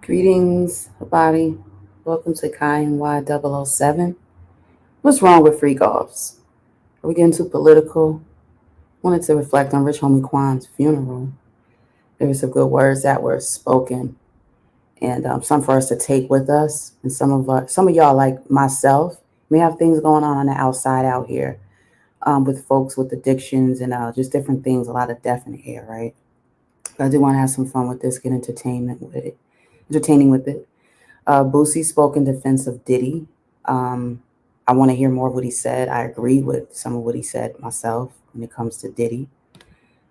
Greetings, body. Welcome to Kai and Y007. What's wrong with freak offs? Are we getting too political? Wanted to reflect on Rich Homie Quan's funeral. There were some good words that were spoken, and some for us to take with us. And some of y'all, like myself, may have things going on the outside out here with folks with addictions and just different things. A lot of death in the air, right? But I do want to have some fun with this, get entertaining with it. Boosie spoke in defense of Diddy. I want to hear more of what he said. I agree with some of what he said myself when it comes to Diddy.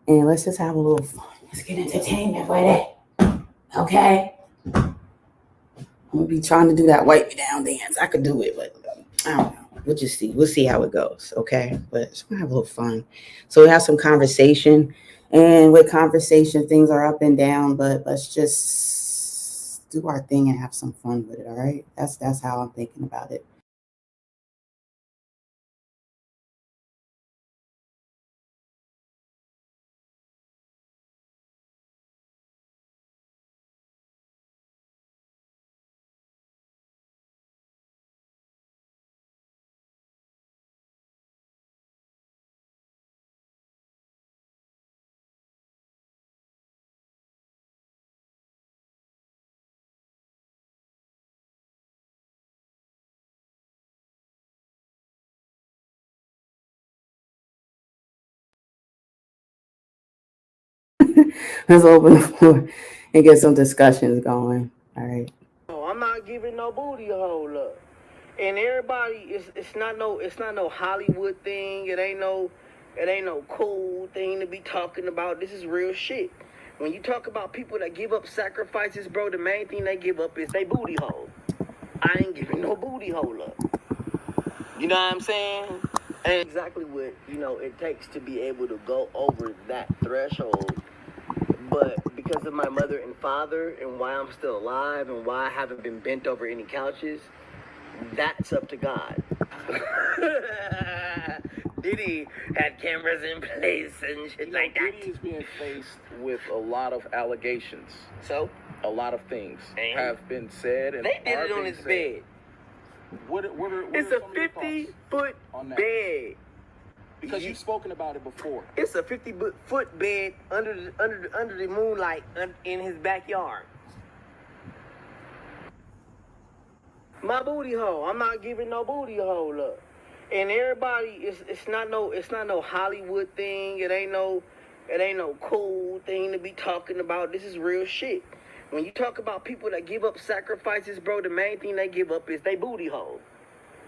And let's just have a little fun. Let's get entertainment with it. Okay? I'm going to be trying to do that wipe me down dance. I could do it, but I don't know. We'll just see. We'll see how it goes. Okay? But just going to have a little fun. So we have some conversation. And with conversation, things are up and down, but let's just do our thing and have some fun with it, all right? That's how I'm thinking about it. Let's open the floor and get some discussions going. All right. No, I'm not giving no booty hole up. And everybody, it's not no Hollywood thing. It ain't no cool thing to be talking about. This is real shit. When you talk about people that give up sacrifices, bro, the main thing they give up is they booty hole. I ain't giving no booty hole up. You know what I'm saying? And exactly what it takes to be able to go over that threshold. But because of my mother and father and why I'm still alive and why I haven't been bent over any couches, that's up to God. Diddy had cameras in place and shit like that. Diddy is being faced with a lot of allegations. So? A lot of things And? have been said and They did are it on being his said. bed. What It's are a some of your thoughts 50-foot on that? bed. Because you've spoken about it before. It's a 50-foot bed under the moonlight in his backyard. My booty hole. I'm not giving no booty hole up. And everybody, it's not no Hollywood thing. It ain't no cool thing to be talking about. This is real shit. When you talk about people that give up sacrifices, bro, the main thing they give up is they booty hole.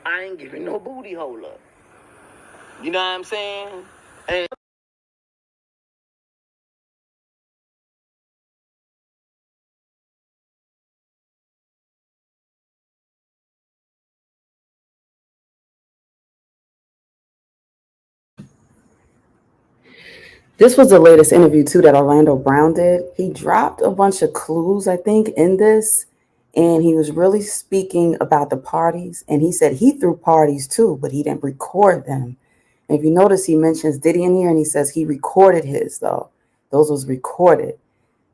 I ain't giving no booty hole up. You know what I'm saying? And This was the latest interview too that Orlando Brown did. He dropped a bunch of clues, I think, in this, and he was really speaking about the parties. And he said he threw parties too, but he didn't record them. And if you notice, he mentions Diddy in here, and he says he recorded his though. Those was recorded.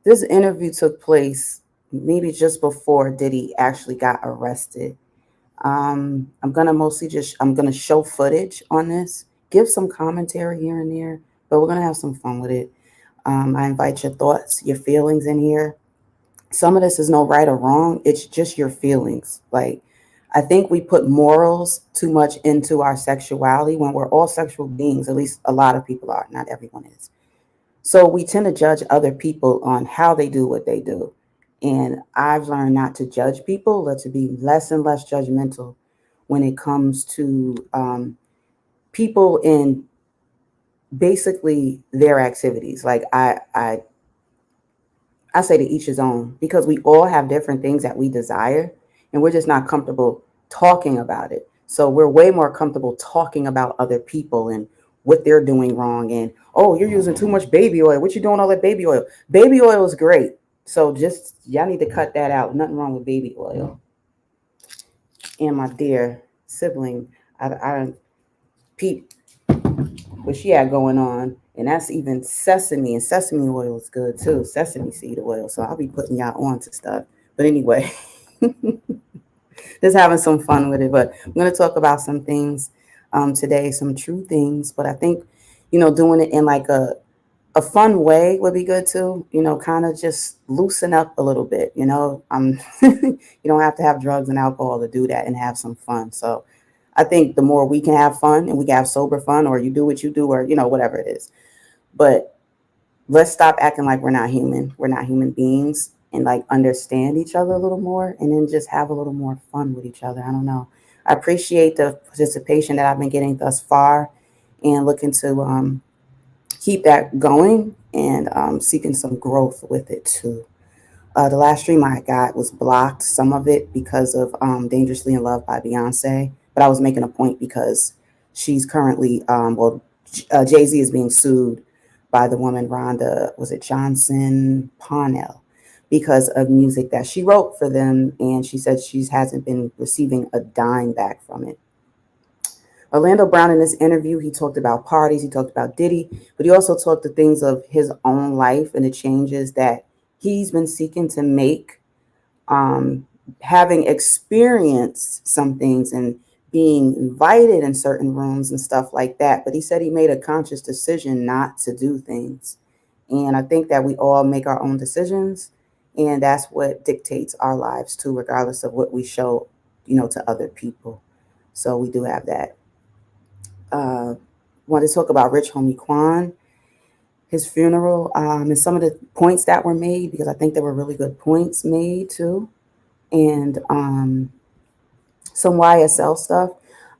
This interview took place maybe just before Diddy actually got arrested. I'm gonna show footage on this, give some commentary here and there, but we're gonna have some fun with it. I invite your thoughts, your feelings in here. Some of this is no right or wrong. It's just your feelings. Like, I think we put morals too much into our sexuality when we're all sexual beings. At least a lot of people are. Not everyone is. So we tend to judge other people on how they do what they do. And I've learned not to judge people, but to be less and less judgmental when it comes to people in basically their activities. Like I say to each his own, because we all have different things that we desire, and we're just not comfortable talking about it. So we're way more comfortable talking about other people and what they're doing wrong. And oh, you're using too much baby oil. What you doing all that baby oil? Baby oil is great. So just y'all need to cut that out. Nothing wrong with baby oil. And my dear sibling, I peep what she had going on, and that's even sesame, and sesame oil is good too. Sesame seed oil. So I'll be putting y'all on to stuff. But anyway, just having some fun with it. But I'm going to talk about some things today, some true things. But I think, doing it in like a fun way would be good too. Kind of just loosen up a little bit. You don't have to have drugs and alcohol to do that and have some fun. So I think the more we can have fun and we can have sober fun, or you do what you do, or whatever it is. But let's stop acting like we're not human. We're not human beings, and like understand each other a little more, and then just have a little more fun with each other. I don't know. I appreciate the participation that I've been getting thus far, and looking to keep that going, and seeking some growth with it too. The last stream I got was blocked, some of it because of Dangerously in Love by Beyonce. But I was making a point because she's currently, Jay-Z is being sued by the woman Rhonda, was it Johnson Parnell, because of music that she wrote for them. And she said she hasn't been receiving a dime back from it. Orlando Brown, in this interview, he talked about parties, he talked about Diddy, but he also talked the things of his own life and the changes that he's been seeking to make, having experienced some things and being invited in certain rooms and stuff like that. But he said he made a conscious decision not to do things. And I think that we all make our own decisions, and that's what dictates our lives too, regardless of what we show, to other people. So we do have that. Want to talk about Rich Homie Quan, his funeral, and some of the points that were made, because I think there were really good points made too, and some YSL stuff.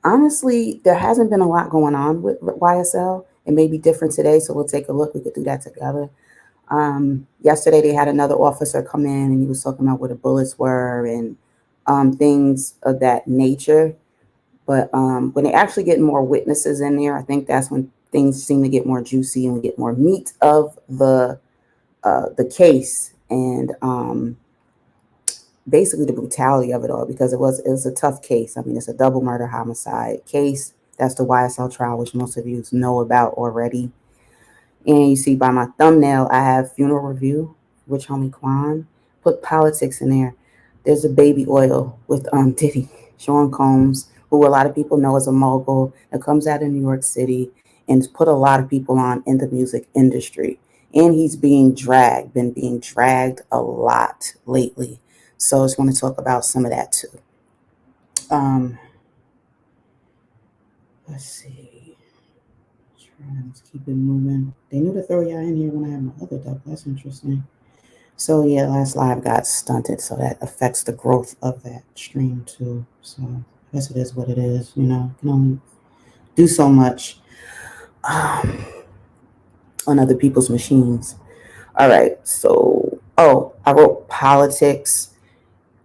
Honestly, there hasn't been a lot going on with YSL. It may be different today, so we'll take a look. We could do that together. Yesterday, they had another officer come in, and he was talking about where the bullets were and things of that nature. But when they actually get more witnesses in there, I think that's when things seem to get more juicy and we get more meat of the case, and basically the brutality of it all, because it was a tough case. I mean, it's a double murder homicide case. That's the YSL trial, which most of you know about already. And you see by my thumbnail, I have funeral review, Rich Homie Quan. Put politics in there. There's a baby oil with Diddy, Sean Combs, who a lot of people know as a mogul that comes out of New York City and has put a lot of people on in the music industry. And he's been being dragged a lot lately. So I just want to talk about some of that too. Let's see. Let's keep it moving. They knew to throw y'all in here when I had my other duck. That's interesting. So yeah, last live got stunted, so that affects the growth of that stream too. So I guess it is what it is. Can only do so much on other people's machines. All right. So I wrote politics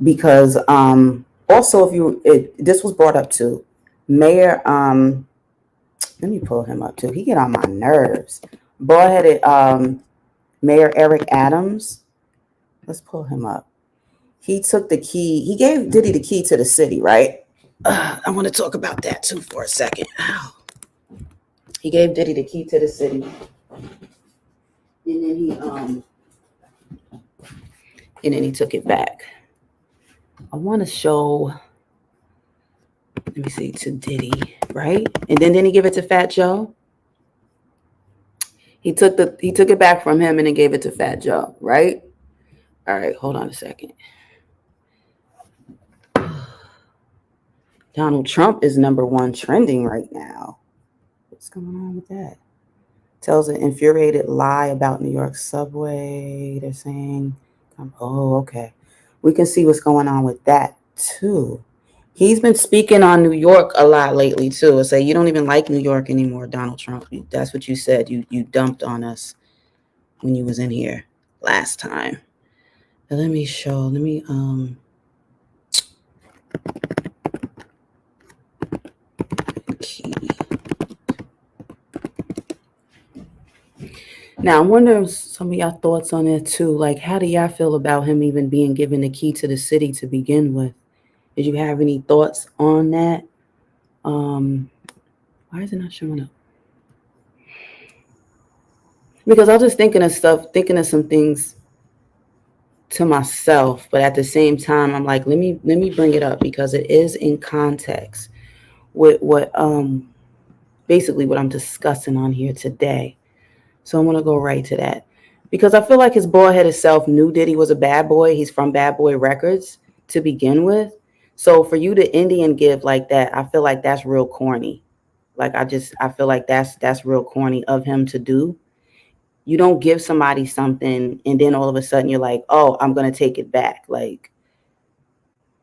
because also this was brought up too. Mayor, let me pull him up too. He get on my nerves. Bald-headed Mayor Eric Adams. Let's pull him up. He took the key. He gave Diddy the key to the city, right? I want to talk about that too for a second. Ow. He gave Diddy the key to the city, and then he took it back. I want to show. Let me see, to Diddy, right? And then he give it to Fat Joe. He took it back from him and then gave it to Fat Joe, right? All right, hold on a second. Donald Trump is #1 trending right now. What's going on with that? Tells an infuriated lie about New York subway. They're saying, oh, okay. We can see what's going on with that too. He's been speaking on New York a lot lately too. I say, you don't even like New York anymore, Donald Trump. That's what you said. You dumped on us when you was in here last time. Now let me key. Now I'm wondering some of y'all thoughts on it too. Like, how do y'all feel about him even being given the key to the city to begin with? Did you have any thoughts on that? Why is it not showing up? Because I was just thinking of some things to myself, but at the same time, I'm like, let me bring it up because it is in context with what basically what I'm discussing on here today. So I'm gonna go right to that because I feel like his bald headed self knew Diddy was a bad boy. He's from Bad Boy Records to begin with. So for you to Indian give like that, I feel like that's real corny. Like I feel like that's real corny of him to do. You don't give somebody something and then all of a sudden you're like, oh, I'm gonna take it back. Like,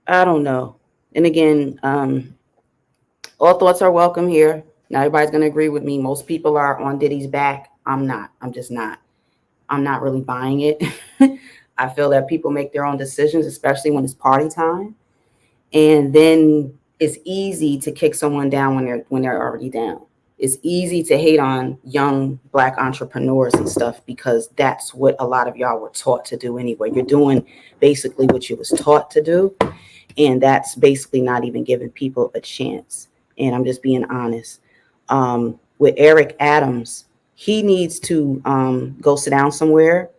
I don't know. And again, all thoughts are welcome here. Not everybody's gonna agree with me. Most people are on Diddy's back. I'm not. I'm just not. I'm not really buying it. I feel that people make their own decisions, especially when it's party time. And then it's easy to kick someone down when they're already down. It's easy to hate on young black entrepreneurs and stuff because that's what a lot of y'all were taught to do anyway. You're doing basically what you was taught to do, and that's basically not even giving people a chance. And I'm just being honest. With Eric Adams, he needs to go sit down somewhere.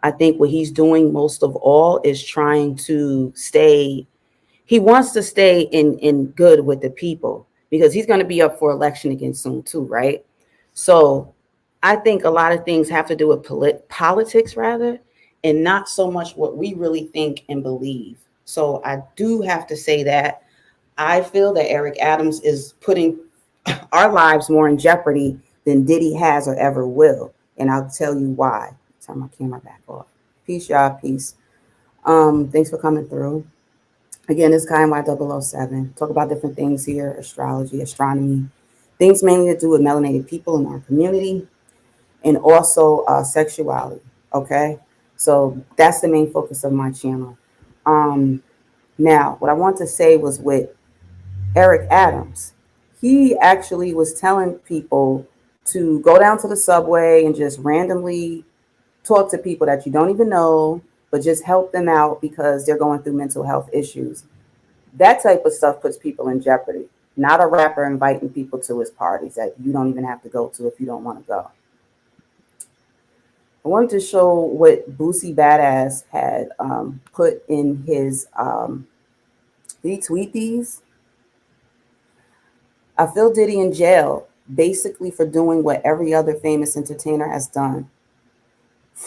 I think what he's doing most of all is trying to stay. He wants to stay in good with the people because he's going to be up for election again soon too, right? So I think a lot of things have to do with politics rather, and not so much what we really think and believe. So I do have to say that I feel that Eric Adams is putting our lives more in jeopardy than Diddy has or ever will. And I'll tell you why. Turn my camera back off. Peace, y'all. Peace. Thanks for coming through. Again, it's Kai Y007. Talk about different things here, astrology, astronomy, things mainly to do with melanated people in our community, and also sexuality. Okay, so that's the main focus of my channel. Um, Now, what I want to say was with Eric Adams, he actually was telling people to go down to the subway and just randomly talk to people that you don't even know, but just help them out because they're going through mental health issues. That type of stuff puts people in jeopardy. Not a rapper inviting people to his parties that you don't even have to go to if you don't want to go. I wanted to show what Boosie Badass had put in his. Did he tweet these? I feel Diddy in jail basically for doing what every other famous entertainer has done.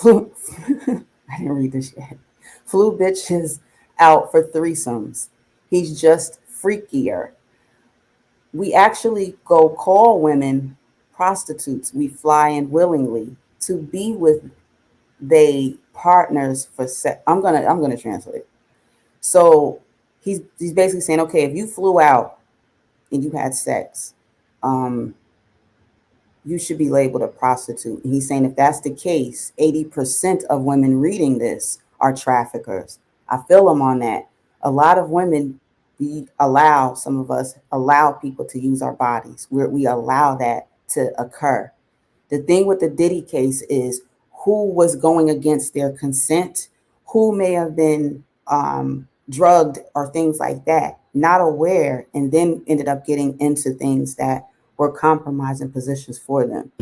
I didn't read this yet. Flew bitches out for threesomes. He's just freakier. We actually go call women prostitutes. We fly in willingly to be with they partners for sex. I'm gonna translate. So he's basically saying, okay, if you flew out and you had sex, um, you should be labeled a prostitute. And he's saying if that's the case, 80% of women reading this are traffickers. I feel him on that. A lot of women, some of us allow people to use our bodies. We allow that to occur. The thing with the Diddy case is who was going against their consent, who may have been drugged or things like that, not aware, and then ended up getting into things that were compromising positions for them.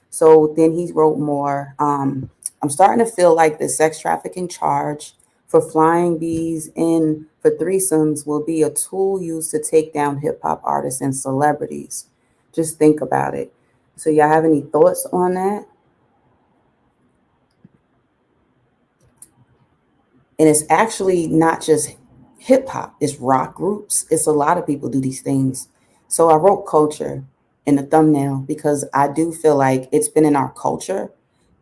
So then he wrote more. I'm starting to feel like the sex trafficking charge for flying these in for threesomes will be a tool used to take down hip hop artists and celebrities. Just think about it. So y'all have any thoughts on that? And it's actually not just hip hop, it's rock groups. It's a lot of people do these things. So I wrote culture in the thumbnail because I do feel like it's been in our culture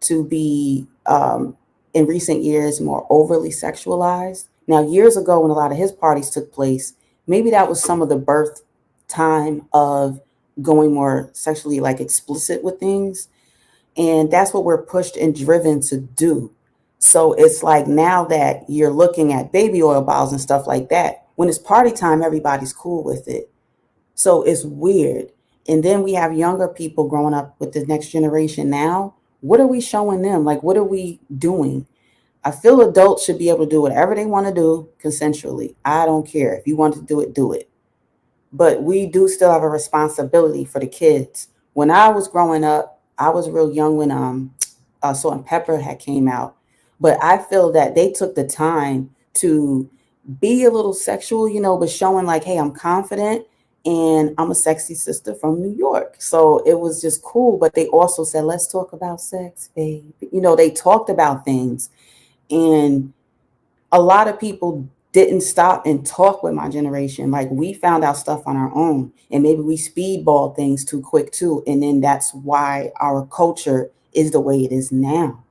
to be, in recent years, more overly sexualized. Now, years ago, when a lot of his parties took place, maybe that was some of the birth time of going more sexually like explicit with things. And that's what we're pushed and driven to do. So it's like now that you're looking at baby oil bottles and stuff like that, when it's party time, everybody's cool with it. So it's weird. And then we have younger people growing up with the next generation now. What are we showing them? Like, what are we doing? I feel adults should be able to do whatever they want to do consensually. I don't care. If you want to do it, do it. But we do still have a responsibility for the kids. When I was growing up, I was real young when Salt and Pepper had came out. But I feel that they took the time to be a little sexual, but showing like, hey, I'm confident and I'm a sexy sister from New York. So it was just cool. But they also said, let's talk about sex, babe. They talked about things. And a lot of people didn't stop and talk with my generation. Like we found out stuff on our own, and maybe we speedball things too quick too. And then that's why our culture is the way it is now.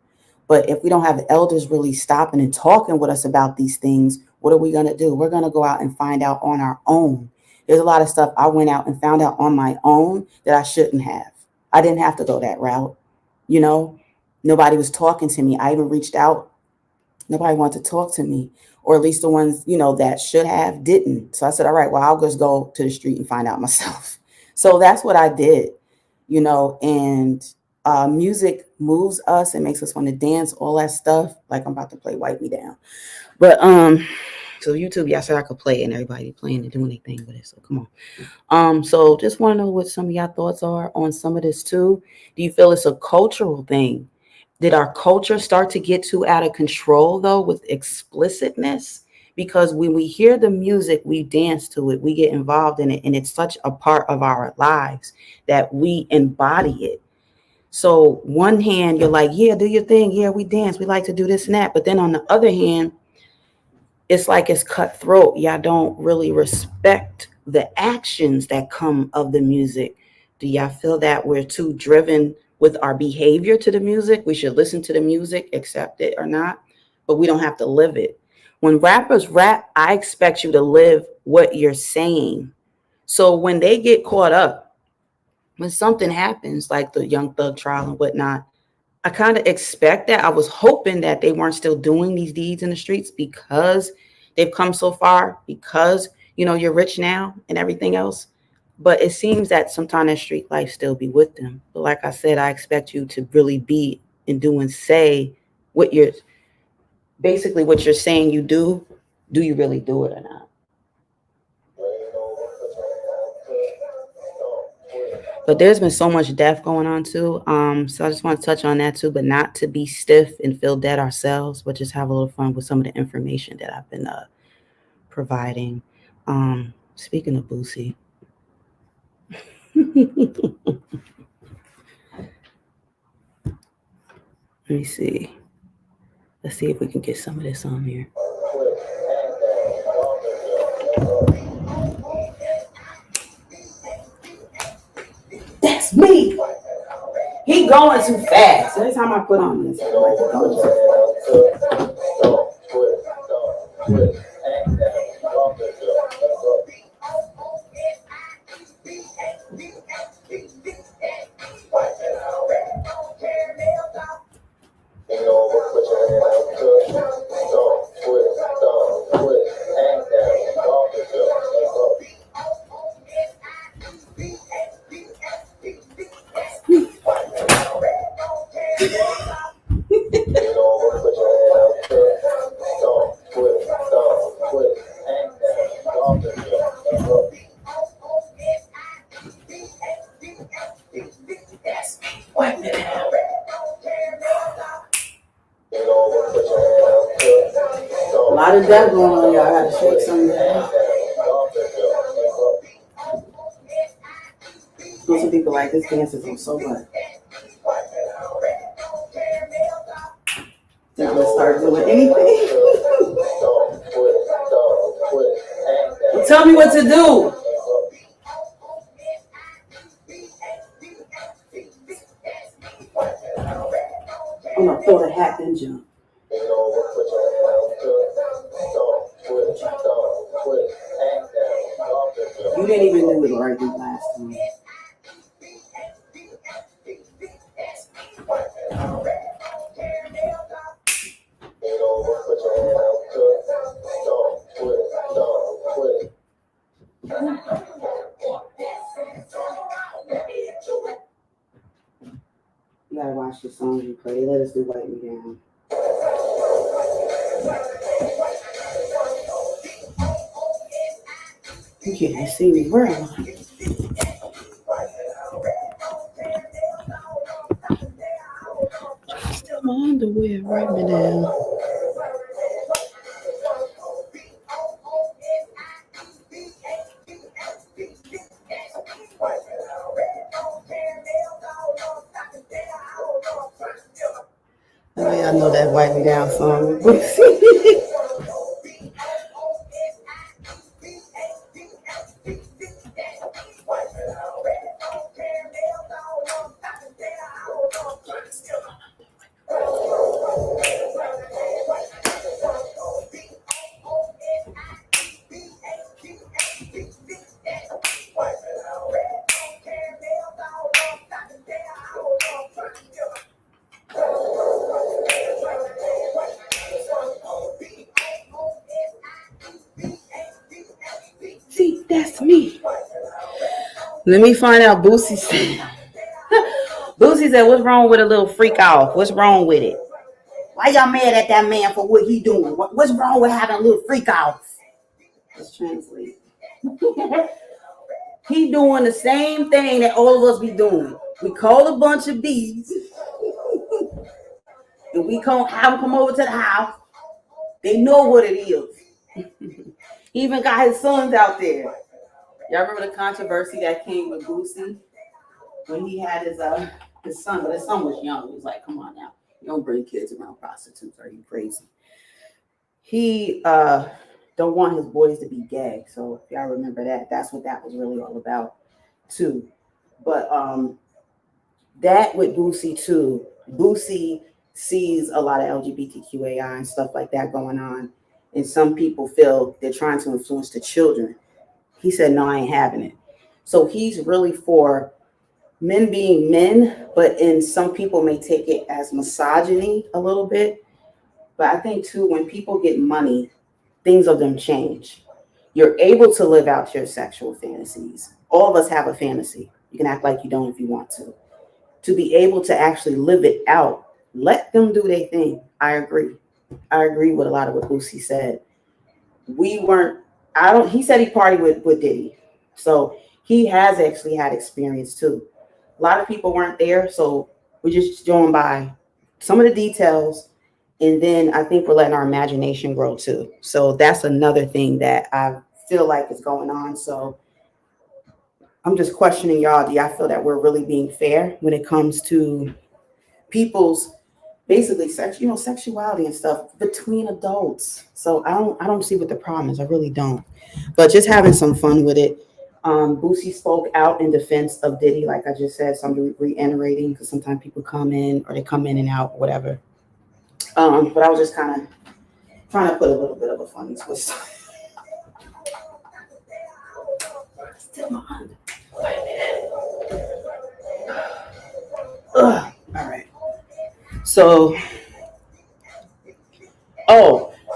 But if we don't have elders really stopping and talking with us about these things, what are we going to do? We're going to go out and find out on our own. There's a lot of stuff I went out and found out on my own that I shouldn't have. I didn't have to go that route. You know, nobody was talking to me. I even reached out. Nobody wanted to talk to me, or at least the ones, that should have didn't. So I said, all right, well, I'll just go to the street and find out myself. So that's what I did, and music moves us and makes us want to dance, all that stuff. Like I'm about to play Wipe Me Down. But so YouTube, yeah, I said I could play it and everybody playing and doing their thing with it. So come on. So just want to know what some of y'all thoughts are on some of this too. Do you feel it's a cultural thing? Did our culture start to get too out of control though with explicitness? Because when we hear the music, we dance to it, we get involved in it, and it's such a part of our lives that we embody it. So one hand, you're like, yeah, do your thing. Yeah, we dance. We like to do this and that. But then on the other hand, it's like it's cutthroat. Y'all don't really respect the actions that come of the music. Do y'all feel that we're too driven with our behavior to the music? We should listen to the music, accept it or not, but we don't have to live it. When rappers rap, I expect you to live what you're saying. So when they get caught up, when something happens, like the Young Thug trial and whatnot, I kind of expect that. I was hoping that they weren't still doing these deeds in the streets because they've come so far, because, you're rich now and everything else. But it seems that sometimes that street life still be with them. But like I said, I expect you to really be and do and say what you're saying you do. Do you really do it or not? But there's been so much death going on too. So I just want to touch on that too, but not to be stiff and feel dead ourselves, but just have a little fun with some of the information that I've been providing. Speaking of Boosie. Let me see. Let's see if we can get some of this on here. That's me. He going too fast. Every time I put on this, I'm like, he going too fast. A lot of that going on, y'all. I gotta shake some of that. Some people like this dance is so much. They're gonna start doing anything. Tell me what to do. I'm gonna throw the hat and jump. You didn't even do it right this last time. You gotta watch the songs you play. Let us do Wipe Me Down. You can't see me. Where am I? Still my underwear. Yeah, write me down. Oh, yeah, I know that Wipe Me Down song. See, that's me. Let me find out Boosie said. Boosie said, what's wrong with a little freak off? What's wrong with it? Why y'all mad at that man for what he doing? What's wrong with having a little freak off? Let's translate. He doing the same thing that all of us be doing. We call a bunch of bees and we have them come over to the house. They know what it is. He even got his sons out there. Y'all remember the controversy that came with Boosie when he had his son, but his son was young. He was like, come on now. You don't bring kids around prostitutes. Are you crazy? He don't want his boys to be gay. So if y'all remember that, that's what that was really all about too. But that with Boosie too, Boosie sees a lot of LGBTQAI and stuff like that going on. And some people feel they're trying to influence the children. He said, no, I ain't having it. So he's really for men being men, but in some people may take it as misogyny a little bit. But I think too, when people get money, things of them change. You're able to live out your sexual fantasies. All of us have a fantasy. You can act like you don't if you want to. To be able to actually live it out, let them do their thing. I agree. I agree with a lot of what Boosie said. He said he partied with Diddy. So he has actually had experience too. A lot of people weren't there, so we're just going by some of the details. And then I think we're letting our imagination grow too. So that's another thing that I feel like is going on. So I'm just questioning y'all. Do y'all feel that we're really being fair when it comes to people's basically sexuality and stuff between adults? So I don't see what the problem is. I really don't. But just having some fun with it. Boosie spoke out in defense of Diddy, like I just said. So I'm reiterating because sometimes people come in or they come in and out, whatever. But I was just kind of trying to put a little bit of a funny twist. Still on. All right. So,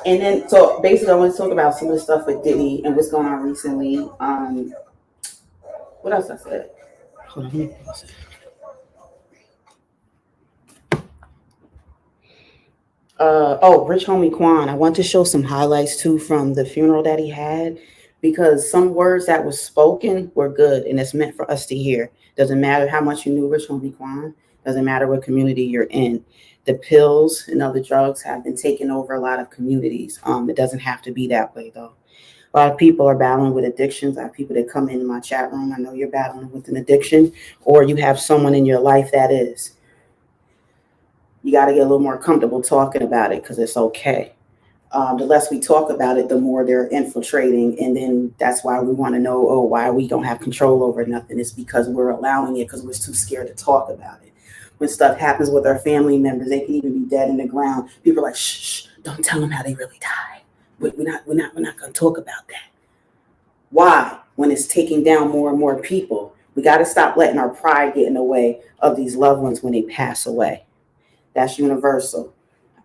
and then so basically, I want to talk about some of the stuff with Diddy and what's going on recently. What else I said? Hold on, let me pause it. Rich Homie Quan. I want to show some highlights too from the funeral that he had, because some words that was spoken were good and it's meant for us to hear. Doesn't matter how much you knew Rich Homie Quan. Doesn't matter what community you're in. The pills and other drugs have been taking over a lot of communities. It doesn't have to be that way though. A lot of people are battling with addictions. I have people that come into my chat room. I know you're battling with an addiction, or you have someone in your life that is. You got to get a little more comfortable talking about it because it's okay. The less we talk about it, the more they're infiltrating. And then that's why we want to know, why we don't have control over nothing. It's because we're allowing it because we're too scared to talk about it. When stuff happens with our family members, they can even be dead in the ground. People are like, shh, don't tell them how they really died. We're not going to talk about that. Why? When it's taking down more and more people, we got to stop letting our pride get in the way of these loved ones when they pass away. That's universal.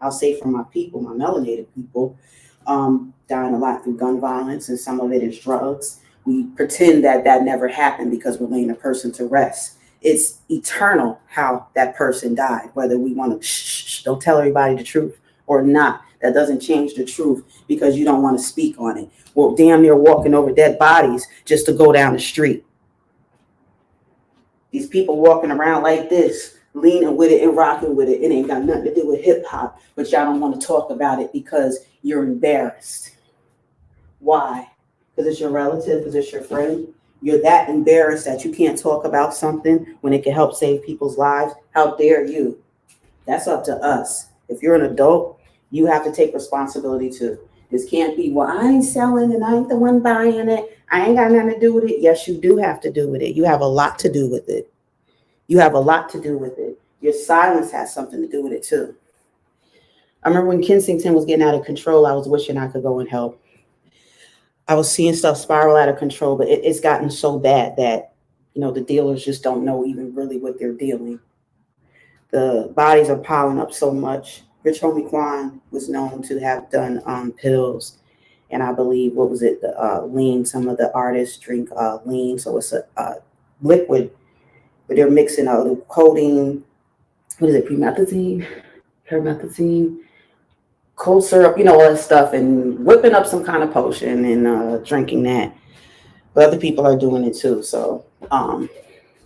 I'll say for my people, my melanated people, dying a lot through gun violence, and some of it is drugs. We pretend that never happened because we're laying a person to rest. It's eternal how that person died, whether we want to don't tell everybody the truth or not. That doesn't change the truth because you don't want to speak on it. Well, damn near walking over dead bodies just to go down the street. These people walking around like this, leaning with it and rocking with it. It ain't got nothing to do with hip hop, but y'all don't want to talk about it because you're embarrassed. Why? Because it's your relative, because it's your friend. You're that embarrassed that you can't talk about something when it can help save people's lives. How dare you? That's up to us. If you're an adult, you have to take responsibility too. This can't be, well, I ain't selling and I ain't the one buying it. I ain't got nothing to do with it. Yes, you do have to do with it. You have a lot to do with it. You have a lot to do with it. Your silence has something to do with it too. I remember when Kensington was getting out of control, I was wishing I could go and help. I was seeing stuff spiral out of control, but it's gotten so bad that, the dealers just don't know even really what they're dealing. The bodies are piling up so much. Rich Homie Quan was known to have done pills, and I believe, what was it, the lean. Some of the artists drink lean, so it's a liquid, but they're mixing codeine. What is it? Promethazine, hermethazine, cold syrup, all that stuff, and whipping up some kind of potion and drinking that. But other people are doing it too, so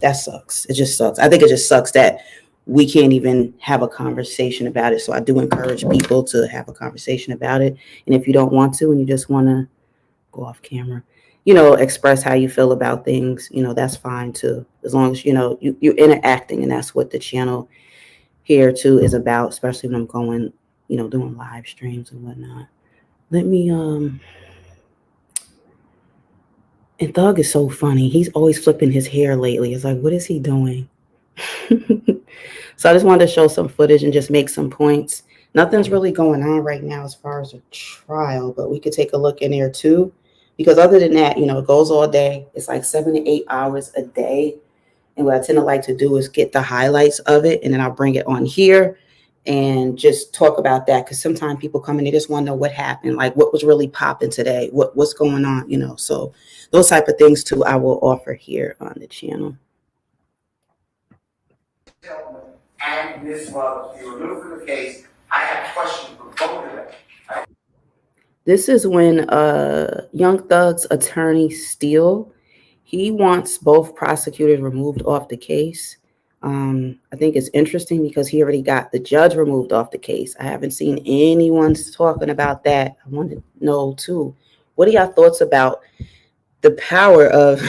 that sucks. It just sucks. I think it just sucks that we can't even have a conversation about it. So I do encourage people to have a conversation about it. And if you don't want to and you just want to go off camera, express how you feel about things, that's fine too. As long as, you're interacting, and that's what the channel here too is about, especially when I'm going, doing live streams and whatnot. Let me, and Thug is so funny. He's always flipping his hair lately. It's like, what is he doing? So I just wanted to show some footage and just make some points. Nothing's really going on right now as far as a trial, but we could take a look in there too. Because other than that, it goes all day. It's like 7 to 8 hours a day. And what I tend to like to do is get the highlights of it, and then I'll bring it on here and just talk about that. Because sometimes people come in, they just want to know what happened, like what was really popping today, what's going on, So those type of things too, I will offer here on the channel. And this was be removed from the case. I have questions for both of them. This is when Young Thug's attorney Steele, he wants both prosecutors removed off the case. I think it's interesting because he already got the judge removed off the case. I haven't seen anyone talking about that. I want to know too, what are y'all thoughts about the power of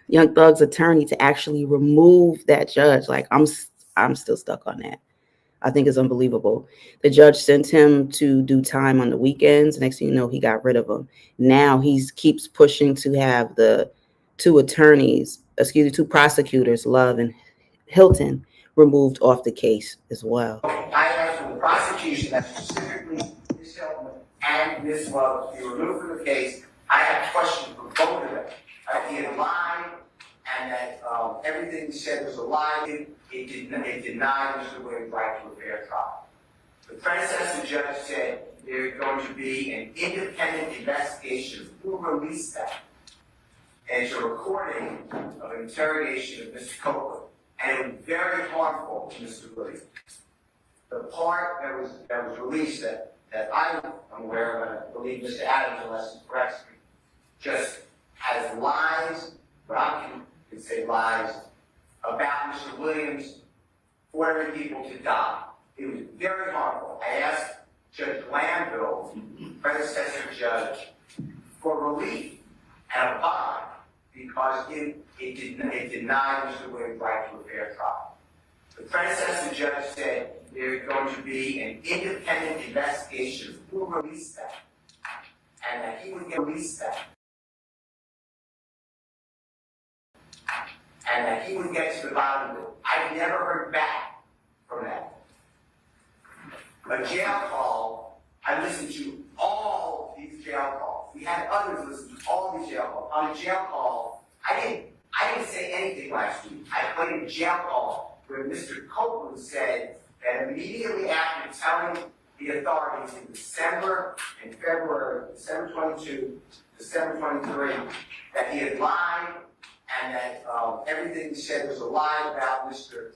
Young Thug's attorney to actually remove that judge? Like, I'm still stuck on that. I think it's unbelievable. The judge sent him to do time on the weekends. Next thing you know, he got rid of him. Now he keeps pushing to have the two prosecutors, Love and Hilton, removed off the case as well. I asked for the prosecution that specifically Ms. Hilton and Ms. Love be removed from the case. I have questions for both of them. He had lied, and that everything he said was a lie. It denied Mr. Williams' right to a fair trial. The predecessor judge said there's going to be an independent investigation. Who released that? And it's a recording of an interrogation of Mr. Copeland, and it was very harmful to Mr. Williams. The part that was released that I'm aware of, and I believe Mr. Adams, unless he corrects me, just has lies, but I can say lies, about Mr. Williams ordering people to die. It was very harmful. I asked Judge Glanville, predecessor judge, for relief and a bond because it denied Mr. Williams' right to a fair trial. The predecessor judge said there's going to be an independent investigation. Who released that? And that he would get released that. And that he would get to the bottom of it. I never heard back from that. A jail call, I listened to all these jail calls. We had others listen to all these jail calls. On a jail call, I didn't say anything last week. I played a jail call where Mr. Copeland said that immediately after telling the authorities in December and February, December 22, December 23, that he had lied and that everything he said was a lie about Mr.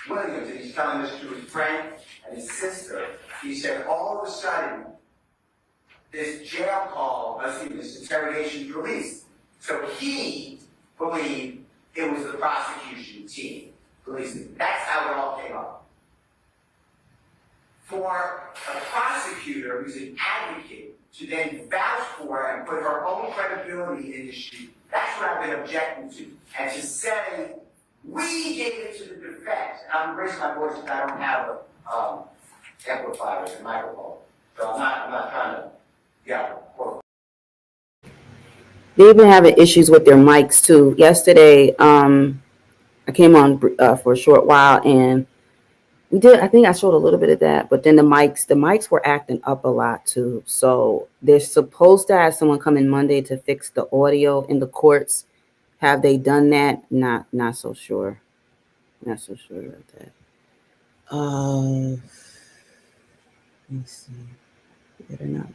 Williams, and he's telling this to his friend and his sister. He said all of a sudden, this this interrogation was released. So he believed it was the prosecution team. policing. That's how it all came up. For a prosecutor who's an advocate to then vouch for and put her own credibility in the issue, that's what I've been objecting to. And to say, we gave it to the defense. And I'm raising my voice because I don't have a amplifier and microphone. So I'm not trying to quote. They've been having issues with their mics too. Yesterday, I came on for a short while, and I think I showed a little bit of that, but then the mics were acting up a lot too. So they're supposed to have someone come in Monday to fix the audio in the courts. Have they done that? Not so sure. Not so sure about that. Let me see. Yeah, they're not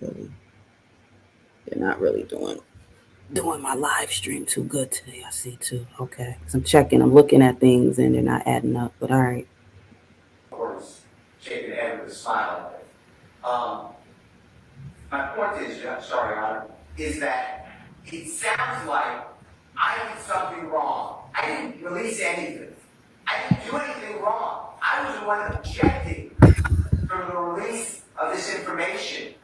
really doing my live stream too good today. I see too. Okay. So I'm looking at things and they're not adding up, but all right. Of course, shaking the head with a smile. My point is, sorry, Honor, is that it sounds like I did something wrong. I didn't release anything. I didn't do anything wrong. I was the one objecting from the release of this information.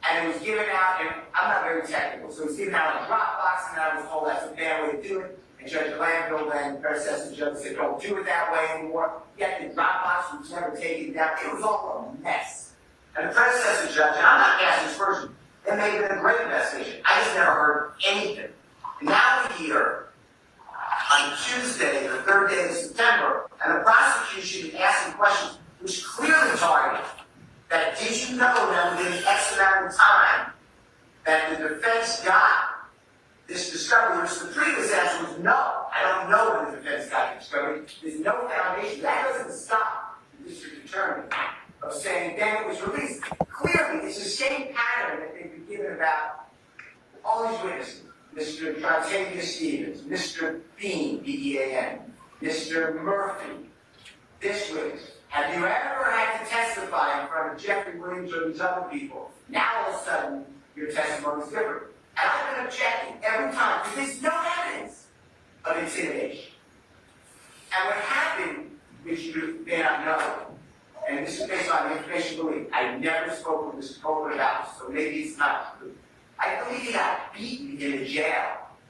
And it was given out, and I'm not very technical, so it was given out on Dropbox, and I was told that's a bad way to do it. And Judge Landville then, predecessor judge, said, don't do it that way anymore. Yet the Dropbox was never taken down. It was all a mess. And the predecessor judge, and I'm not asking this person, it may have been a great investigation. I just never heard anything. Now we're here on Tuesday, the 3rd day of September, and the prosecution is asking questions which clearly target that did you know that within X amount of time that the defense got this discovery, which the previous answer was no. I don't know when the defense got the discovery. There's no foundation. That doesn't stop the district attorney of saying then it was released. Clearly, it's the same pattern that they've been given about all these witnesses. Mr. Tritavia Stevens, Mr. Bean, B-E-A-N, Mr. Murphy, this witness. Have you ever had to testify in front of Jeffrey Williams or these other people? Now all of a sudden, your testimony is different. And I've been objecting every time because there's no evidence of intimidation. And what happened, which you may not know, and this is based on the information belief, I never spoke with Mr. Copeland about this, so maybe it's not true. I believe he got beaten in a jail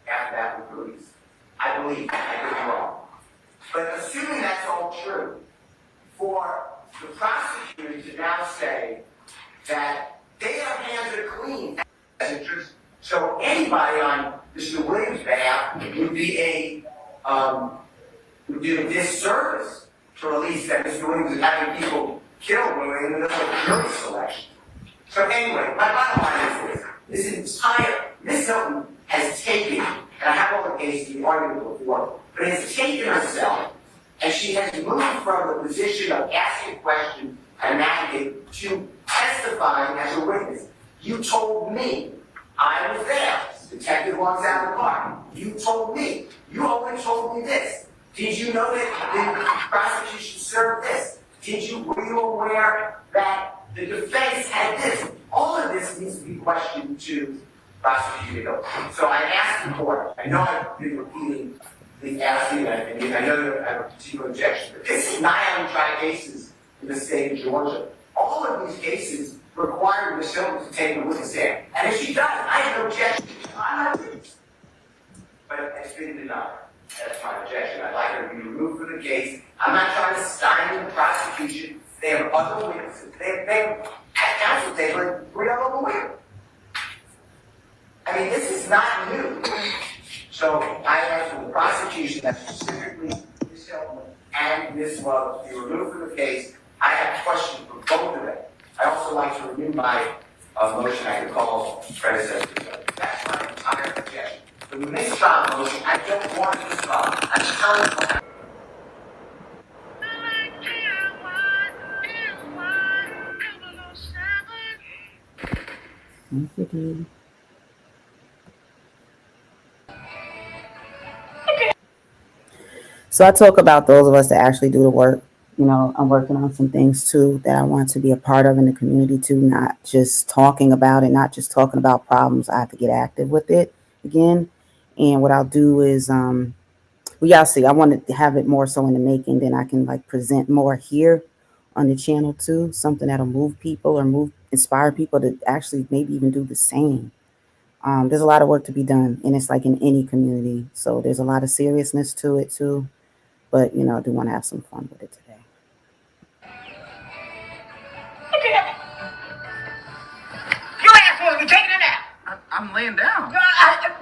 after that was released. I believe that. I could be wrong. But assuming that's all true, for the prosecutor to now say that they have hands that are clean, so anybody on Mr. Williams' behalf would be would do a disservice to release that Mr. Williams is having people killed when we're in the middle of jury selection. So anyway, my bottom line is this entire, Ms. Hilton has taken, and I have all the cases we argued before, but has taken herself, and she has moved from the position of asking questions and advocate to testifying as a witness. You told me I was there. Detective walks out of the car. You told me. You only told me this. Did you know that the prosecution served this? Were you aware that the defense had this? All of this needs to be questioned to Prosecutor Hill. So I asked the court, I know I've been repeating the asking, and I know you have a particular objection, but this is 9 untried cases in the state of Georgia. All of these cases require Ms. Hilton to take a witness stand. And if she does, I have no objection. I'm not a witness. But it's been denied. That's my objection. I'd like her to be removed from the case. I'm not trying to stymie the prosecution. They have other witnesses. They have at counsel table 3 other lawyers. I mean, this is not new. So I ask for the prosecution that specifically Ms. Hilton and Ms. Love to be removed from the case. I have questions for both of them. I also like to renew my motion I could call predecessor. That's my entire objection. When you make a trial motion, I don't want to stop. I'm telling you. So I talk about those of us that actually do the work. You know, I'm working on some things too that I want to be a part of in the community too, not just talking about it, not just talking about problems. I have to get active with it again. And what I'll do is But y'all see, I wanted to have it more so in the making, then I can like present more here on the channel too. Something that'll move people or inspire people to actually maybe even do the same. There's a lot of work to be done, and it's like in any community. So there's a lot of seriousness to it too. But I do want to have some fun with it today. Your ass supposed to be taking a nap. I'm laying down.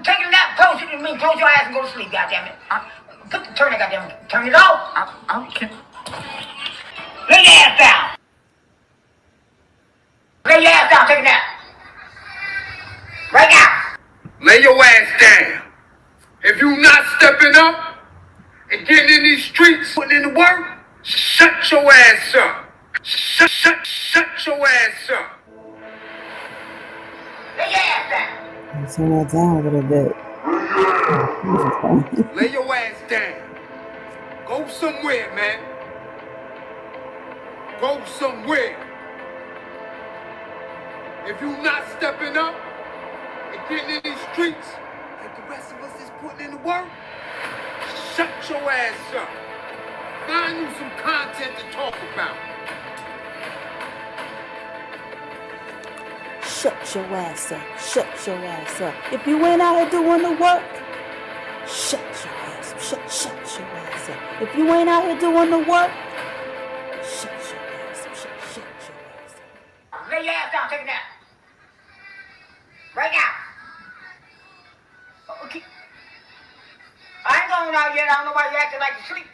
Taking a nap, close your ass and go to sleep, goddammit. Turn it off. I can't. Lay your ass down. Lay your ass down, take a nap. Right now. Lay your ass down. If you not stepping up and getting in these streets, putting in the work, shut your ass up. Shut your ass up. Lay your ass down. Let's turn that down a little bit. Lay your ass down. Go somewhere, man. Go somewhere. If you not stepping up and getting in these streets, like the rest of us is putting in the work, shut your ass up. Find you some content to talk about. Shut your ass up. Shut your ass up. If you ain't out here doing the work, shut your ass up. Shut your ass up. If you ain't out here doing the work, shut your ass up. Shut your ass up. Lay your ass down, take a nap. Right now. Okay. I ain't going out yet. I don't know why you acting like you sleep.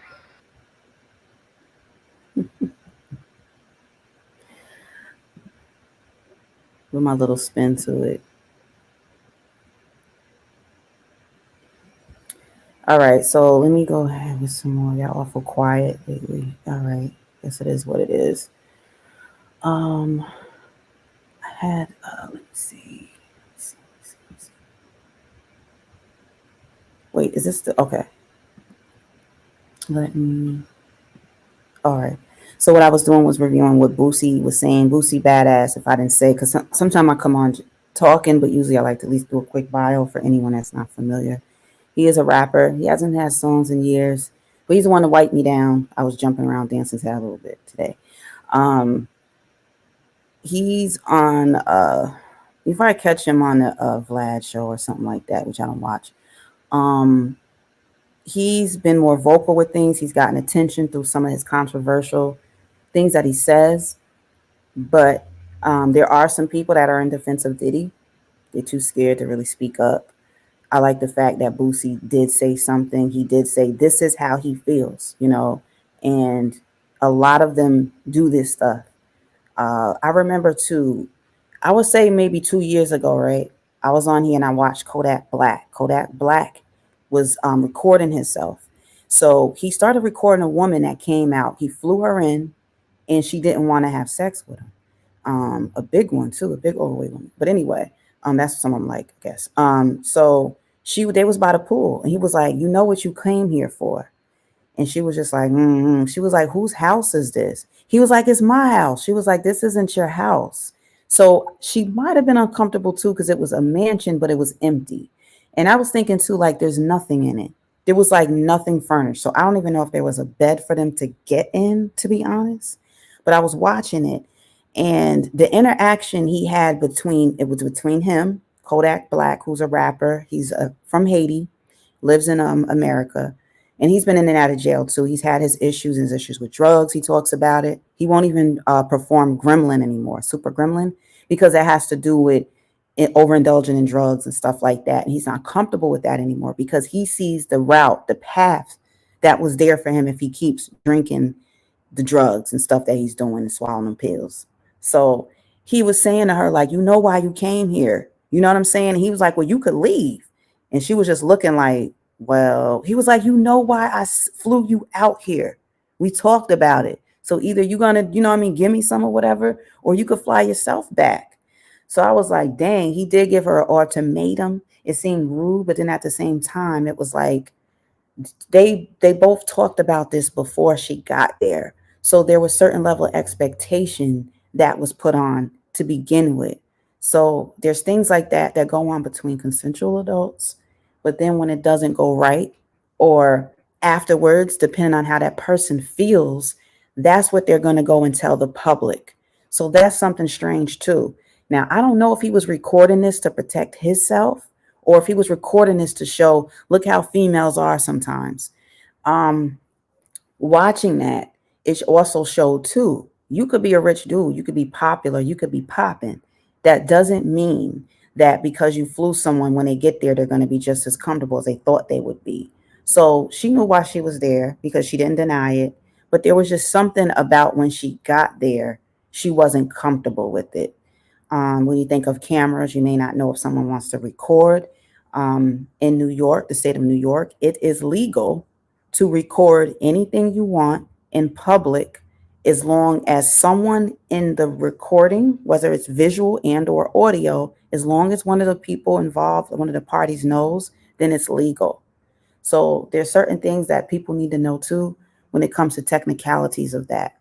With my little spin to it. All right, so let me go ahead with some more. Y'all awful quiet lately. All right, guess it is what it is. I had let me see. Wait, is this the okay? Let me. All right. So what I was doing was reviewing what Boosie was saying. Boosie badass. If I didn't say, because sometimes I come on talking, but usually I like to at least do a quick bio for anyone that's not familiar. He is a rapper. He hasn't had songs in years, but he's the one to wipe me down. I was jumping around dancing to that a little bit today. He's on. You probably catch him on the Vlad show or something like that, which I don't watch. He's been more vocal with things. He's gotten attention through some of his controversial things that he says. But there are some people that are in defense of Diddy. They're too scared to really speak up. I like the fact that Boosie did say something. He did say, this is how he feels, and a lot of them do this stuff. I remember too, I would say maybe 2 years ago, right? I was on here and I watched Kodak Black. Kodak Black was recording himself. So he started recording a woman that came out. He flew her in and she didn't want to have sex with him. A big one too, a big overweight woman. But anyway, that's what someone like, I guess. So they was by the pool and he was like, you know what you came here for? And she was just like, She was like, whose house is this? He was like, it's my house. She was like, this isn't your house. So she might have been uncomfortable too, because it was a mansion, but it was empty. And I was thinking too, like, there's nothing in it. There was like nothing furnished. So I don't even know if there was a bed for them to get in, to be honest. But I was watching it. And the interaction he had between him, Kodak Black, who's a rapper. He's from Haiti, lives in America. And he's been in and out of jail too. He's had his issues with drugs. He talks about it. He won't even perform Gremlin anymore, Super Gremlin, because it has to do with overindulging in drugs and stuff like that. And he's not comfortable with that anymore because he sees the path that was there for him if he keeps drinking the drugs and stuff that he's doing and swallowing them pills. So he was saying to her, like, you know why you came here? You know what I'm saying? And he was like, well, you could leave. And she was just looking like, well, he was like, you know why I flew you out here? We talked about it. So either you're going to, give me some or whatever, or you could fly yourself back. So I was like, dang, he did give her an ultimatum. It seemed rude, but then at the same time, it was like they both talked about this before she got there. So there was certain level of expectation that was put on to begin with. So there's things like that go on between consensual adults. But then when it doesn't go right, or afterwards, depending on how that person feels, that's what they're going to go and tell the public. So that's something strange too. Now, I don't know if he was recording this to protect himself or if he was recording this to show, look how females are sometimes. Um, Watching that, it also showed too, you could be a rich dude, you could be popular, you could be popping. That doesn't mean that because you flew someone, when they get there, they're going to be just as comfortable as they thought they would be. So she knew why she was there because she didn't deny it. But there was just something about when she got there, she wasn't comfortable with it. When you think of cameras, you may not know if someone wants to record. In New York, the state of New York, it is legal to record anything you want in public as long as someone in the recording, whether it's visual and or audio, as long as one of the people involved, one of the parties knows, then it's legal. So there's certain things that people need to know too when it comes to technicalities of that.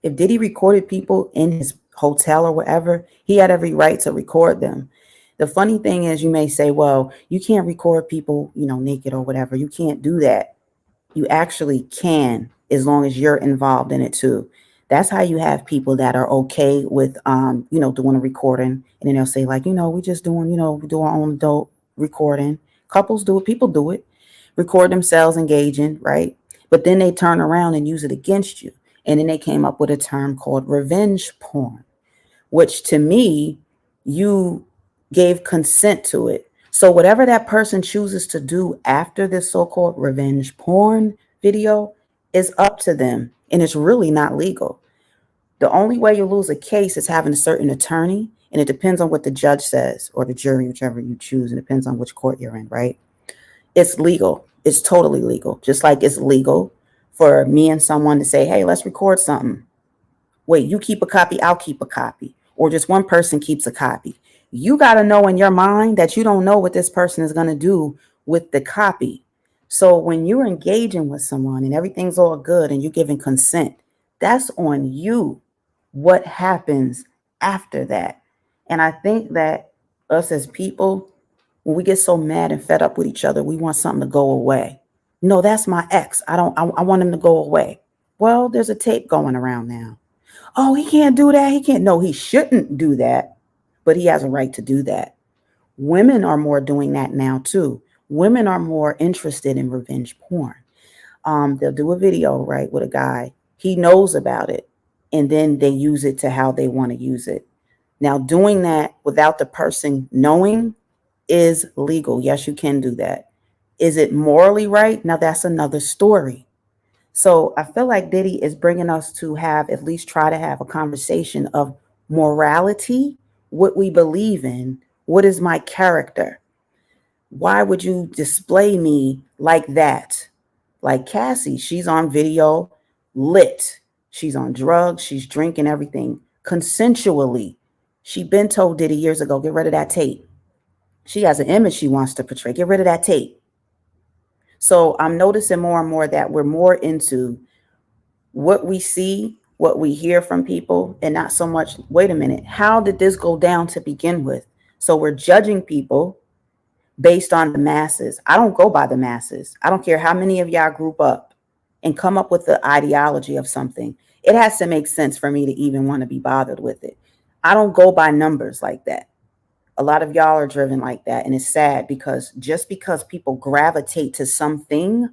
If Diddy recorded people in his hotel or whatever, he had every right to record them. The funny thing is, you may say, well, you can't record people, naked or whatever. You can't do that. You actually can, as long as you're involved in it too. That's how you have people that are okay with, doing a recording. And then they'll say like, we just doing, we do our own adult recording. Couples do it. People do it. Record themselves engaging, right? But then they turn around and use it against you. And then they came up with a term called revenge porn, which to me, you gave consent to it. So whatever that person chooses to do after this so-called revenge porn video is up to them. And it's really not legal. The only way you lose a case is having a certain attorney. And it depends on what the judge says or the jury, whichever you choose. It depends on which court you're in, right? It's legal. It's totally legal. Just like it's legal for me and someone to say, hey, let's record something. Wait, you keep a copy, I'll keep a copy. Or just one person keeps a copy. You got to know in your mind that you don't know what this person is going to do with the copy. So when you're engaging with someone and everything's all good and you're giving consent, that's on you. What happens after that? And I think that us as people, when we get so mad and fed up with each other, we want something to go away. No, that's my ex. I want him to go away. Well, there's a tape going around now. Oh, he can't do that. He can't. No, he shouldn't do that, but he has a right to do that. Women are more doing that now too. Women are more interested in revenge porn. They'll do a video, right, with a guy. He knows about it, and then they use it to how they want to use it. Now, doing that without the person knowing is legal. Yes, you can do that. Is it morally right? Now, that's another story. So I feel like Diddy is bringing us to have, at least try to have a conversation of morality, what we believe in, what is my character? Why would you display me like that? Like Cassie, she's on video, lit. She's on drugs, she's drinking everything consensually. She been told Diddy years ago, get rid of that tape. She has an image she wants to portray. Get rid of that tape. So I'm noticing more and more that we're more into what we see, what we hear from people, and not so much, wait a minute, how did this go down to begin with? So we're judging people based on the masses. I don't go by the masses. I don't care how many of y'all group up and come up with the ideology of something. It has to make sense for me to even want to be bothered with it. I don't go by numbers like that. A lot of y'all are driven like that. And it's sad because just because people gravitate to something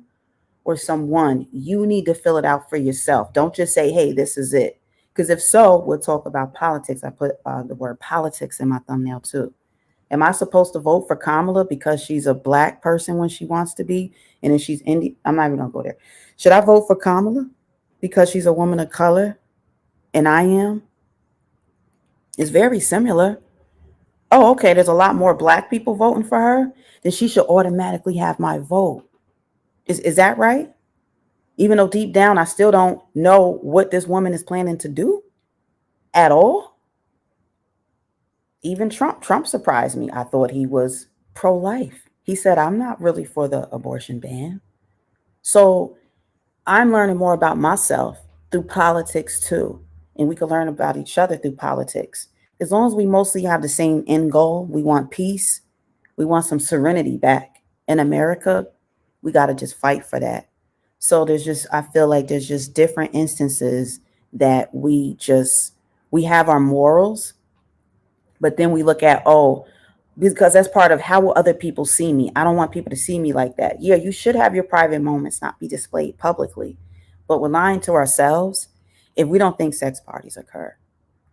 or someone, you need to fill it out for yourself. Don't just say, hey, this is it. Because if so, we'll talk about politics. I put the word politics in my thumbnail too. Am I supposed to vote for Kamala because she's a black person when she wants to be? And if she's Indian, I'm not even going to go there. Should I vote for Kamala because she's a woman of color and I am? It's very similar. Oh, okay, there's a lot more black people voting for her, then she should automatically have my vote. Is that right? Even though deep down, I still don't know what this woman is planning to do at all. Even Trump surprised me. I thought he was pro-life. He said, I'm not really for the abortion ban. So I'm learning more about myself through politics too. And we can learn about each other through politics. As long as we mostly have the same end goal, we want peace, we want some serenity back in America, We got to just fight for that. So I feel like there's just different instances that we have our morals, but then we look at, oh, because that's part of how will other people see me. I don't want people to see me like that. Yeah, you should have your private moments not be displayed publicly. But we're lying to ourselves if we don't think sex parties occur,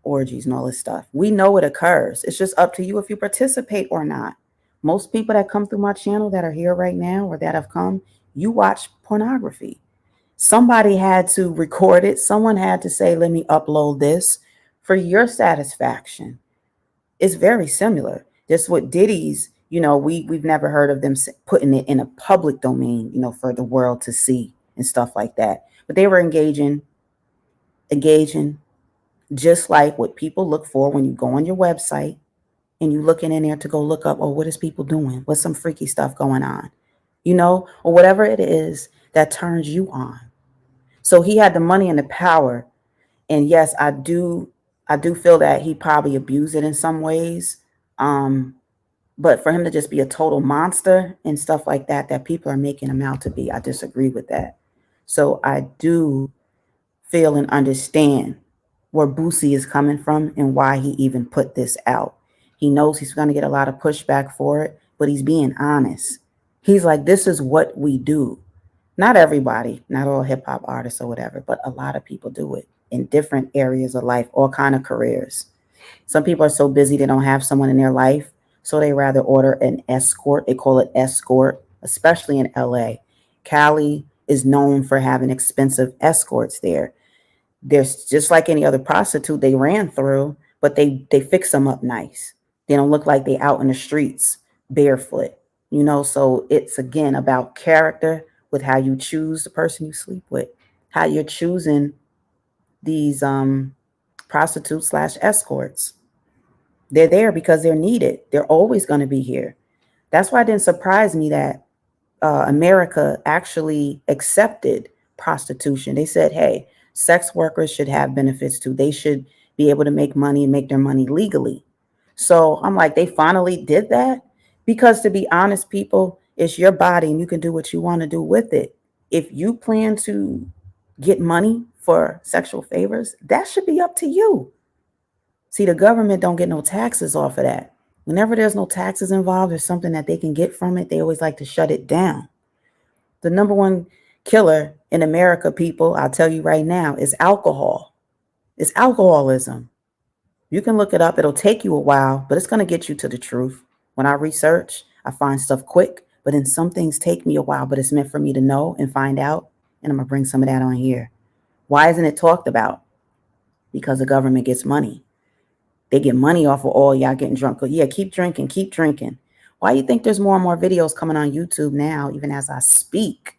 orgies and all this stuff. We know it occurs. It's just up to you if you participate or not. Most people that come through my channel that are here right now or that have come, you watch pornography. Somebody had to record it. Someone had to say, let me upload this for your satisfaction. It's very similar. That's what Diddy's, we've never heard of them putting it in a public domain, for the world to see and stuff like that. But they were engaging just like what people look for when you go on your website and you looking in there to go look up, oh, what is people doing? What's some freaky stuff going on? Or whatever it is that turns you on. So he had the money and the power. And yes, I do feel that he probably abused it in some ways. But for him to just be a total monster and stuff like that people are making him out to be, I disagree with that. So I do feel and understand where Boosie is coming from and why he even put this out. He knows he's going to get a lot of pushback for it, but he's being honest. He's like, this is what we do. Not everybody, not all hip hop artists or whatever, but a lot of people do it in different areas of life, all kind of careers. Some people are so busy they don't have someone in their life, so they rather order an escort. They call it escort, especially in LA. Cali is known for having expensive escorts there. There's just like any other prostitute they ran through, but they fix them up nice. They don't look like they out in the streets barefoot, so it's again about character with how you choose the person you sleep with, how you're choosing these prostitutes / escorts. They're there because they're needed. They're always going to be here. That's why it didn't surprise me that America actually accepted prostitution. They said, hey, sex workers should have benefits too. They should be able to make money and make their money legally. So I'm like, they finally did that? Because to be honest, people, it's your body and you can do what you want to do with it. If you plan to get money for sexual favors, that should be up to you. See, the government don't get no taxes off of that. Whenever there's no taxes involved, there's something that they can get from it. They always like to shut it down. The number one killer in America, people, I'll tell you right now, is alcohol. It's alcoholism. You can look it up. It'll take you a while, but it's going to get you to the truth. When I research, I find stuff quick, but then some things take me a while, but it's meant for me to know and find out. And I'm going to bring some of that on here. Why isn't it talked about? Because the government gets money. They get money off of all y'all getting drunk. Yeah, keep drinking, keep drinking. Why do you think there's more and more videos coming on YouTube now, even as I speak,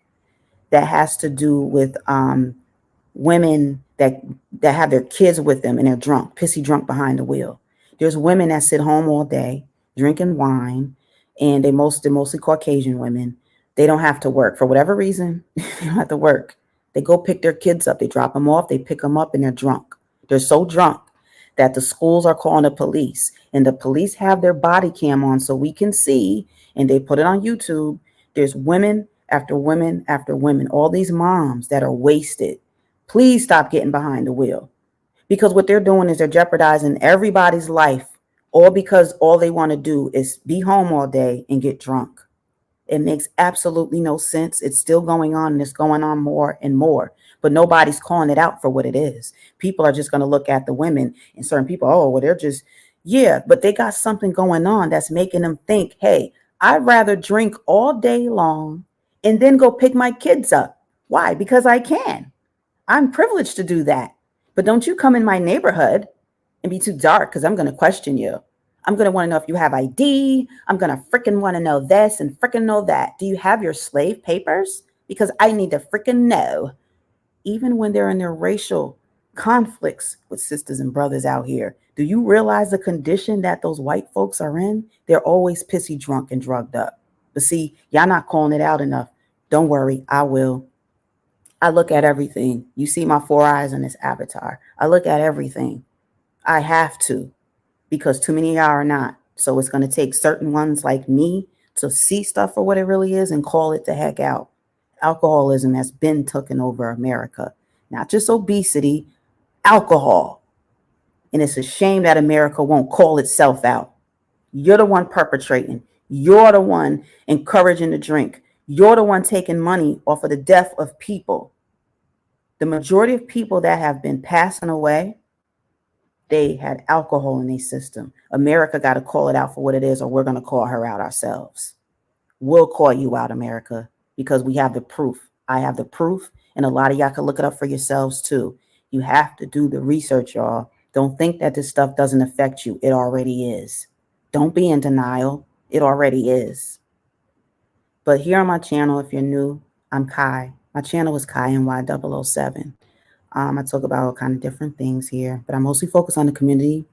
that has to do with women that have their kids with them and they're drunk, pissy drunk behind the wheel. There's women that sit home all day drinking wine, and they're mostly Caucasian women. They don't have to work for whatever reason. They don't have to work. They go pick their kids up. They drop them off. They pick them up, and they're drunk. They're so drunk that the schools are calling the police, and the police have their body cam on so we can see, and they put it on YouTube. There's women after women after women, all these moms that are wasted. Please stop getting behind the wheel, because what they're doing is they're jeopardizing everybody's life, all because all they want to do is be home all day and get drunk. It makes absolutely no sense. It's still going on, and it's going on more and more, but nobody's calling it out for what it is. People are just going to look at the women, and certain people, oh, well, they're just, yeah, but they got something going on that's making them think, hey, I'd rather drink all day long and then go pick my kids up. Why? Because I can. I'm privileged to do that. But don't you come in my neighborhood and be too dark, because I'm going to question you. I'm going to want to know if you have ID. I'm going to freaking want to know this and freaking know that. Do you have your slave papers? Because I need to freaking know. Even when they're in their racial conflicts with sisters and brothers out here, do you realize the condition that those white folks are in? They're always pissy drunk and drugged up. But see, y'all not calling it out enough. Don't worry, I will. I look at everything. You see my 4 eyes on this avatar. I look at everything. I have to, because too many of y'all are not. So it's going to take certain ones like me to see stuff for what it really is and call it the heck out. Alcoholism has been taken over America, not just obesity, alcohol. And it's a shame that America won't call itself out. You're the one perpetrating. You're the one encouraging the drink. You're the one taking money off of the death of people. The majority of people that have been passing away, they had alcohol in their system. America got to call it out for what it is, or we're going to call her out ourselves. We'll call you out, America, because we have the proof. I have the proof, and a lot of y'all can look it up for yourselves too. You have to do the research, y'all. Don't think that this stuff doesn't affect you. It already is. Don't be in denial. It already is. But here on my channel, if you're new, I'm Kai. My channel is Kai NY007. I talk about all kind of different things here, but I mostly focus on the community,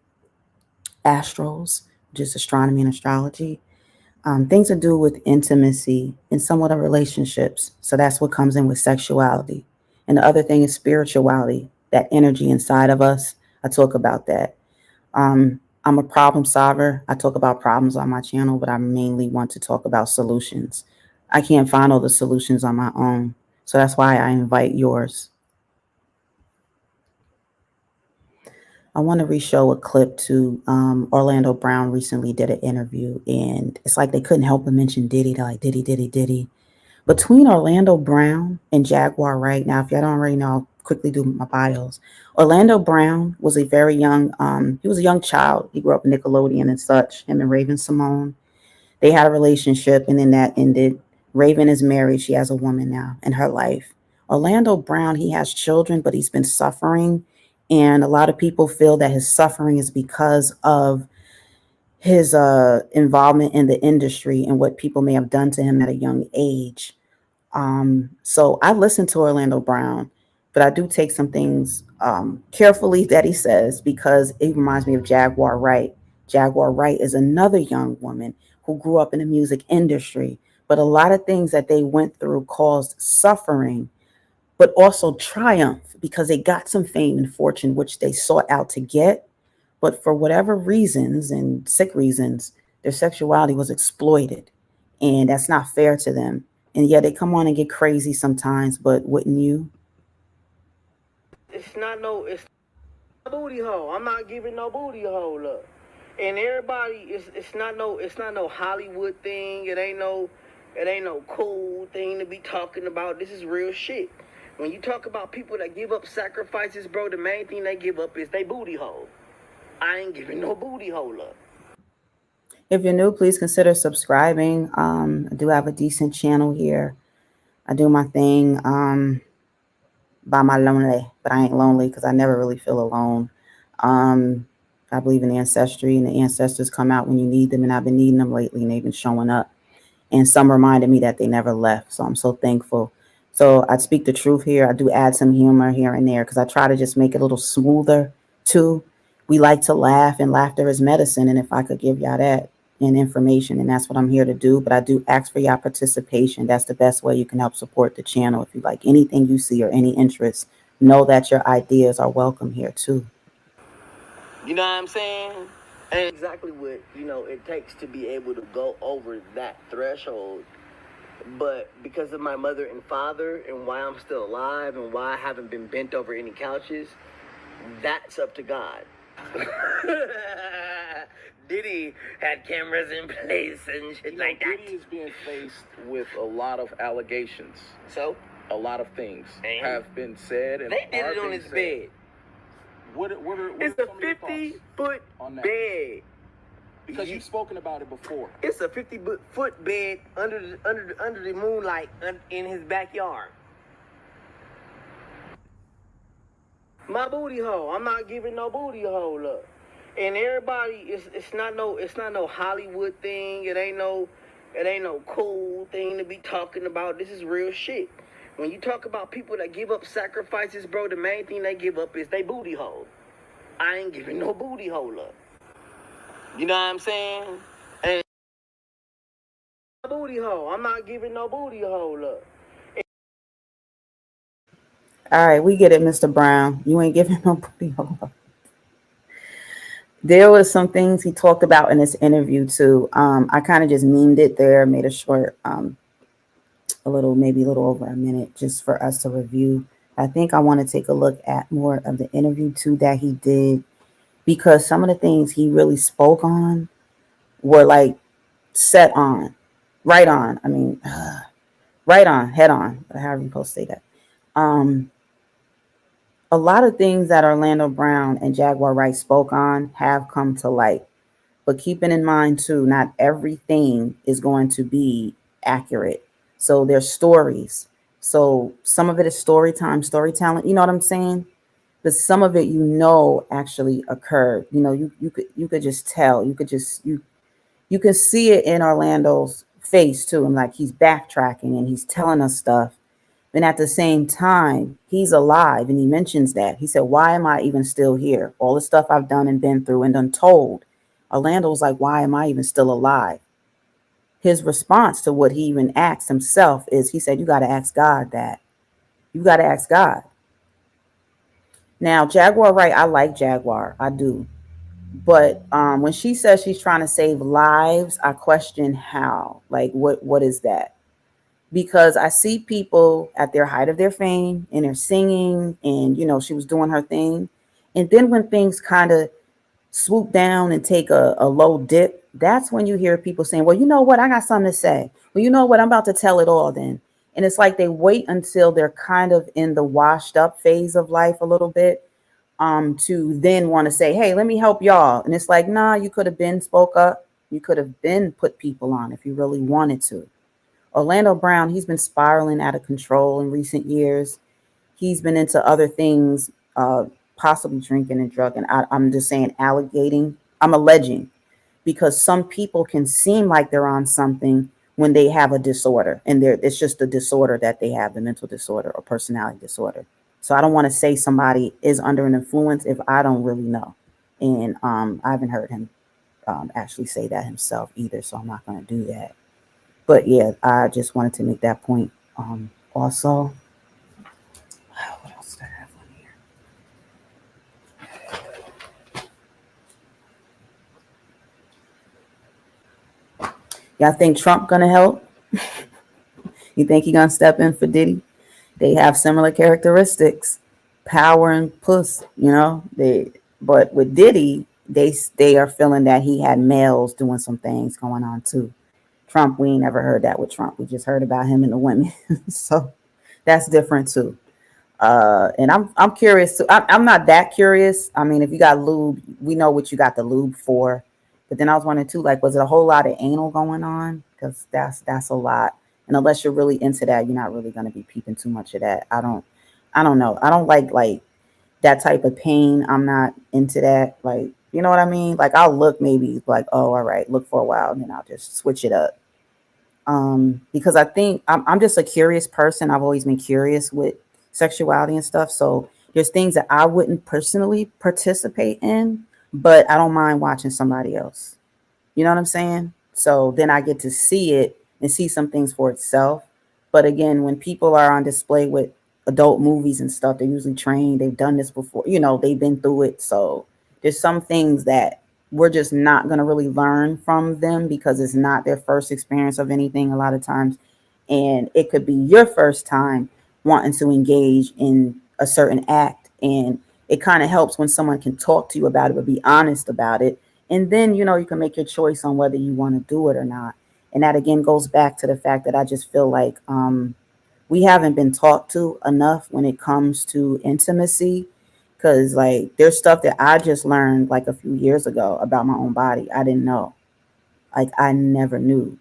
astrals, just astronomy and astrology, things to do with intimacy and somewhat of relationships. So that's what comes in with sexuality. And the other thing is spirituality, that energy inside of us. I talk about that. I'm a problem solver. I talk about problems on my channel, but I mainly want to talk about solutions. I can't find all the solutions on my own. So that's why I invite yours. I want to re-show a clip to Orlando Brown recently did an interview, and it's like they couldn't help but mention Diddy. They're like, Diddy, Diddy, Diddy. Between Orlando Brown and Jaguar Wright, now, if y'all don't already know, I'll quickly do my bios. Orlando Brown was a very young, he was a young child. He grew up in Nickelodeon and such, him and Raven Simone. They had a relationship, and then that ended. Raven is married. She has a woman now in her life. Orlando Brown, he has children, but he's been suffering. And a lot of people feel that his suffering is because of his involvement in the industry and what people may have done to him at a young age. So I listen to Orlando Brown, but I do take some things carefully that he says, because it reminds me of Jaguar Wright. Jaguar Wright is another young woman who grew up in the music industry, but a lot of things that they went through caused suffering, but also triumph, because they got some fame and fortune, which they sought out to get. But for whatever reasons and sick reasons, their sexuality was exploited. And that's not fair to them. And yeah, they come on and get crazy sometimes, but wouldn't you? It's a booty hole. I'm not giving no booty hole up. And everybody, it's not no Hollywood thing. It ain't no cool thing to be talking about. This is real shit. When you talk about people that give up sacrifices, bro, the main thing they give up is they booty hole. I ain't giving no booty hole up. If you're new, please consider subscribing. I do have a decent channel here. I do my thing by my lonely, but I ain't lonely because I never really feel alone. I believe in ancestry, and the ancestors come out when you need them, and I've been needing them lately, and they've been showing up. And some reminded me that they never left, so I'm so thankful. So I speak the truth here. I do add some humor here and there because I try to just make it a little smoother too. We like to laugh, and laughter is medicine. And if I could give y'all that and information, and that's what I'm here to do. But I do ask for y'all participation. That's the best way you can help support the channel. If you like anything you see or any interest, know that your ideas are welcome here too. You know what I'm saying? And exactly what, it takes to be able to go over that threshold. But because of my mother and father and why I'm still alive and why I haven't been bent over any couches, that's up to God. Diddy had cameras in place and shit like that. Diddy is being faced with a lot of allegations. So? A lot of things have been said, and they did it on his bed. What it's a 50-foot bed. Because you've spoken about it before. It's a 50-foot bed under the moonlight in his backyard. My booty hole. I'm not giving no booty hole up. And everybody, it's not no Hollywood thing. It ain't no cool thing to be talking about. This is real shit. When you talk about people that give up sacrifices, bro, the main thing they give up is they booty hole. I ain't giving no booty hole up. You know what I'm saying? And booty hole. I'm not giving no booty hole up. All right, we get it, Mr. Brown. You ain't giving no booty hole up. There was some things he talked about in this interview too. I kind of just memed it there, made a short, a little, maybe a little over a minute, just for us to review. I think I want to take a look at more of the interview too that he did, because some of the things he really spoke on were like set on, right on. I mean, right on, head on, however you supposed to say that. Um, a lot of things that Orlando Brown and Jaguar Wright spoke on have come to light. But keeping in mind too, not everything is going to be accurate. So there's stories. So some of it is story time, storytelling. You know what I'm saying? But some of it, actually occurred. You could just tell. You can see it in Orlando's face too. And like he's backtracking and he's telling us stuff. And at the same time, he's alive, and he mentions that. He said, "Why am I even still here? All the stuff I've done and been through and done told." Orlando's like, "Why am I even still alive?" His response to what he even asked himself is, he said, "You got to ask God that. You got to ask God." Now, Jaguar, right? I like Jaguar. I do. But when she says she's trying to save lives, I question how. Like, what is that? Because I see people at their height of their fame and they're singing, and she was doing her thing. And then when things kind of swoop down and take a low dip, that's when you hear people saying, "Well, you know what? I got something to say. Well, you know what? I'm about to tell it all then." And it's like they wait until they're kind of in the washed up phase of life a little bit, to then want to say, "Hey, let me help y'all." And it's like, nah, you could have been spoke up. You could have been put people on if you really wanted to. Orlando Brown, he's been spiraling out of control in recent years. He's been into other things, possibly drinking and drugging. I'm just saying, I'm alleging, because some people can seem like they're on something when they have a disorder, and it's just a disorder that they have, the mental disorder or personality disorder. So I don't want to say somebody is under an influence if I don't really know. And I haven't heard him actually say that himself either, so I'm not going to do that. But yeah, I just wanted to make that point. Also, what else did I have on here? Y'all think Trump gonna help? You think he gonna step in for Diddy? They have similar characteristics, power and puss. But with Diddy, they are feeling that he had males doing some things going on too. Trump, we ain't never heard that with Trump. We just heard about him and the women. So that's different too. And I'm curious too. I'm not that curious. I mean, if you got lube, we know what you got the lube for. But then I was wondering too, like, was it a whole lot of anal going on? Because that's a lot. And unless you're really into that, you're not really going to be peeping too much of that. I don't know. I don't like that type of pain. I'm not into that. Like, you know what I mean? Like, I'll look maybe like, oh, all right, look for a while, and then I'll just switch it up. Because I think I'm just a curious person. I've always been curious with sexuality and stuff. So there's things that I wouldn't personally participate in, but I don't mind watching somebody else. You know what I'm saying? So then I get to see it and see some things for itself. But again, when people are on display with adult movies and stuff, they're usually trained. They've done this before. They've been through it. So there's some things that we're just not going to really learn from them because it's not their first experience of anything a lot of times. And it could be your first time wanting to engage in a certain act. And it kind of helps when someone can talk to you about it, but be honest about it. And then, you can make your choice on whether you want to do it or not. And that again goes back to the fact that I just feel like we haven't been taught to enough when it comes to intimacy. Because like there's stuff that I just learned like a few years ago about my own body. I didn't know. Like I never knew.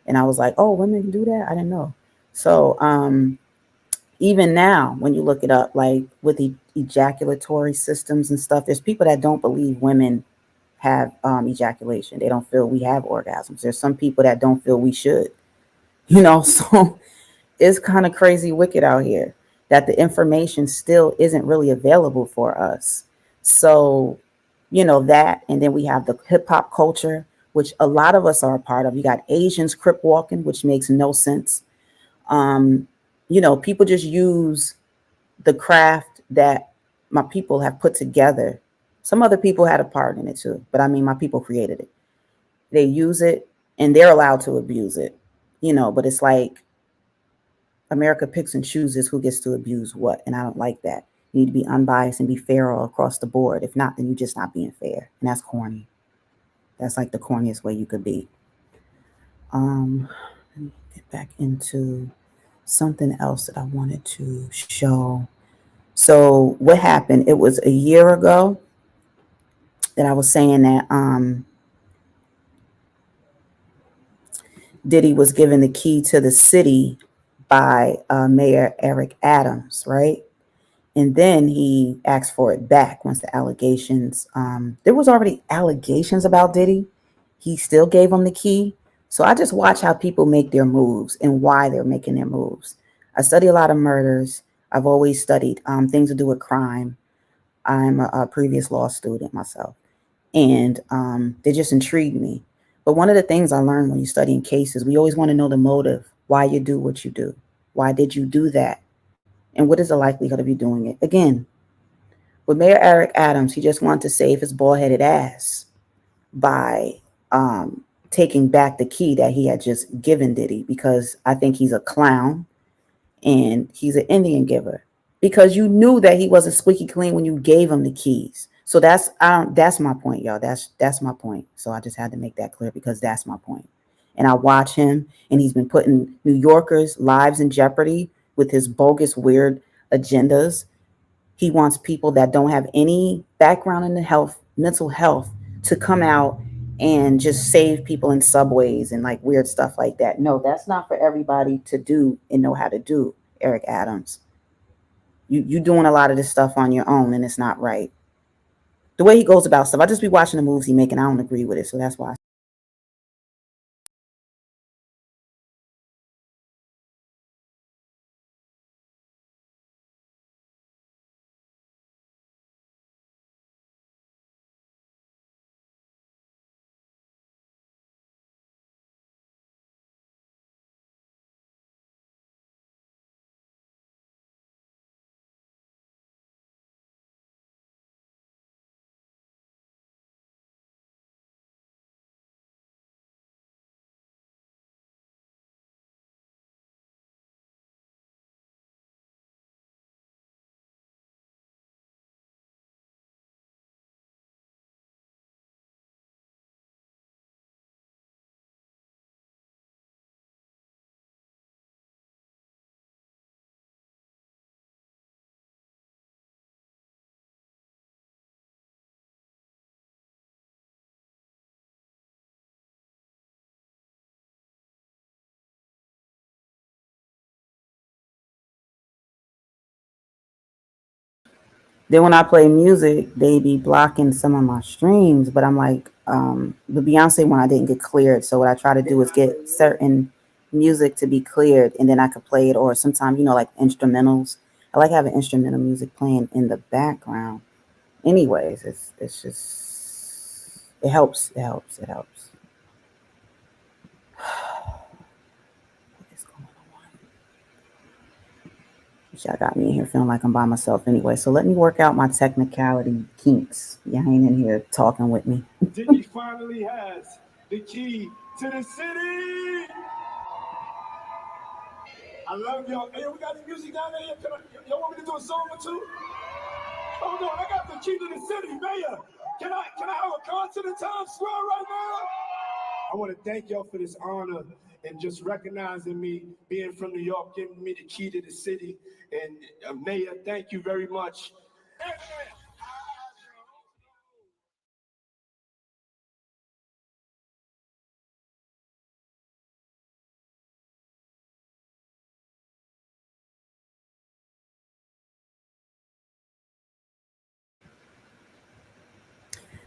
And I was like, oh, women can do that? I didn't know. So even now, when you look it up, like with ejaculatory systems and stuff, there's people that don't believe women have ejaculation. They don't feel we have orgasms. There's some people that don't feel we should. So it's kind of crazy wicked out here that the information still isn't really available for us. So, that, and then we have the hip hop culture, which a lot of us are a part of. You got Asians crip walking, which makes no sense. People just use the craft that my people have put together Some other people had a part in it too, but I mean, my people created it. They use it and they're allowed to abuse it, but it's like America picks and chooses who gets to abuse what. And I don't like that. You need to be unbiased and be fair all across the board. If not, then you're just not being fair. And that's corny. That's like the corniest way you could be. Let me get back into something else that I wanted to show. So what happened? It was a year ago that I was saying that Diddy was given the key to the city by Mayor Eric Adams, right? And then he asked for it back once the allegations. There was already allegations about Diddy. He still gave him the key. So I just watch how people make their moves and why they're making their moves. I study a lot of murders. I've always studied things to do with crime. I'm a previous law student myself, and they just intrigued me. But one of the things I learned when you study in cases, we always want to know the motive, why you do what you do. Why did you do that? And what is the likelihood of you doing it? Again, with Mayor Eric Adams, he just wanted to save his bald-headed ass by taking back the key that he had just given Diddy, because I think he's a clown and he's an Indian giver, because you knew that he wasn't squeaky clean when you gave him the keys. So that's my point, y'all. That's my point. So I just had to make that clear because that's my point. And I watch him, and he's been putting New Yorkers' lives in jeopardy with his bogus, weird agendas. He wants people that don't have any background in the mental health, to come out and just save people in subways and like weird stuff like that. No, that's not for everybody to do and know how to do, Eric Adams. You doing a lot of this stuff on your own, and it's not right. The way he goes about stuff, I just be watching the moves he making. I don't agree with it, so that's why. Then when I play music, they be blocking some of my streams. But I'm like, the Beyonce one I didn't get cleared. So what I try to do is get certain music to be cleared, and then I could play it. Or sometimes, like instrumentals. I like having instrumental music playing in the background. Anyways, it's just, it helps. It helps. It helps. What is going on? Y'all got me in here feeling like I'm by myself anyway. So let me work out my technicality kinks. Y'all ain't in here talking with me. Diddy finally has the key to the city. I love y'all. Hey, we got the music down there. Y'all want me to do a song or two? Hold on, I got the key to the city, Mayor. Can I have a concert in Times Square right now? I want to thank y'all for this honor and just recognizing me, being from New York, giving me the key to the city. And Mayor, thank you very much.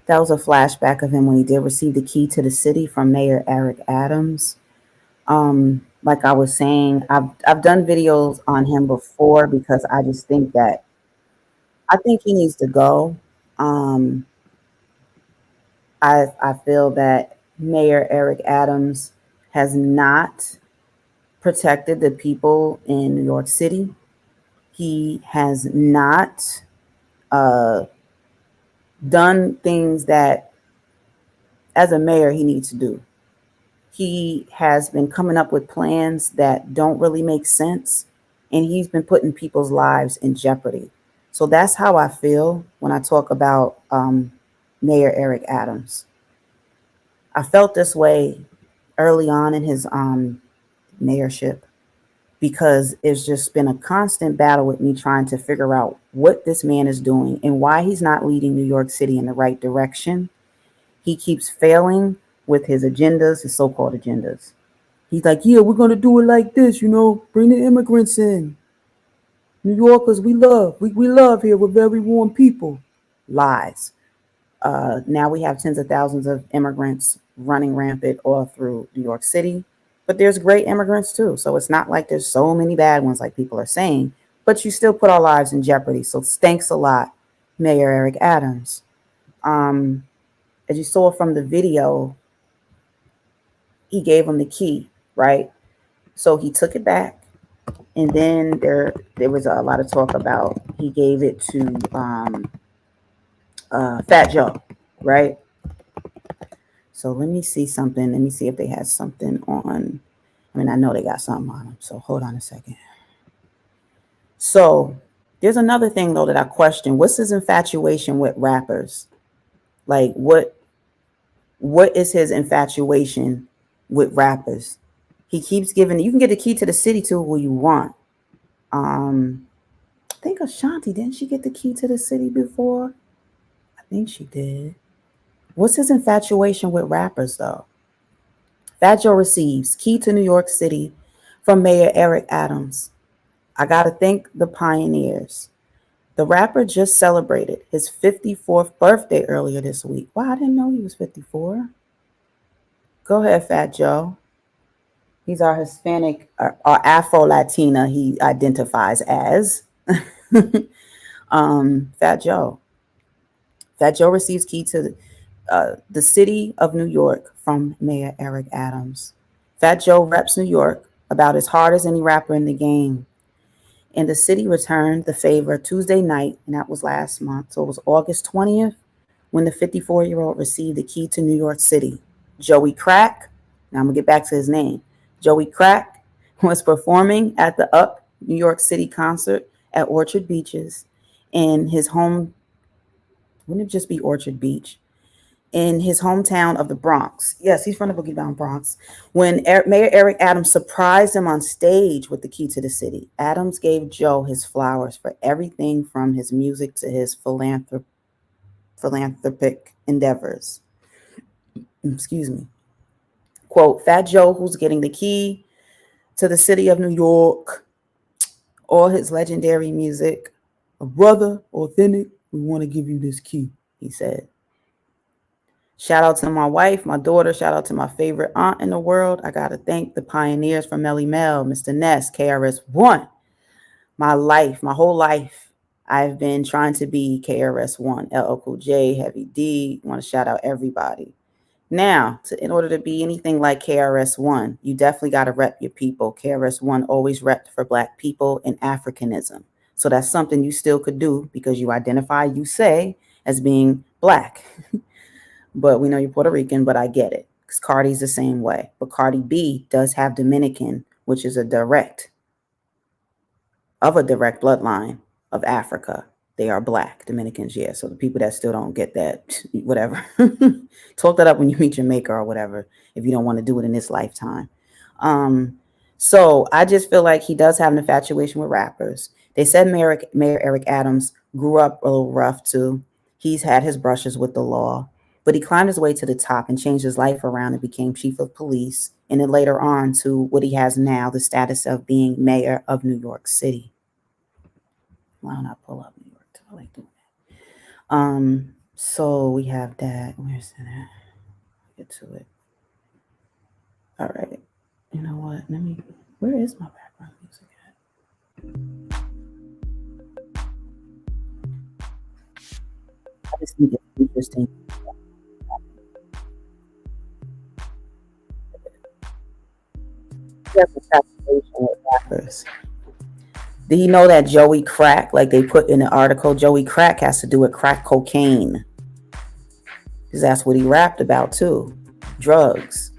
That was a flashback of him when he did receive the key to the city from Mayor Eric Adams. Like I was saying, I've done videos on him before because I just think that I think he needs to go. Um, I feel that Mayor Eric Adams has not protected the people in New York City. He has not uh, done things that, as a mayor, he needs to do. He has been coming up with plans that don't really make sense, and he's been putting people's lives in jeopardy. So that's how I feel when I talk about Mayor Eric Adams. I felt this way early on in his mayorship because it's just been a constant battle with me trying to figure out what this man is doing and why he's not leading New York City in the right direction. He keeps failing with his agendas, his so-called agendas. He's like, yeah, we're going to do it like this, bring the immigrants in. New Yorkers, we love here. We're very warm people. Lies. Now we have tens of thousands of immigrants running rampant all through New York City. But there's great immigrants too. So it's not like there's so many bad ones like people are saying. But you still put our lives in jeopardy. So thanks a lot, Mayor Eric Adams. As you saw from the video, he gave him the key, right? So he took it back. And then there was a lot of talk about he gave it to Fat Joe, right? So let me see something. Let me see if they had something on. I mean, I know they got something on them. So hold on a second. So there's another thing, though, that I question. What's his infatuation with rappers? Like, what is his infatuation with rappers? He keeps giving, you can get the key to the city to who you want. I think Ashanti, didn't she get the key to the city before? I think she did. What's his infatuation with rappers, though? Fat Joe receives key to New York City from Mayor Eric Adams. I got to thank the pioneers. The rapper just celebrated his 54th birthday earlier this week. Wow, I didn't know he was 54. Go ahead, Fat Joe. He's our Hispanic, our Afro-Latina, he identifies as. Fat Joe. Fat Joe receives key to the city of New York from Mayor Eric Adams. Fat Joe reps New York about as hard as any rapper in the game. And the city returned the favor Tuesday night, and that was last month. So it was August 20th when the 54-year-old received the key to New York City. Joey Crack, now I'm going to get back to his name. Joey Crack was performing at the Up New York City concert at Orchard Beaches in his home. Wouldn't it just be Orchard Beach? In his hometown of the Bronx. Yes, he's from the Boogie Down Bronx. When Mayor Eric Adams surprised him on stage with the key to the city, Adams gave Joe his flowers for everything from his music to his philanthropic endeavors. Excuse me. Quote, Fat Joe, who's getting the key to the city of New York, all his legendary music. A brother, authentic, we want to give you this key, he said. Shout out to my wife, my daughter. Shout out to my favorite aunt in the world. I got to thank the pioneers from Melly Mel, Mr. Ness, KRS-One. My life, my whole life, I've been trying to be KRS-One, LL Cool J, Heavy D. I want to shout out everybody. Now, in order to be anything like KRS-One, you definitely got to rep your people. KRS-One always repped for Black people and Africanism. So that's something you still could do because you identify, you say, as being Black. But we know you're Puerto Rican, but I get it. Because Cardi's the same way. But Cardi B does have Dominican, which is a direct bloodline of Africa. They are Black Dominicans, yeah. So the people that still don't get that, whatever. Talk that up when you meet your maker or whatever, if you don't want to do it in this lifetime. So I just feel like he does have an infatuation with rappers. They said Mayor Eric Adams grew up a little rough too. He's had his brushes with the law. But he climbed his way to the top and changed his life around and became chief of police. And then later on to what he has now, the status of being mayor of New York City. Why don't I pull up New York? I like doing that. So we have that. Where's that at? Get to it. All right. You know what? Where is my background music at? I just think it's interesting. With rappers. Did he know that Joey Crack, like they put in the article, Joey Crack has to do with crack cocaine? because that's what he rapped about too. Drugs,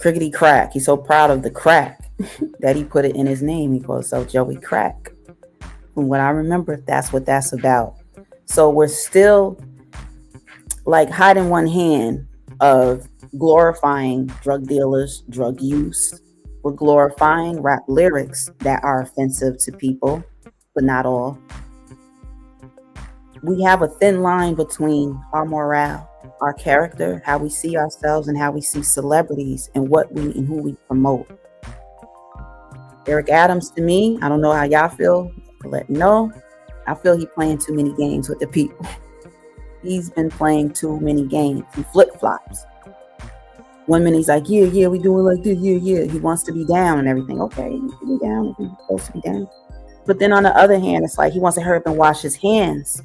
crickety crack. He's so proud of the crack that he put it in his name. He calls himself Joey Crack. From what I remember, that's what that's about. So we're still like hiding one hand of glorifying drug dealers, drug use. We're glorifying rap lyrics that are offensive to people, but not all. We have a thin line between our morale, our character, how we see ourselves, and how we see celebrities and what we and who we promote. Eric Adams, to me, I don't know how y'all feel. Let me know. I feel he playing too many games with the people. He's been playing too many games. He flip flops. One minute he's like, yeah, we doing like this, yeah. He wants to be down and everything. Okay, you can be down if you're supposed to be down. But then on the other hand, it's like he wants to hurry up and wash his hands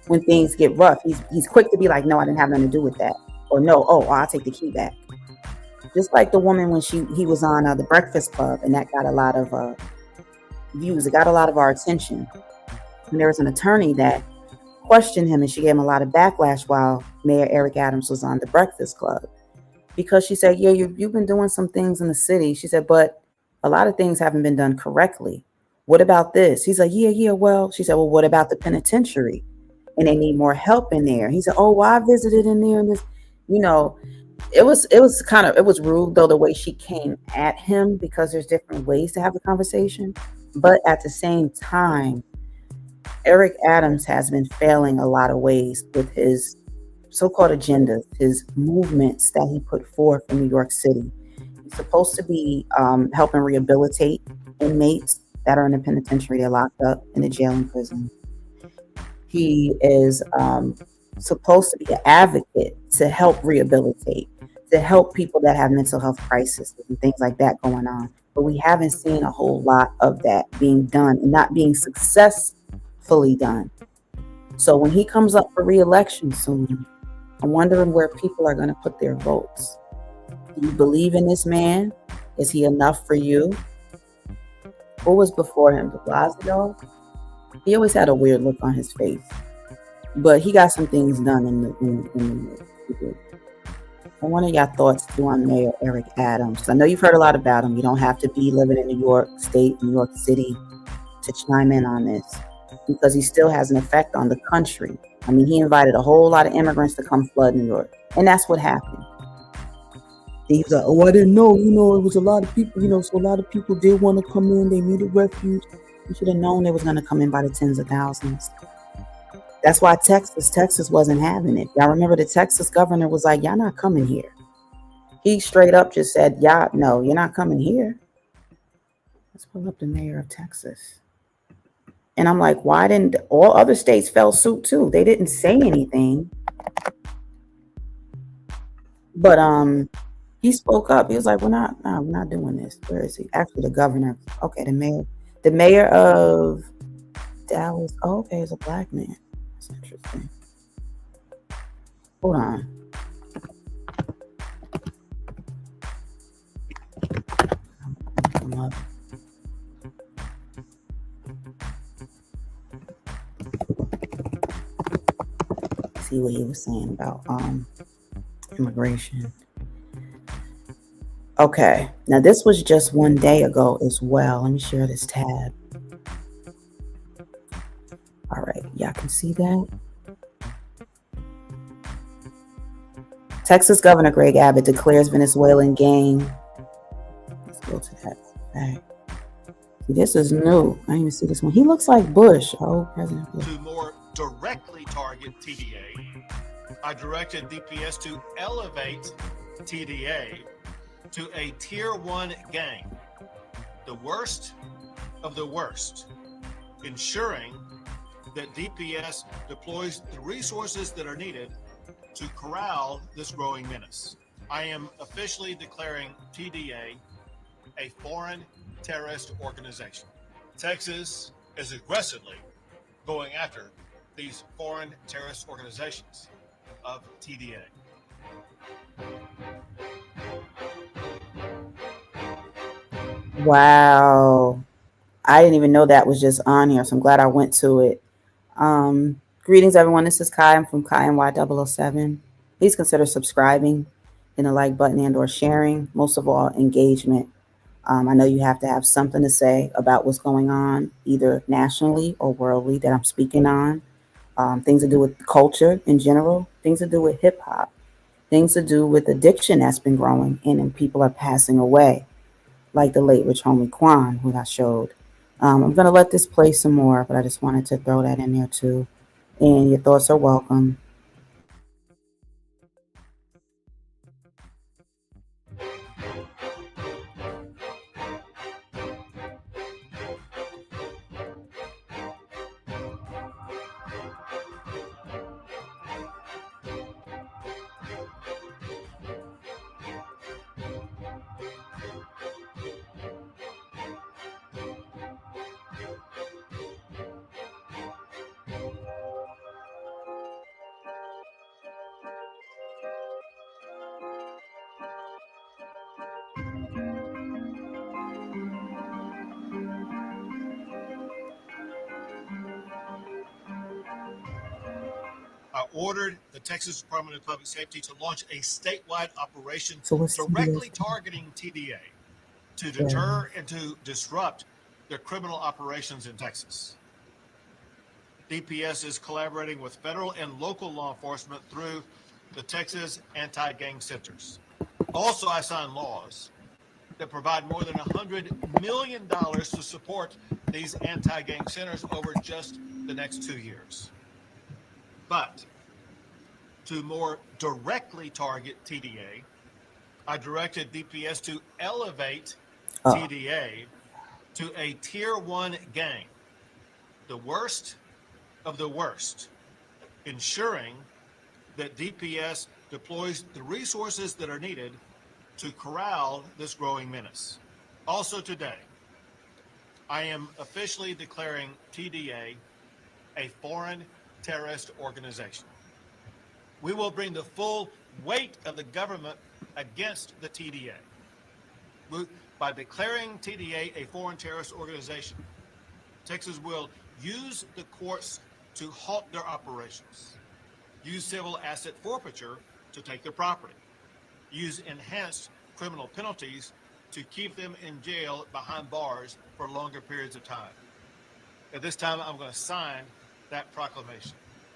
when things get rough. He's quick to be like, no, I didn't have nothing to do with that. Or no, I'll take the key back. Just like the woman when he was on the Breakfast Club, and that got a lot of views. It got a lot of our attention. And there was an attorney that questioned him, and she gave him a lot of backlash while Mayor Eric Adams was on the Breakfast Club. Because she said, yeah, you've been doing some things in the city. She said, but a lot of things haven't been done correctly. What about this? He's like, yeah, well, she said, well, what about the penitentiary? And they need more help in there. He said, oh, well, I visited in there and this, it was rude though, the way she came at him, because there's different ways to have the conversation. But at the same time, Eric Adams has been failing a lot of ways with his so-called agendas, his movements that he put forth in New York City. He's supposed to be helping rehabilitate inmates that are in the penitentiary. They're locked up in the jail and prison. He is supposed to be an advocate to help rehabilitate, to help people that have mental health crises and things like that going on. But we haven't seen a whole lot of that being done and not being successfully done. So when he comes up for re-election soon, I'm wondering where people are going to put their votes. Do you believe in this man? Is he enough for you? Who was before him? De Blasio? He always had a weird look on his face. But he got some things done in the I wanted your thoughts too on Mayor Eric Adams. I know you've heard a lot about him. You don't have to be living in New York State, New York City to chime in on this, because he still has an effect on the country. I mean, he invited a whole lot of immigrants to come flood New York. And that's what happened. He was like, oh, I didn't know. It was a lot of people, so a lot of people did want to come in. They needed refuge. You should have known they was going to come in by the tens of thousands. That's why Texas wasn't having it. Y'all remember the Texas governor was like, y'all not coming here. He straight up just said, y'all, no, you're not coming here. Let's pull up the mayor of Texas. And I'm like, why didn't all other states fell suit too? They didn't say anything. But he spoke up. He was like, we're not doing this. Where is he? Actually, the governor. Okay, the mayor of Dallas. Oh, okay, is a black man. That's interesting. Hold on. Come up. See what he was saying about immigration. Okay, now this was just one day ago as well. Let me share this tab. All right, y'all can see that. Texas Governor Greg Abbott declares Venezuelan gang. Let's go to that. Okay. This is new. I didn't even see this one. He looks like Bush. Oh, President Bush. To more directly target TDA, I directed DPS to elevate TDA to a tier 1 gang, the worst of the worst, ensuring that DPS deploys the resources that are needed to corral this growing menace. I am officially declaring TDA a foreign terrorist organization. Texas is aggressively going after these foreign terrorist organizations of TDA. Wow. I didn't even know that was just on here, so I'm glad I went to it. Greetings, everyone. This is Kai. I'm from Kai and Y007. Please consider subscribing, hitting the like button and or sharing. Most of all, engagement. I know you have to have something to say about what's going on, either nationally or worldly, that I'm speaking on. Things to do with culture in general, things to do with hip hop, things to do with addiction that's been growing and people are passing away, like the late rich homie Quan, who I showed. I'm going to let this play some more, but I just wanted to throw that in there too. And your thoughts are welcome. I ordered the Texas Department of Public Safety to launch a statewide operation So what's directly TDS? targeting TDA to Yeah. deter and to disrupt their criminal operations in Texas. DPS is collaborating with federal and local law enforcement through the Texas Anti-Gang Centers. Also, I signed laws that provide more than $100 million to support these anti-gang centers over just the next 2 years. But to more directly target TDA, I directed DPS to elevate TDA to a tier 1 gang, the worst of the worst, ensuring that DPS deploys the resources that are needed to corral this growing menace. Also today, I am officially declaring TDA a foreign terrorist organization. We will bring the full weight of the government against the TDA. By declaring TDA a foreign terrorist organization, Texas will use the courts to halt their operations, use civil asset forfeiture to take their property, use enhanced criminal penalties to keep them in jail behind bars for longer periods of time. At this time, I'm going to sign that proclamation.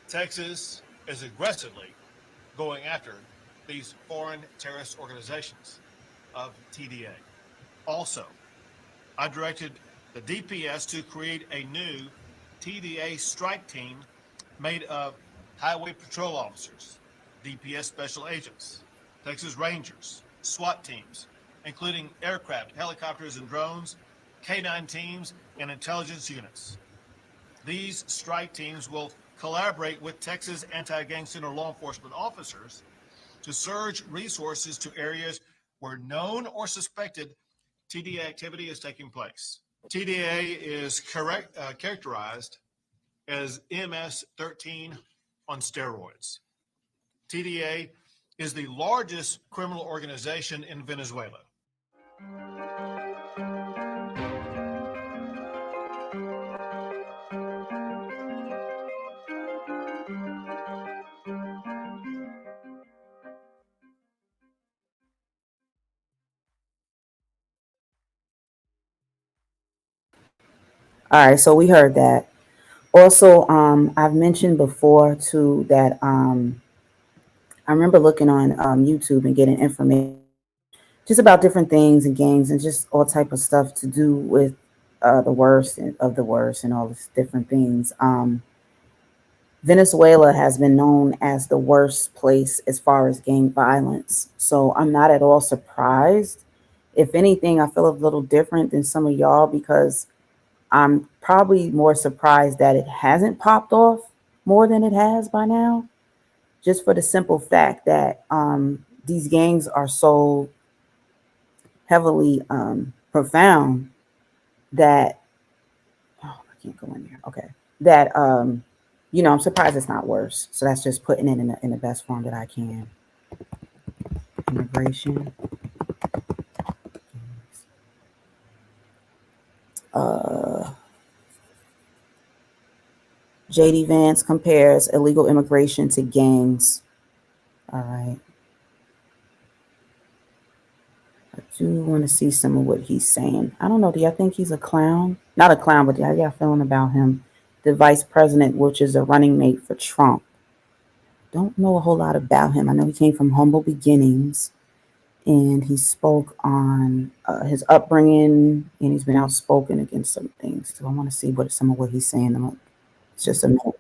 Texas is aggressively going after these foreign terrorist organizations of TDA. Also, I directed the DPS to create a new TDA strike team made of highway patrol officers, DPS special agents, Texas Rangers, SWAT teams, including aircraft, helicopters, and drones, K-9 teams, and intelligence units. These strike teams will collaborate with Texas Anti-Gang Center law enforcement officers to surge resources to areas where known or suspected TDA activity is taking place. TDA is characterized as MS-13 on steroids. TDA is the largest criminal organization in Venezuela. All right, so we heard that. Also, I've mentioned before too that I remember looking on YouTube and getting information just about different things and gangs and just all type of stuff to do with the worst of the worst and all these different things. Venezuela has been known as the worst place as far as gang violence. So I'm not at all surprised. If anything, I feel a little different than some of y'all because I'm probably more surprised that it hasn't popped off more than it has by now, just for the simple fact that these gangs are so heavily profound that I can't go in there. Okay, that I'm surprised it's not worse. So that's just putting it in the best form that I can. Immigration. JD Vance compares illegal immigration to gangs. All right. I do want to see some of what he's saying. I don't know. Do y'all think he's a clown? Not a clown, but how y'all feeling about him? The vice president, which is a running mate for Trump. Don't know a whole lot about him. I know he came from humble beginnings and he spoke on his upbringing and he's been outspoken against some things. So I want to see what some of what he's saying. It's just a minute.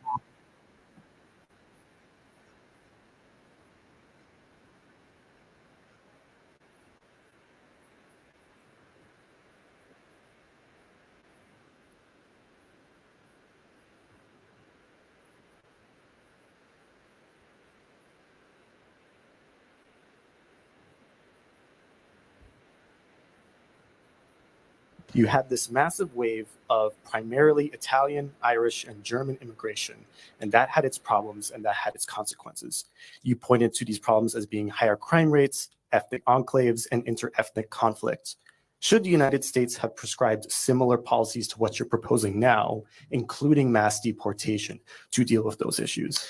You had this massive wave of primarily Italian, Irish, and German immigration, and that had its problems and that had its consequences. You pointed to these problems as being higher crime rates, ethnic enclaves, and inter-ethnic conflict. Should the United States have prescribed similar policies to what you're proposing now, including mass deportation, to deal with those issues?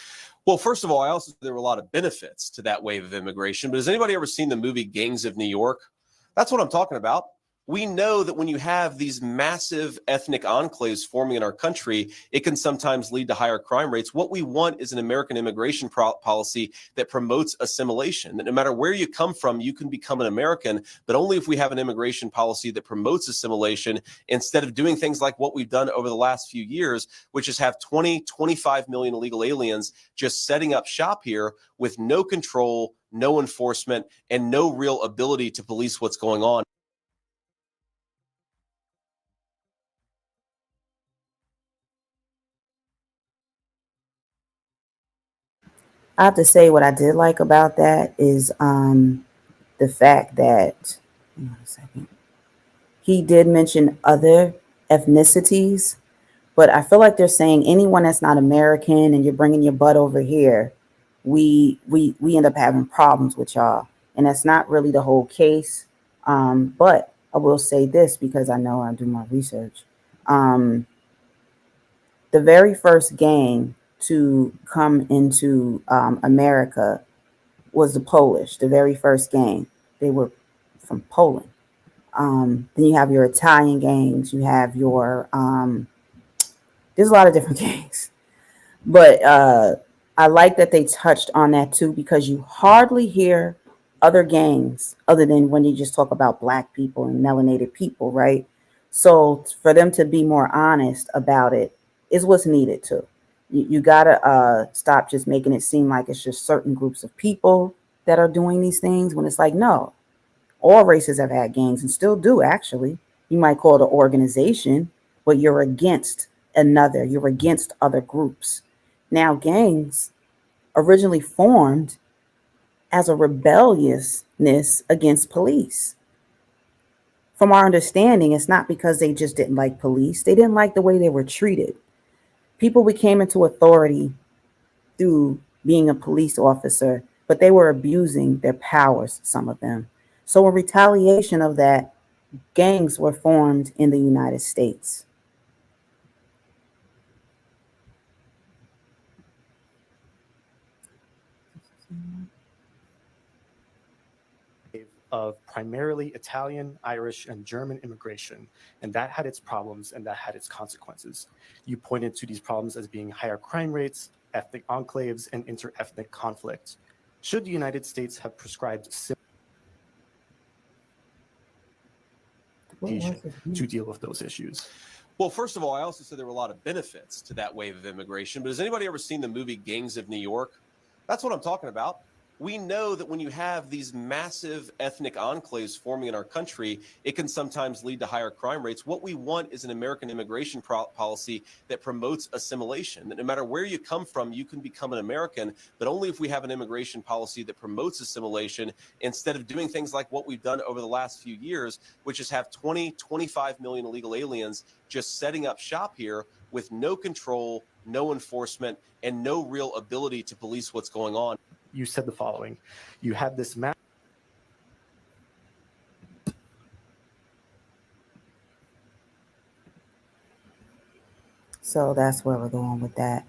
Well, first of all, I also there were a lot of benefits to that wave of immigration. But has anybody ever seen the movie Gangs of New York? That's what I'm talking about. We know that when you have these massive ethnic enclaves forming in our country, it can sometimes lead to higher crime rates. What we want is an American immigration policy that promotes assimilation, that no matter where you come from, you can become an American, but only if we have an immigration policy that promotes assimilation instead of doing things like what we've done over the last few years, which is have 25 million illegal aliens just setting up shop here with no control, no enforcement, and no real ability to police what's going on. I have to say what I did like about that is the fact that, hang on a second, he did mention other ethnicities, but I feel like they're saying anyone that's not American and you're bringing your butt over here, we end up having problems with y'all, and that's not really the whole case. But I will say this because I know I do my research. Um, the very first gang to come into America was the Polish. The very first gang, they were from Poland. Then you have your Italian gangs. You have your there's a lot of different gangs, but I like that they touched on that too because you hardly hear other gangs other than when you just talk about black people and melanated people, right? So for them to be more honest about it is what's needed too. You gotta stop just making it seem like it's just certain groups of people that are doing these things when it's like no, all races have had gangs and still do actually. You might call it an organization, but you're against another. You're against other groups. Now gangs originally formed as a rebelliousness against police. From our understanding, it's not because they just didn't like police. They didn't like the way they were treated. People became into authority through being a police officer, but they were abusing their powers, some of them. So in retaliation of that, gangs were formed in the United States. Of primarily Italian, Irish, and German immigration, and that had its problems and that had its consequences. You pointed to these problems as being higher crime rates, ethnic enclaves, and inter-ethnic conflict. Should the United States have prescribed to deal with those issues? Well, first of all, I also said there were a lot of benefits to that wave of immigration. But has anybody ever seen the movie Gangs of New York? That's what I'm talking about. We know that when you have these massive ethnic enclaves forming in our country, it can sometimes lead to higher crime rates. What we want is an American immigration policy that promotes assimilation, that no matter where you come from, you can become an American, but only if we have an immigration policy that promotes assimilation instead of doing things like what we've done over the last few years, which is have 25 million illegal aliens just setting up shop here with no control, no enforcement, and no real ability to police what's going on. You said the following. You had this So that's where we're going with that.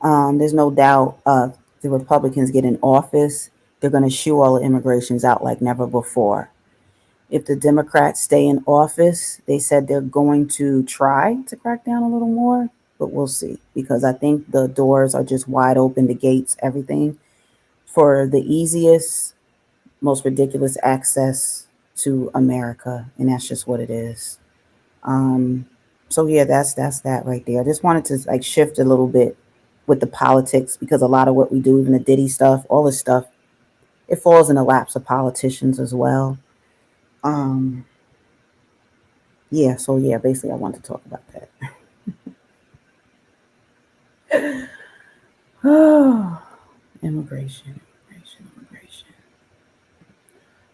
There's no doubt the Republicans get in office, they're going to shoo all the immigrations out like never before. If the Democrats stay in office, they said they're going to try to crack down a little more, but we'll see, because I think the doors are just wide open, the gates, everything, for the easiest, most ridiculous access to America, and that's just what it is. Um, so yeah, that's that right there. I just wanted to like shift a little bit with the politics, because a lot of what we do, even the Diddy stuff, all this stuff, it falls in the laps of politicians as well. Um, yeah, so yeah, basically I want to talk about that. Oh, immigration.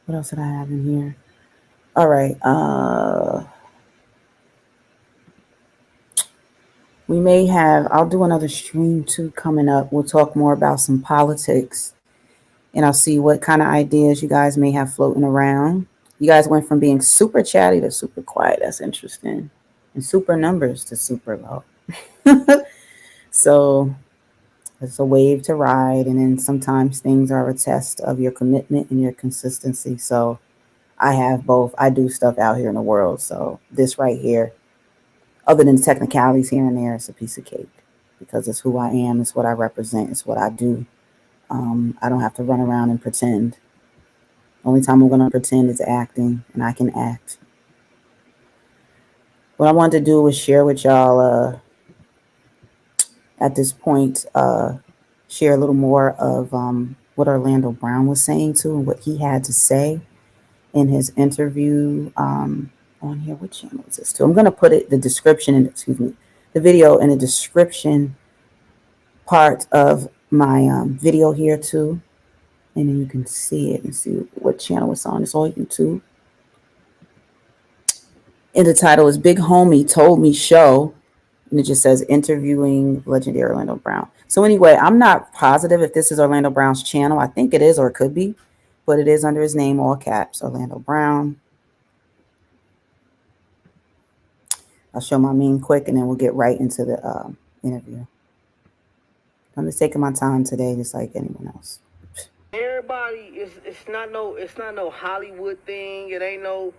What else did I have in here? All right. We may have, I'll do another stream too coming up. We'll talk more about some politics, and I'll see what kind of ideas you guys may have floating around. You guys went from being super chatty to super quiet. That's interesting. And super numbers to super low. So it's a wave to ride. And then sometimes things are a test of your commitment and your consistency. So I have both. I do stuff out here in the world. So this right here, other than technicalities here and there, it's a piece of cake, because it's who I am. It's what I represent. It's what I do. I don't have to run around and pretend. Only time I'm going to pretend is acting, and I can act. What I wanted to do was share with y'all at this point, share a little more of what Orlando Brown was saying too, and what he had to say in his interview on here. What channel is this too? I'm going to put it, the video in the description part of my video here too. And then you can see it and see what channel it's on. It's all YouTube. And the title is Big Homie Told Me Show. And it just says interviewing legendary Orlando Brown. So anyway, I'm not positive if this is Orlando Brown's channel. I think it is, or it could be. But it is under his name, all caps, Orlando Brown. I'll show my meme quick, and then we'll get right into the interview. I'm just taking my time today, just like anyone else. Everybody, it's not no Hollywood thing. It ain't no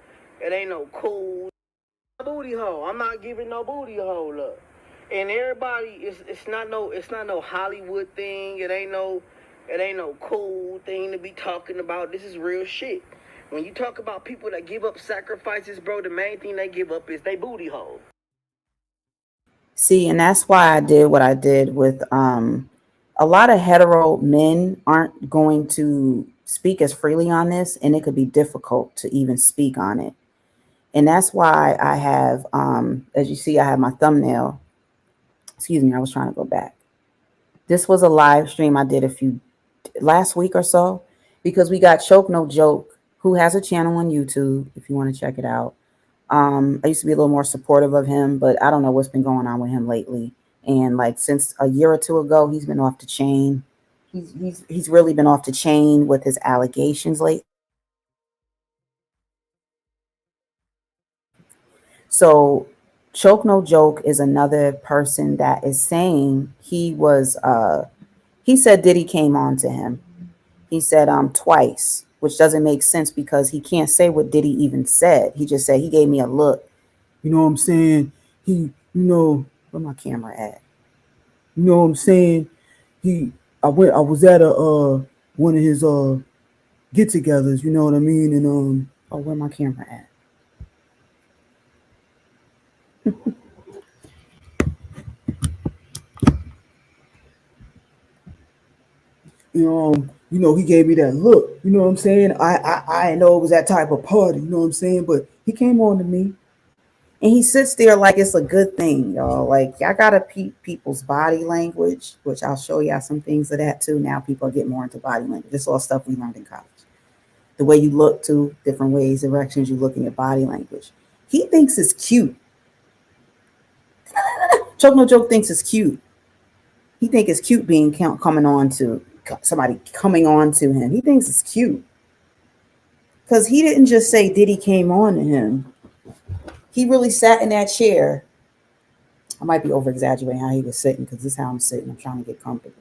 cool booty hole. I'm not giving no booty hole up. And everybody, it's not no Hollywood thing. It ain't no cool thing to be talking about. This is real shit. When you talk about people that give up sacrifices, bro, the main thing they give up is they booty hole. See, and that's why I did what I did with a lot of hetero men aren't going to speak as freely on this, and it could be difficult to even speak on it. And that's why I have, as you see, I have my thumbnail. Excuse me, I was trying to go back. This was a live stream I did last week or so, because we got Choke No Joke, who has a channel on YouTube, if you want to check it out. I used to be a little more supportive of him, but I don't know what's been going on with him lately. And like since a year or two ago, he's been off the chain. He's really been off the chain with his allegations lately. So Choke No Joke is another person that is saying he said Diddy came on to him. He said twice, which doesn't make sense, because he can't say what Diddy even said. He just said he gave me a look. You know what I'm saying? Where my camera at? You know what I'm saying? I was at one of his get-togethers, you know what I mean? And where my camera at? He gave me that look. You know what I'm saying? I didn't know it was that type of party. You know what I'm saying? But he came on to me. And he sits there like it's a good thing, y'all. Like, y'all got to peep people's body language, which I'll show y'all some things of that, too. Now people are getting more into body language. This is all stuff we learned in college. The way you look, too, different ways, directions you look in your body language. He thinks it's cute. Choke No Joke thinks it's cute. He thinks it's cute being coming on to somebody coming on to him. He thinks it's cute. Because he didn't just say Diddy came on to him. He really sat in that chair. I might be over exaggerating how he was sitting, because this is how I'm sitting. I'm trying to get comfortable.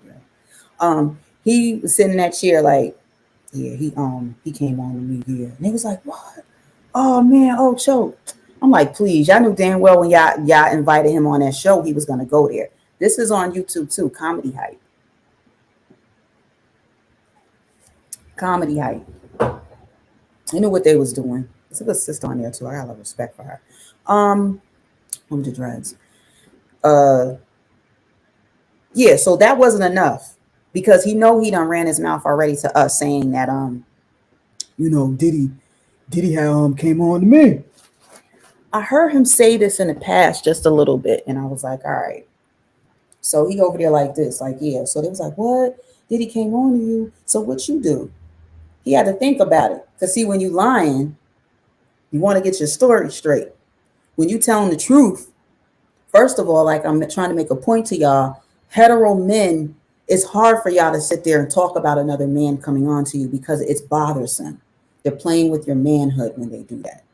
He was sitting in that chair like Yeah, he came on to me here. And they was like, what? Oh man, oh Choke. I'm like, please, y'all knew damn well when y'all invited him on that show, he was gonna go there. This is on YouTube too, Comedy Hype. Comedy Hype. You knew what they was doing. There's a good sister on there too. I got a lot of respect for her. With the dreads. Yeah, so that wasn't enough because he done ran his mouth already to us saying that Diddy had came on to me. I heard him say this in the past just a little bit, and I was like, all right. So he over there like this, like, yeah. So they was like, what? Diddy came on to you. So what you do? He had to think about it. Because see, when you lying, you want to get your story straight. When you telling the truth, first of all, like I'm trying to make a point to y'all, hetero men, it's hard for y'all to sit there and talk about another man coming on to you because it's bothersome. They're playing with your manhood when they do that.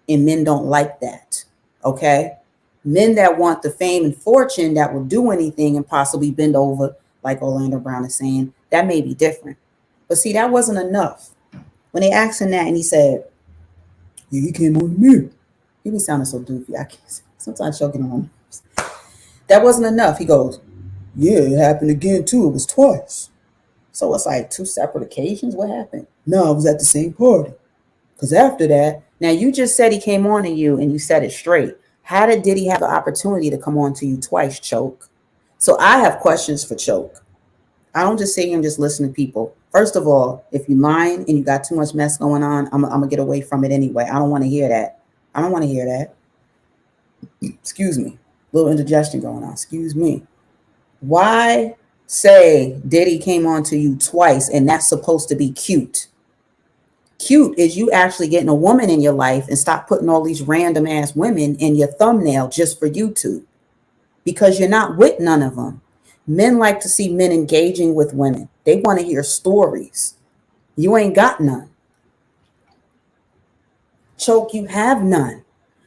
And men don't like that. Okay? Men that want the fame and fortune that will do anything and possibly bend over, like Orlando Brown is saying, that may be different. But see, that wasn't enough. When they asked him that and he said, yeah, he came on to me. He be sounding so doofy. I can't. Sometimes choking on. That wasn't enough. He goes, yeah, it happened again too. It was twice. So it's like two separate occasions. What happened? No, I was at the same party. Because after that, now you just said he came on to you and you said it straight. How did Diddy have the opportunity to come on to you twice, Choke? So I have questions for Choke. I don't just sit here and just listen to people. First of all, if you're lying and you got too much mess going on, I'm going to get away from it anyway. I don't want to hear that. I don't want to hear that. Excuse me. Little indigestion going on. Excuse me. Why say Diddy came on to you twice and that's supposed to be cute? Cute is you actually getting a woman in your life and stop putting all these random ass women in your thumbnail just for YouTube because you're not with none of them. Men like to see men engaging with women. They want to hear stories. You ain't got none. Choke, you have none.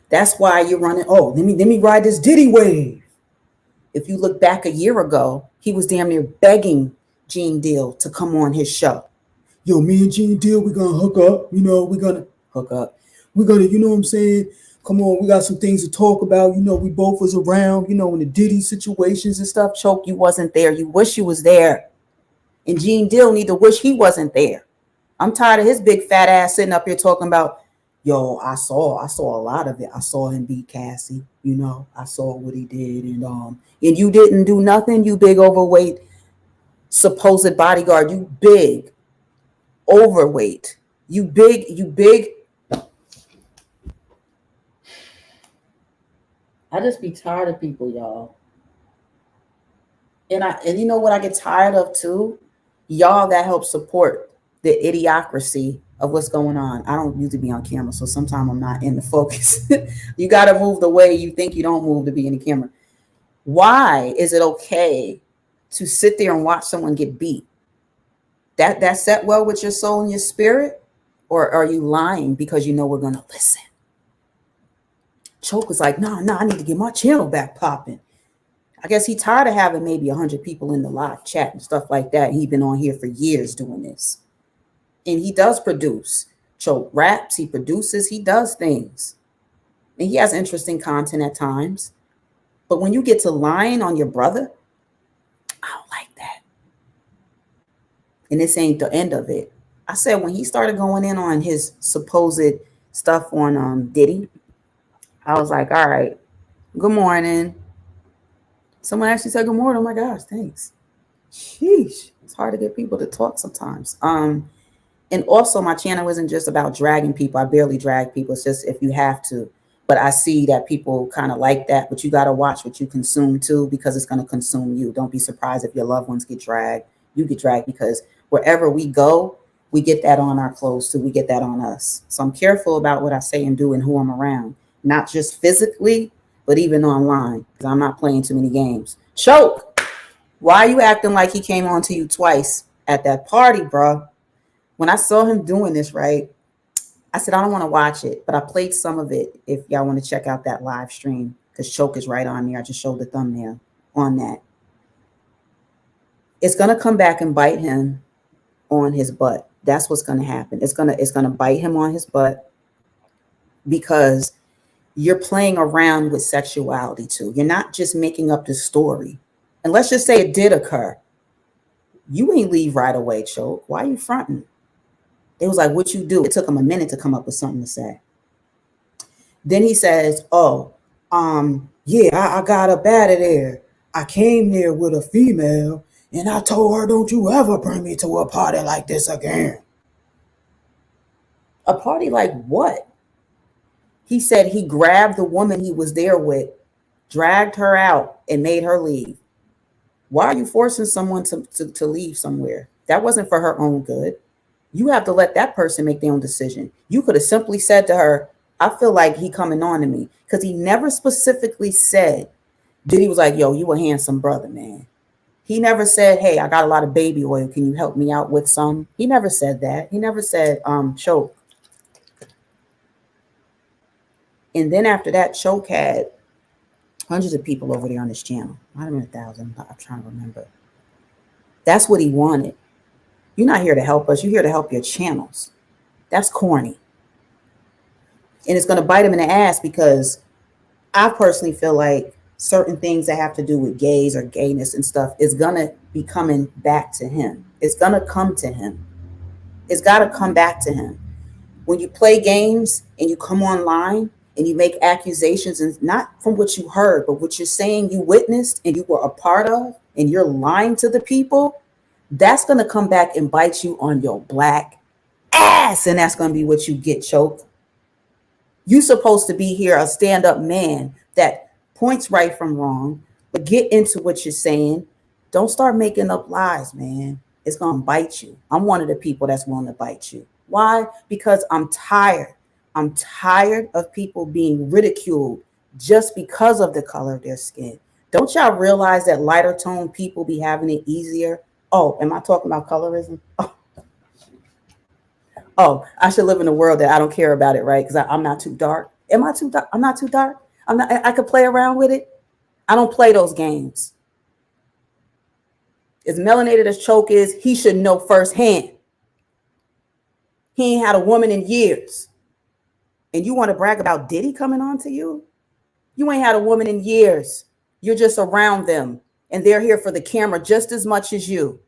That's why you're running. Oh, let me ride this Diddy wave. If you look back a year ago, he was damn near begging Gene Deal to come on his show. Yo, me and Gene Deal, we're going to hook up. We're going to hook up. We're going to, you know what I'm saying? Come on, we got some things to talk about. We both was around, in the Diddy situations and stuff. Choke, you wasn't there. You wish you was there. And Gene Deal need to wish he wasn't there. I'm tired of his big fat ass sitting up here talking about, yo, I saw a lot of it. I saw him beat Cassie. I saw what he did. And you didn't do nothing, you big overweight, supposed bodyguard. You big overweight. You big. I just be tired of people, y'all. And you know what I get tired of too? Y'all that help support the idiocracy of what's going on. I don't usually be on camera, so sometimes I'm not in the focus. You got to move the way you think you don't move to be in the camera. Why is it okay to sit there and watch someone get beat? That set well with your soul and your spirit? Or are you lying because you know we're going to listen? Choke was like, no, I need to get my channel back popping. I guess he tired of having maybe 100 people in the live chat and stuff like that. He's been on here for years doing this. And he does produce. Choke raps, he produces, he does things. And he has interesting content at times. But when you get to lying on your brother, I don't like that. And this ain't the end of it. I said when he started going in on his supposed stuff on Diddy, I was like, all right, good morning. Someone actually said good morning. Oh my gosh, thanks. Sheesh. It's hard to get people to talk sometimes. And also my channel isn't just about dragging people. I barely drag people. It's just if you have to. But I see that people kind of like that. But you got to watch what you consume too, because it's going to consume you. Don't be surprised if your loved ones get dragged. You get dragged because wherever we go, we get that on our clothes too. We get that on us. So I'm careful about what I say and do and who I'm around. Not just physically, but even online. Because I'm not playing too many games. Choke! Why are you acting like he came on to you twice at that party, bro? When I saw him doing this, right, I said, I don't want to watch it, but I played some of it if y'all want to check out that live stream because Choke is right on there. I just showed the thumbnail on that. It's going to come back and bite him on his butt. That's what's going to happen. It's going to bite him on his butt because you're playing around with sexuality too. You're not just making up the story. And let's just say it did occur. You ain't leave right away, Choke. Why are you fronting? It was like, what you do? It took him a minute to come up with something to say. Then he says, oh, yeah, I got up out of there. I came there with a female and I told her, don't you ever bring me to a party like this again. A party like what? He said he grabbed the woman he was there with, dragged her out, and made her leave. Why are you forcing someone to leave somewhere? That wasn't for her own good. You have to let that person make their own decision. You could have simply said to her, I feel like he coming on to me. Because he never specifically said, Diddy was like, yo, you a handsome brother, man. He never said, hey, I got a lot of baby oil. Can you help me out with some? He never said that. He never said, Choke. And then after that, Choke had hundreds of people over there on his channel. Might have been 1,000. I'm trying to remember. That's what he wanted. You're not here to help us. You're here to help your channels. That's corny. And it's going to bite him in the ass because I personally feel like certain things that have to do with gays or gayness and stuff is going to be coming back to him. It's going to come to him. It's got to come back to him. When you play games and you come online and you make accusations, and not from what you heard, but what you're saying you witnessed and you were a part of, and you're lying to the people, that's going to come back and bite you on your black ass. And that's going to be what you get, Choke. You're supposed to be here, a stand-up man that points right from wrong, but get into what you're saying. Don't start making up lies, man. It's going to bite you. I'm one of the people that's willing to bite you. Why? Because I'm tired. I'm tired of people being ridiculed just because of the color of their skin. Don't y'all realize that lighter toned people be having it easier? Oh, am I talking about colorism? Oh, I should live in a world that I don't care about it, right? Because I'm not too dark. Am I too dark? I'm not too dark. I'm not. I could play around with it. I don't play those games. As melanated as Choke is, he should know firsthand. He ain't had a woman in years. And you want to brag about Diddy coming on to you? You ain't had a woman in years. You're just around them. And they're here for the camera just as much as you.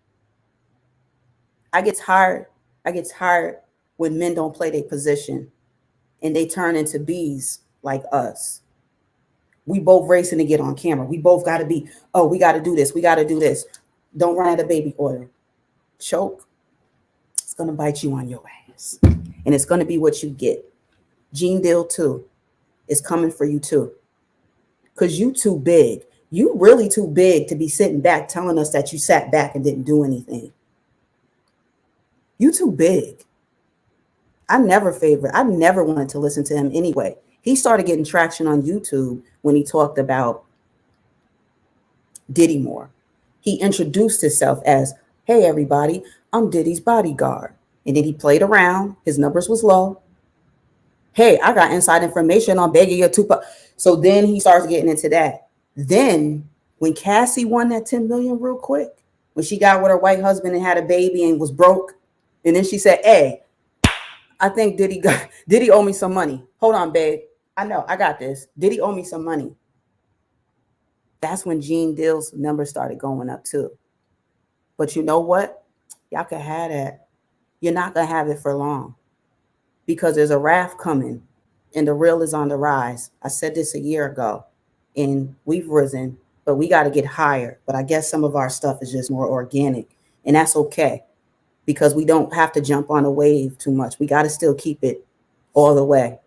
I get tired. I get tired when men don't play their position and they turn into bees like us. We both racing to get on camera. We both got to be, oh, we got to do this. We got to do this. Don't run out of baby oil. Choke. It's going to bite you on your ass. And it's going to be what you get. Gene Deal too is coming for you too. Because you too big. You really too big to be sitting back telling us that you sat back and didn't do anything. You too big. I never wanted to listen to him anyway. He started getting traction on YouTube when he talked about Diddy more. He introduced himself as, hey, everybody, I'm Diddy's bodyguard. And then he played around. His numbers was low. Hey, I got inside information on Biggie or Tupac. So then he starts getting into that. Then when Cassie won that 10 million real quick, when she got with her white husband and had a baby and was broke, and then she said, hey, I think Diddy owe me some money. Hold on, babe. I know, I got this. Diddy owe me some money. That's when Gene Deal's numbers started going up too. But you know what? Y'all can have that. You're not going to have it for long because there's a raft coming and the real is on the rise. I said this a year ago and we've risen, but we got to get higher. But I guess some of our stuff is just more organic and that's okay because we don't have to jump on a wave too much. We got to still keep it all the way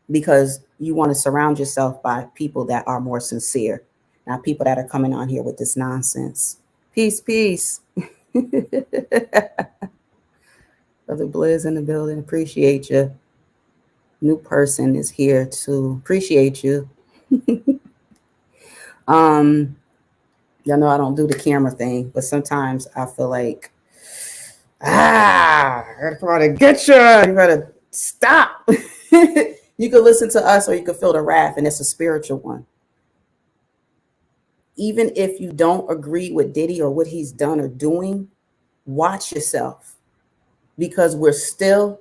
because you want to surround yourself by people that are more sincere, not people that are coming on here with this nonsense. Peace, peace. Brother Blizz in the building. Appreciate you. New person is here to appreciate you. Y'all know I don't do the camera thing, but sometimes I feel like, I gotta come out and get you. You gotta stop. You could listen to us or you could feel the wrath, and it's a spiritual one. Even if you don't agree with Diddy or what he's done or doing, watch yourself. because we're still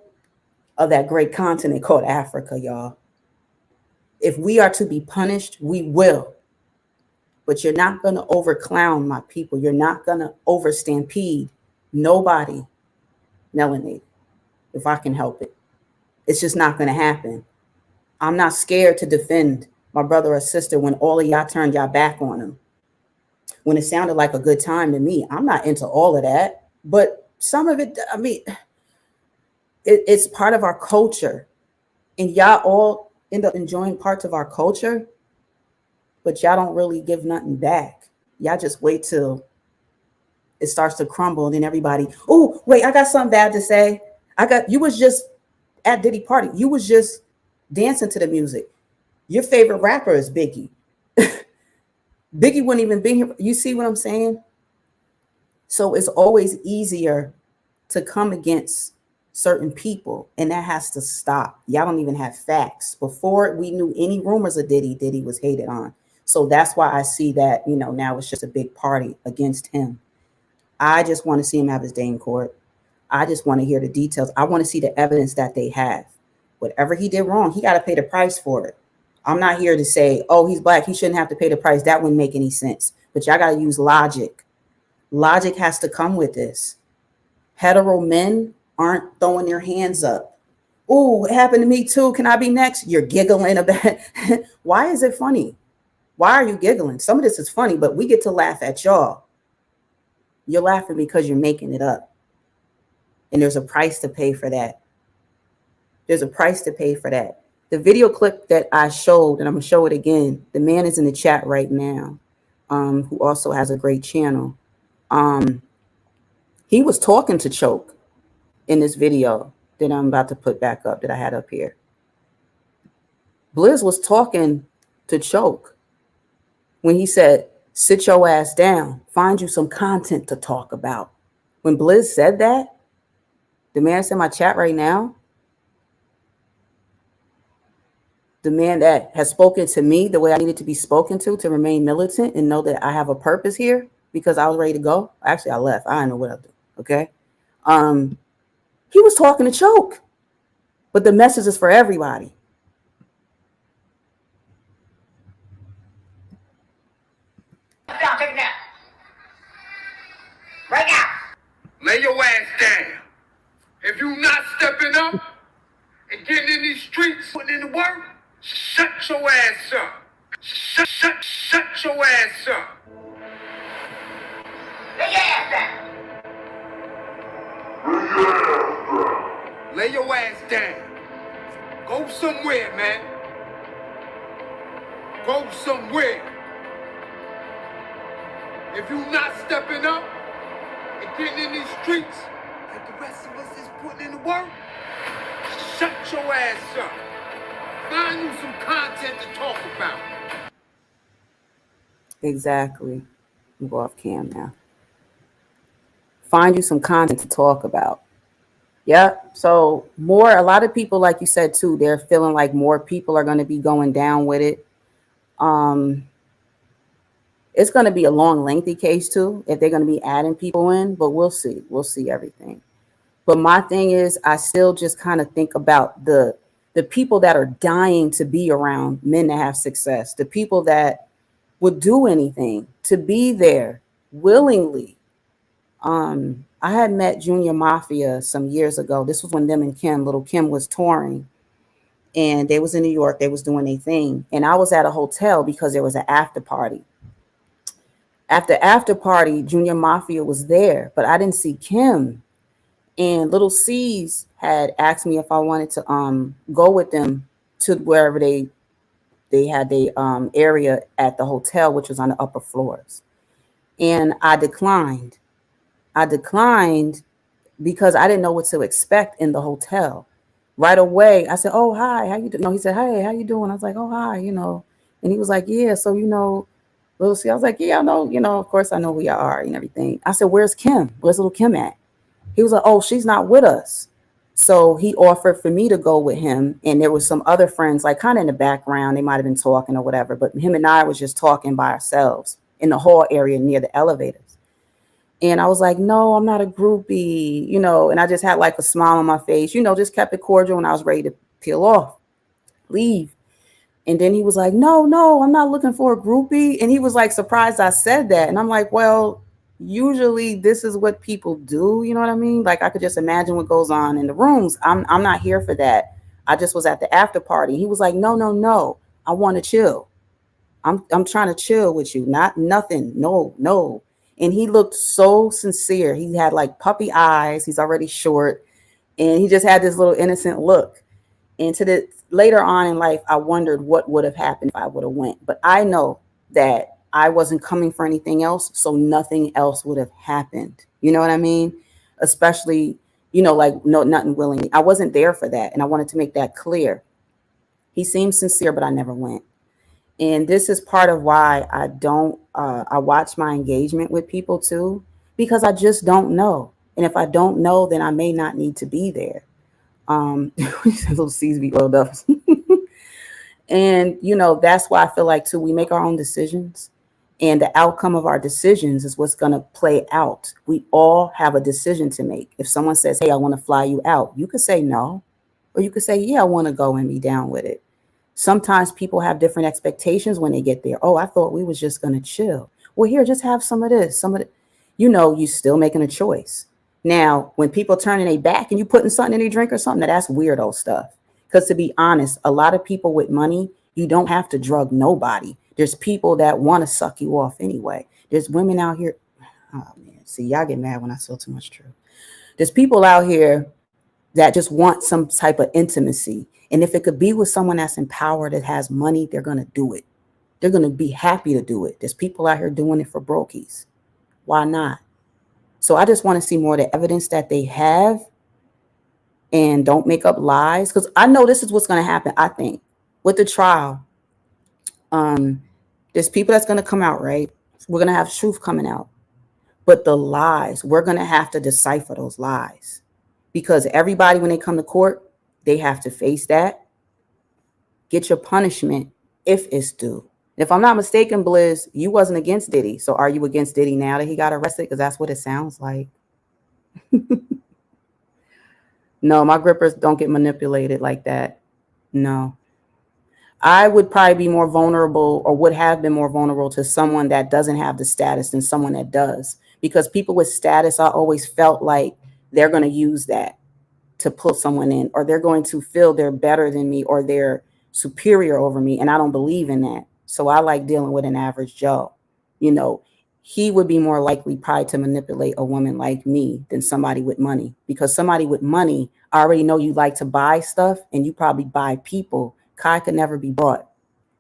of that great continent called Africa, y'all. If we are to be punished, we will. But you're not going to overclown my people. You're not going to overstampede nobody melanated, if I can help it. It's just not going to happen. I'm not scared to defend my brother or sister when all of y'all turned y'all back on them. When it sounded like a good time to me, I'm not into all of that. But some of it, I mean, it's part of our culture. And y'all all end up enjoying parts of our culture, but y'all don't really give nothing back. Y'all just wait till it starts to crumble, and then everybody, oh, wait, I got something bad to say. You was just at Diddy party. You was just dancing to the music. Your favorite rapper is Biggie. Biggie wouldn't even be here. You see what I'm saying? So it's always easier to come against certain people, and that has to stop. Y'all don't even have facts. Before we knew any rumors of Diddy, Diddy was hated on. So that's why I see that, now it's just a big party against him. I just want to see him have his day in court. I just want to hear the details. I want to see the evidence that they have. Whatever he did wrong, he got to pay the price for it. I'm not here to say, oh, he's black, he shouldn't have to pay the price. That wouldn't make any sense. But y'all got to use logic. Logic has to come with this. Hetero men aren't throwing their hands up. Oh, it happened to me too. Can I be next? You're giggling about. Why is it funny? Why are you giggling? Some of this is funny, but we get to laugh at y'all. You're laughing because you're making it up. And there's a price to pay for that. There's a price to pay for that. The video clip that I showed, and I'm going to show it again. The man is in the chat right now, who also has a great channel. He was talking to Choke in this video that I'm about to put back up, that I had up here. Blizz was talking to Choke when he said, sit your ass down, find you some content to talk about. When Blizz said that, the man in my chat right now, the man that has spoken to me the way I needed to be spoken to remain militant and know that I have a purpose here because I was ready to go. Actually, I left. I didn't know what I do. Okay. He was talking to Choke, but the message is for everybody. Down, take a nap. Right now. Lay your ass down. If you not stepping up and getting in these streets, putting in the work, shut your ass up. Shut your ass up. Lay your ass down. Lay your ass down. Go somewhere, man. Go somewhere. If you not stepping up and getting in these streets, like the rest of us is putting in the work, shut your ass up. Find you some content to talk about. Exactly. I'm go off cam now. Find you some content to talk about. Yep. So a lot of people, like you said too, they're feeling like more people are going to be going down with it. It's going to be a long, lengthy case too, if they're going to be adding people in, but we'll see. We'll see everything. But my thing is, I still just kind of think about the people that are dying to be around men that have success, the people that would do anything to be there willingly. I had met Junior Mafia some years ago. This was when them and Little Kim was touring, and they was in New York. They was doing their thing. And I was at a hotel because there was an after party. After party, Junior Mafia was there, but I didn't see Kim. And Little C's had asked me if I wanted to go with them to wherever they had their area at the hotel, which was on the upper floors. And I declined. Because I didn't know what to expect in the hotel. Right away, I said, "Oh, hi, how you doing?" No, he said, "Hey, how you doing?" I was like, "Oh, hi," And he was like, "Yeah, so Little C." I was like, "Yeah, I know, of course I know who you are and everything." I said, "Where's Kim? Where's Little Kim at?" He was like, "Oh, she's not with us." So he offered for me to go with him, and there was some other friends, like kind of in the background. They might have been talking or whatever, but him and I was just talking by ourselves in the hall area near the elevators. And I was like, no, I'm not a groupie, you know, and I just had like a smile on my face, you know, just kept it cordial, and I was ready to peel off, leave. And then he was like, no, no, I'm not looking for a groupie. And he was like surprised I said that. And I'm like, well, usually this is what people do. You know what I mean? Like I could just imagine what goes on in the rooms. I'm not here for that. I just was at the after party. He was like, no, no, no. I want to chill. I'm trying to chill with you. Not nothing. No, no. And he looked so sincere. He had like puppy eyes. He's already short. And he just had this little innocent look. And to the later on in life, I wondered what would have happened if I would have went. But I know that I wasn't coming for anything else, so nothing else would have happened. You know what I mean? Especially, you know, like no, nothing willingly. I wasn't there for that, and I wanted to make that clear. He seemed sincere, but I never went. And this is part of why I don't. I watch my engagement with people too, because I just don't know. And if I don't know, then I may not need to be there. Little C's be oiled up. And, you know, that's why I feel like, too, we make our own decisions. And the outcome of our decisions is what's going to play out. We all have a decision to make. If someone says, hey, I want to fly you out, you could say no. Or you could say, yeah, I want to go and be down with it. Sometimes people have different expectations when they get there. Oh, I thought we was just going to chill. Well, here, just have some of this, some of it. You know, you're still making a choice. Now, when people turning their back and you putting something in their drink or something, that's weirdo stuff. Because to be honest, a lot of people with money, you don't have to drug nobody. There's people that want to suck you off anyway. There's women out here. Oh, man. See, y'all get mad when I sell too much truth. There's people out here that just want some type of intimacy. And if it could be with someone that's empowered, that has money, they're going to do it. They're going to be happy to do it. There's people out here doing it for brokies. Why not? So I just want to see more of the evidence that they have, and don't make up lies. Because I know this is what's going to happen, I think, with the trial. There's people that's going to come out, right? We're going to have truth coming out. But the lies, we're going to have to decipher those lies. Because everybody, when they come to court, they have to face that. Get your punishment if it's due. If I'm not mistaken, Blizz, you wasn't against Diddy. So are you against Diddy now that he got arrested? Because that's what it sounds like. No, my grippers don't get manipulated like that. No. I would probably be more vulnerable, or would have been more vulnerable, to someone that doesn't have the status than someone that does. Because people with status, I always felt like they're going to use that to pull someone in, or they're going to feel they're better than me, or they're superior over me. And I don't believe in that. So I like dealing with an average Joe. You know, he would be more likely probably to manipulate a woman like me than somebody with money, because somebody with money, I already know you like to buy stuff, and you probably buy people. Kai could never be bought.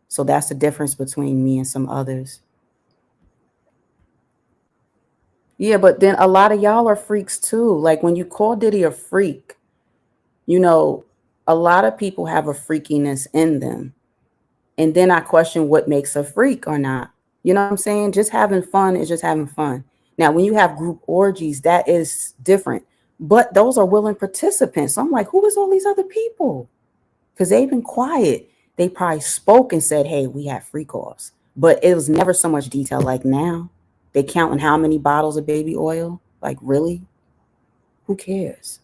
So that's the difference between me and some others. Yeah, but then a lot of y'all are freaks too. Like when you call Diddy a freak, you know, a lot of people have a freakiness in them. And then I question what makes a freak or not. You know what I'm saying? Just having fun is just having fun. Now, when you have group orgies, that is different. But those are willing participants. So I'm like, who is all these other people? Because they've been quiet. They probably spoke and said, hey, we have freak offs. But it was never so much detail like now. They counting how many bottles of baby oil. Like, really? Who cares?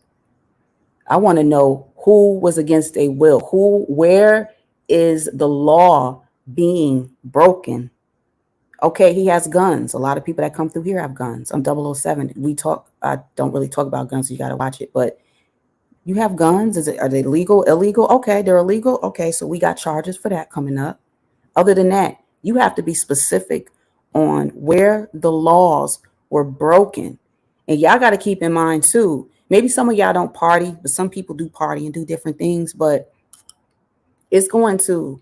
I want to know who was against a will. Where is the law being broken? Okay, he has guns. A lot of people that come through here have guns. I'm 007. I don't really talk about guns, so you got to watch it. But you have guns. Are they legal, illegal? Okay, they're illegal. Okay, so we got charges for that coming up. Other than that, you have to be specific on where the laws were broken. And y'all got to keep in mind too, maybe some of y'all don't party, but some people do party and do different things, but it's going to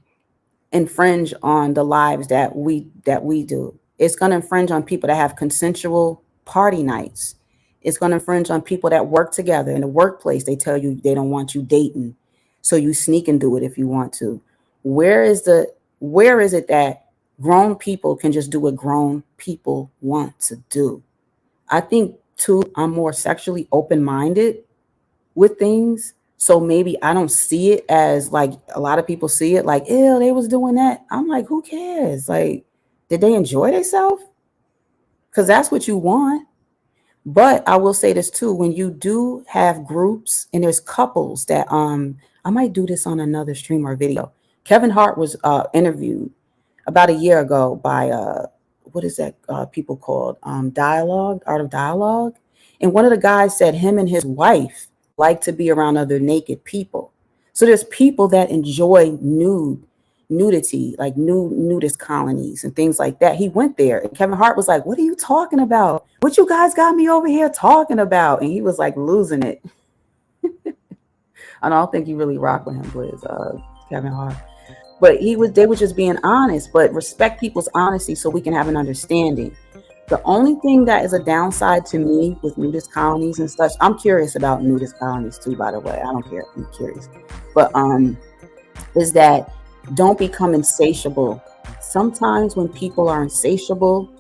infringe on the lives that we do. It's going to infringe on people that have consensual party nights. It's going to infringe on people that work together in the workplace. They tell you they don't want you dating, so you sneak and do it if you want to. Where is it that grown people can just do what grown people want to do? I think too, I'm more sexually open-minded with things. So maybe I don't see it as like a lot of people see it, like, ew, they was doing that. I'm like, who cares? Like, did they enjoy themselves? Because that's what you want. But I will say this too, when you do have groups and there's couples that I might do this on another stream or video. Kevin Hart was interviewed about a year ago by what is that people called dialogue, art of dialogue, and one of the guys said him and his wife like to be around other naked people. So there's people that enjoy nudity, like nudist colonies and things like that. He went there and Kevin Hart was like, what are you talking about? What you guys got me over here talking about? And he was like losing it. I don't think he really rocked with him, with Kevin Hart. But they were just being honest, but respect people's honesty so we can have an understanding. The only thing that is a downside to me with nudist colonies and such, I'm curious about nudist colonies too, by the way. I don't care. I'm curious. But is that don't become insatiable. Sometimes when people are insatiable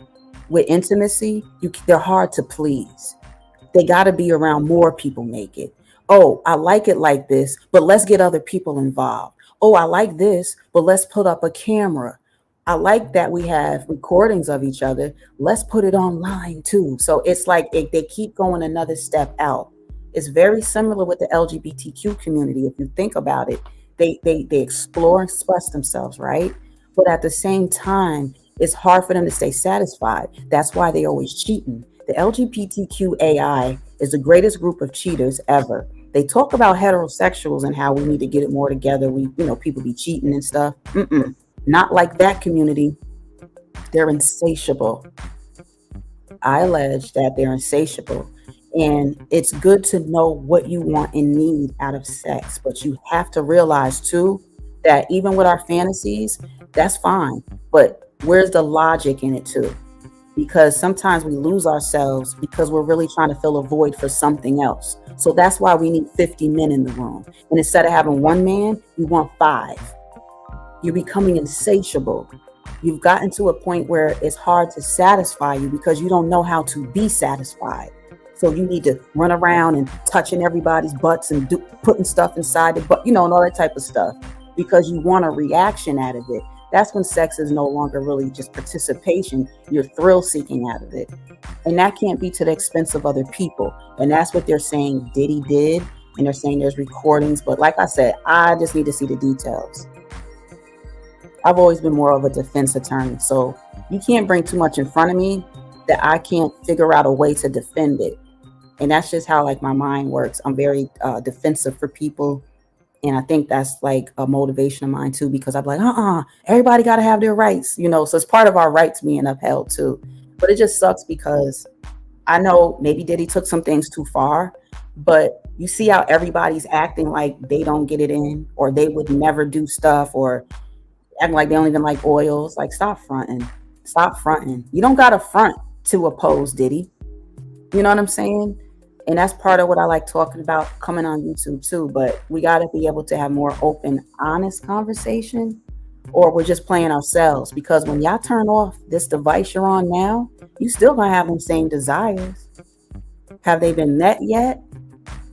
with intimacy, they're hard to please. They got to be around more people naked. Oh, I like it like this, but let's get other people involved. Oh, I like this, but let's put up a camera. I like that we have recordings of each other. Let's put it online too. So it's like they keep going another step out. It's very similar with the LGBTQ community. If you think about it, they explore and express themselves, right? But at the same time, it's hard for them to stay satisfied. That's why they always cheating. The LGBTQAI is the greatest group of cheaters ever. They talk about heterosexuals and how we need to get it more together. People be cheating and stuff. Not like that community. They're insatiable. I allege that they're insatiable. And it's good to know what you want and need out of sex. But you have to realize too, that even with our fantasies, that's fine. But where's the logic in it too? Because sometimes we lose ourselves because we're really trying to fill a void for something else. So that's why we need 50 men in the room. And instead of having one man, you want 5. You're becoming insatiable. You've gotten to a point where it's hard to satisfy you because you don't know how to be satisfied. So you need to run around and touching everybody's butts and putting stuff inside the butt, and all that type of stuff because you want a reaction out of it. That's when sex is no longer really just participation. You're thrill seeking out of it. And that can't be to the expense of other people. And that's what they're saying Diddy did. And they're saying there's recordings. But like I said, I just need to see the details. I've always been more of a defense attorney. So you can't bring too much in front of me that I can't figure out a way to defend it. And that's just how my mind works. I'm very defensive for people. And I think that's like a motivation of mine too, because I'm like, everybody got to have their rights, So it's part of our rights being upheld too. But it just sucks because I know maybe Diddy took some things too far, but you see how everybody's acting like they don't get it in, or they would never do stuff, or acting like they don't even like oils. Like, stop fronting. Stop fronting. You don't got to front to oppose Diddy. You know what I'm saying? And that's part of what I like talking about coming on YouTube too. But we got to be able to have more open, honest conversation, or we're just playing ourselves. Because when y'all turn off this device you're on now, you still going to have them same desires. Have they been met yet?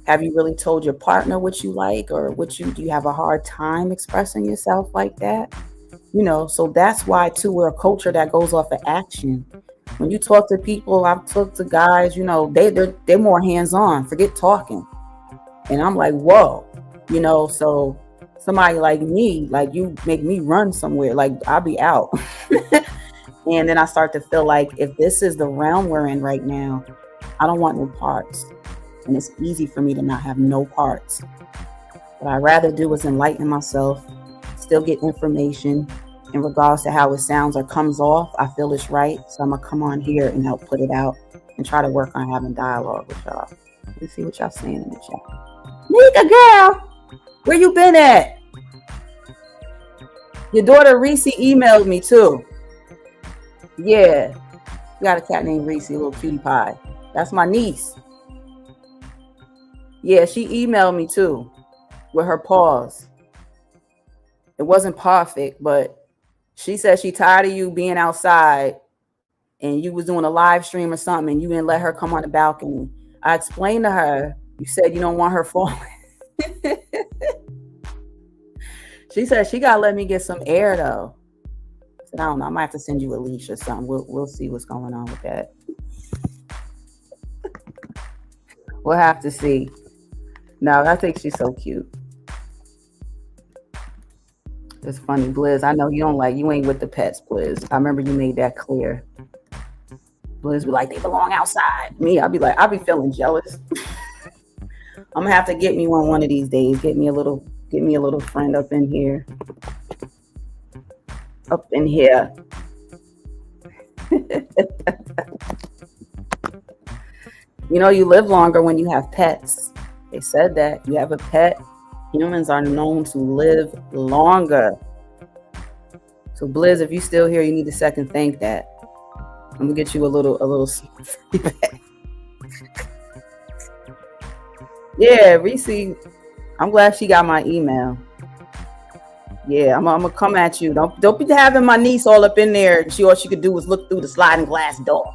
Have you really told your partner what you like, or do you have a hard time expressing yourself like that? So that's why too, we're a culture that goes off of action. When you talk to people, I've talked to guys, they're more hands-on, forget talking. And I'm like, whoa, so somebody like me, like you make me run somewhere, like I'll be out. And then I start to feel like if this is the realm we're in right now, I don't want no parts. And it's easy for me to not have no parts. What I'd rather do is enlighten myself, still get information in regards to how it sounds or comes off. I feel it's right. So I'm going to come on here and help put it out and try to work on having dialogue with y'all. Let's see what y'all saying in the chat. Nika girl, where you been at? Your daughter Reese emailed me too. Yeah. You got a cat named Reese, a little cutie pie. That's my niece. Yeah, she emailed me too with her paws. It wasn't perfect, but she said she tired of you being outside and you was doing a live stream or something and you didn't let her come on the balcony. I explained to her, you said you don't want her falling. She said she got to let me get some air though. I said, I don't know. I might have to send you a leash or something. We'll see what's going on with that. We'll have to see. No, I think she's so cute. It's funny, Blizz. I know you ain't with the pets, Blizz. I remember you made that clear. Blizz be like, they belong outside. Me, I'll be feeling jealous. I'm gonna have to get me one of these days. Get me a little friend up in here. Up in here. You live longer when you have pets. They said that you have a pet, humans are known to live longer. So Blizz, if you still here, you need to second think that. I'm gonna get you a little Yeah, Reese. I'm glad she got my email. Yeah, I'm gonna come at you. Don't be having my niece all up in there. All she could do was look through the sliding glass door.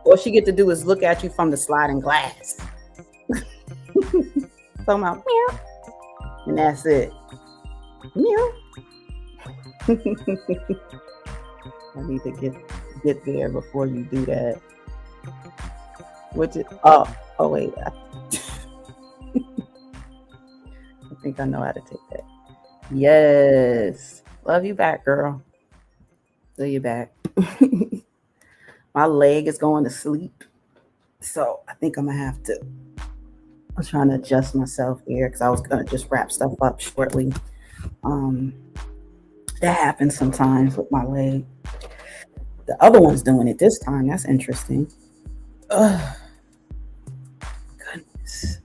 All she get to do is look at you from the sliding glass. Talking about meow, and that's it. Meow. I need to get there before you do that. Oh wait. I think I know how to take that. Yes. Love you back, girl. Love you back. My leg is going to sleep. So I think I'm trying to adjust myself here because I was going to just wrap stuff up shortly. That happens sometimes with my leg. The other one's doing it this time. That's interesting. Ugh. Goodness.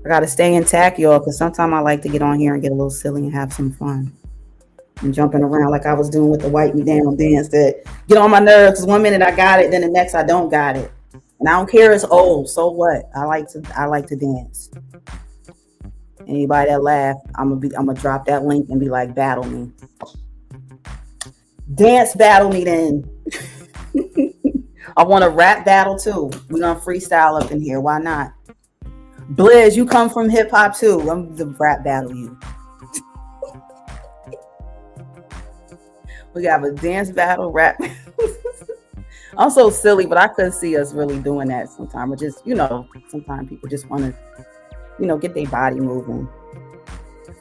I got to stay intact, y'all, because sometimes I like to get on here and get a little silly and have some fun. And jumping around like I was doing with the Wipe Me Down dance that get on my nerves because one minute I got it, then the next I don't got it. And I don't care it's old, so what? I like to dance. Anybody that laugh, I'm gonna drop that link and be like, battle me. Dance battle me then. I want a rap battle too. We're gonna freestyle up in here. Why not? Blizz, you come from hip hop too. I'm the rap battle you. We got a dance battle, rap. I'm so silly, but I could see us really doing that sometime. Or just, sometimes people just want to, get their body moving.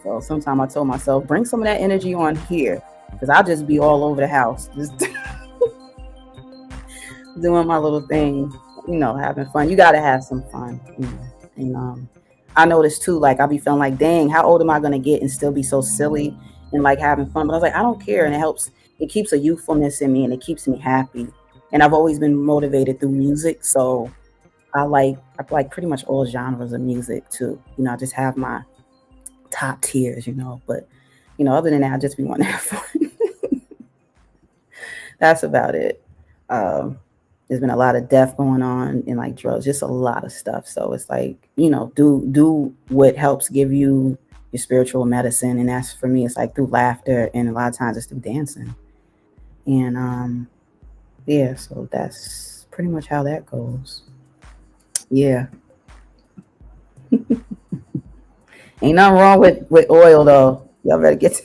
So sometimes I told myself, bring some of that energy on here, because I'll just be all over the house, just doing my little thing, having fun. You got to have some fun, And I noticed too, like I'll be feeling like, dang, how old am I going to get and still be so silly and like having fun? But I was like, I don't care. And it keeps a youthfulness in me and it keeps me happy. And I've always been motivated through music. So I like pretty much all genres of music too. I just have my top tiers, But, other than that, I just be wanting to have fun. That's about it. There's been a lot of death going on and like drugs, just a lot of stuff. So it's like, do what helps give you your spiritual medicine. And that's for me, it's like through laughter. And a lot of times it's through dancing. And yeah, so that's pretty much how that goes. Yeah. Ain't nothing wrong with oil though. Y'all better get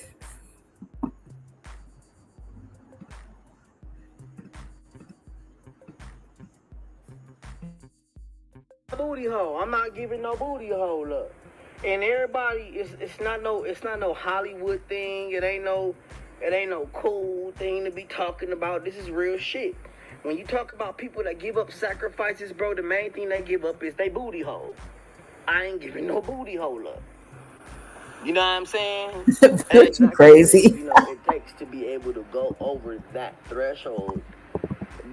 booty hole. I'm not giving no booty hole up. And everybody, it's not no Hollywood thing. It ain't no cool thing to be talking about. This is real shit. When you talk about people that give up sacrifices, bro, the main thing they give up is they booty hole. I ain't giving no booty hole up. You know what I'm saying? That's exactly crazy. It takes to be able to go over that threshold.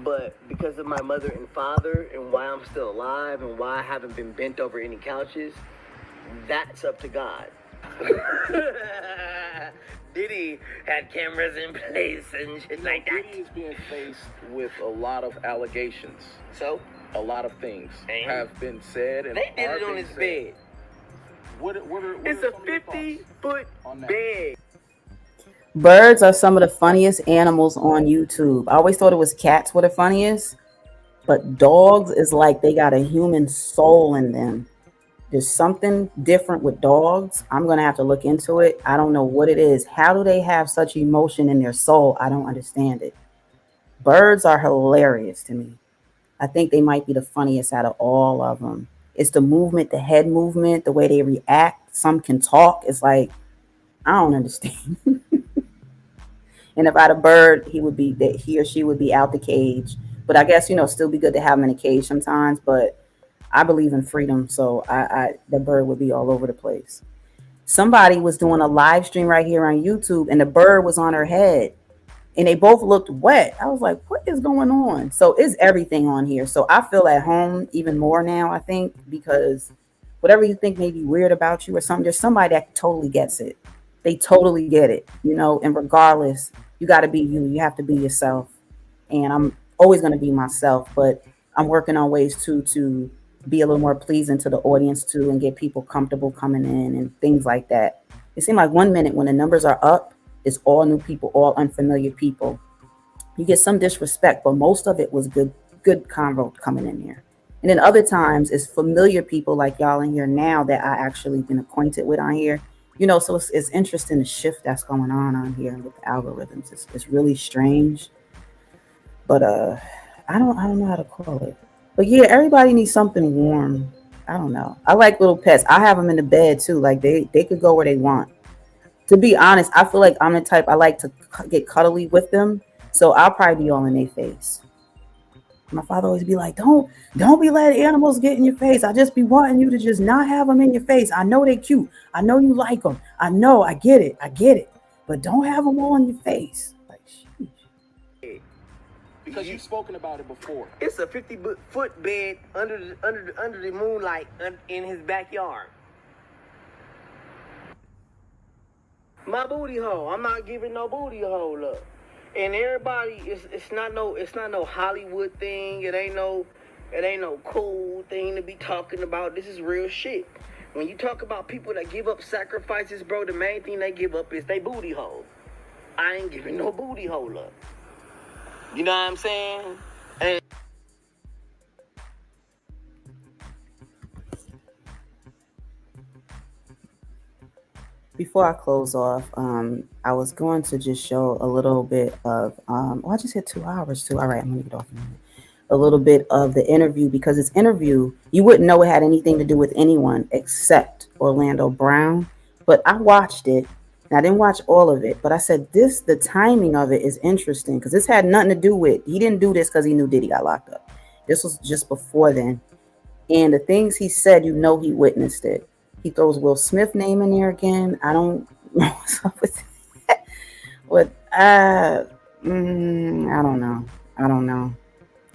But because of my mother and father and why I'm still alive and why I haven't been bent over any couches, that's up to God. Diddy had cameras in place and shit like that. Diddy is being faced with a lot of allegations. So? A lot of things have been said. And they did it on his bed. It's a 50-foot bed. Birds are some of the funniest animals on YouTube. I always thought it was cats were the funniest, but dogs is like they got a human soul in them. There's something different with dogs. I'm going to have to look into it. I don't know what it is. How do they have such emotion in their soul? I don't understand it. Birds are hilarious to me. I think they might be the funniest out of all of them. It's the movement, the head movement, the way they react. Some can talk. It's like, I don't understand. And if I had a bird, he or she would be out the cage. But I guess, still be good to have him in a cage sometimes. But I believe in freedom, so the bird would be all over the place. Somebody was doing a live stream right here on YouTube, and the bird was on her head, and they both looked wet. I was like, what is going on? So it's everything on here. So I feel at home even more now, I think, because whatever you think may be weird about you or something, there's somebody that totally gets it. They totally get it, and regardless, you got to be you. You have to be yourself. And I'm always going to be myself, but I'm working on ways to be a little more pleasing to the audience too, and get people comfortable coming in and things like that. It seemed like 1 minute when the numbers are up, it's all new people, all unfamiliar people. You get some disrespect, but most of it was good convo coming in there. And then other times it's familiar people like y'all in here now that I actually been acquainted with on here. So it's interesting the shift that's going on here with the algorithms. It's really strange. But I don't know how to call it. But yeah, everybody needs something warm. I don't know. I like little pets. I have them in the bed too. Like they could go where they want. To be honest, I feel like I'm the type I like to get cuddly with them. So I'll probably be all in their face. My father always be like, don't be letting animals get in your face. I just be wanting you to just not have them in your face. I know they cute. I know you like them. I know. I get it. But don't have them all in your face. Like, sheesh. Because you've spoken about it before. It's a 50-foot bed under the moonlight in his backyard. My booty hole. I'm not giving no booty hole up. And everybody, it's not no Hollywood thing. It ain't no cool thing to be talking about. This is real shit. When you talk about people that give up sacrifices, bro, the main thing they give up is they booty hole. I ain't giving no booty hole up. You know what I'm saying? And before I close off, I was going to just show a little bit of, I just hit 2 hours too. All right, I'm gonna get off in a minute. A little bit of the interview, because this interview, you wouldn't know it had anything to do with anyone except Orlando Brown. But I watched it, and I didn't watch all of it, but I said the timing of it is interesting, because this had nothing to do with, he didn't do this because he knew Diddy got locked up. This was just before then. And the things he said, he witnessed it. He throws Will Smith name in there again. I don't know what's up with that. But I don't know.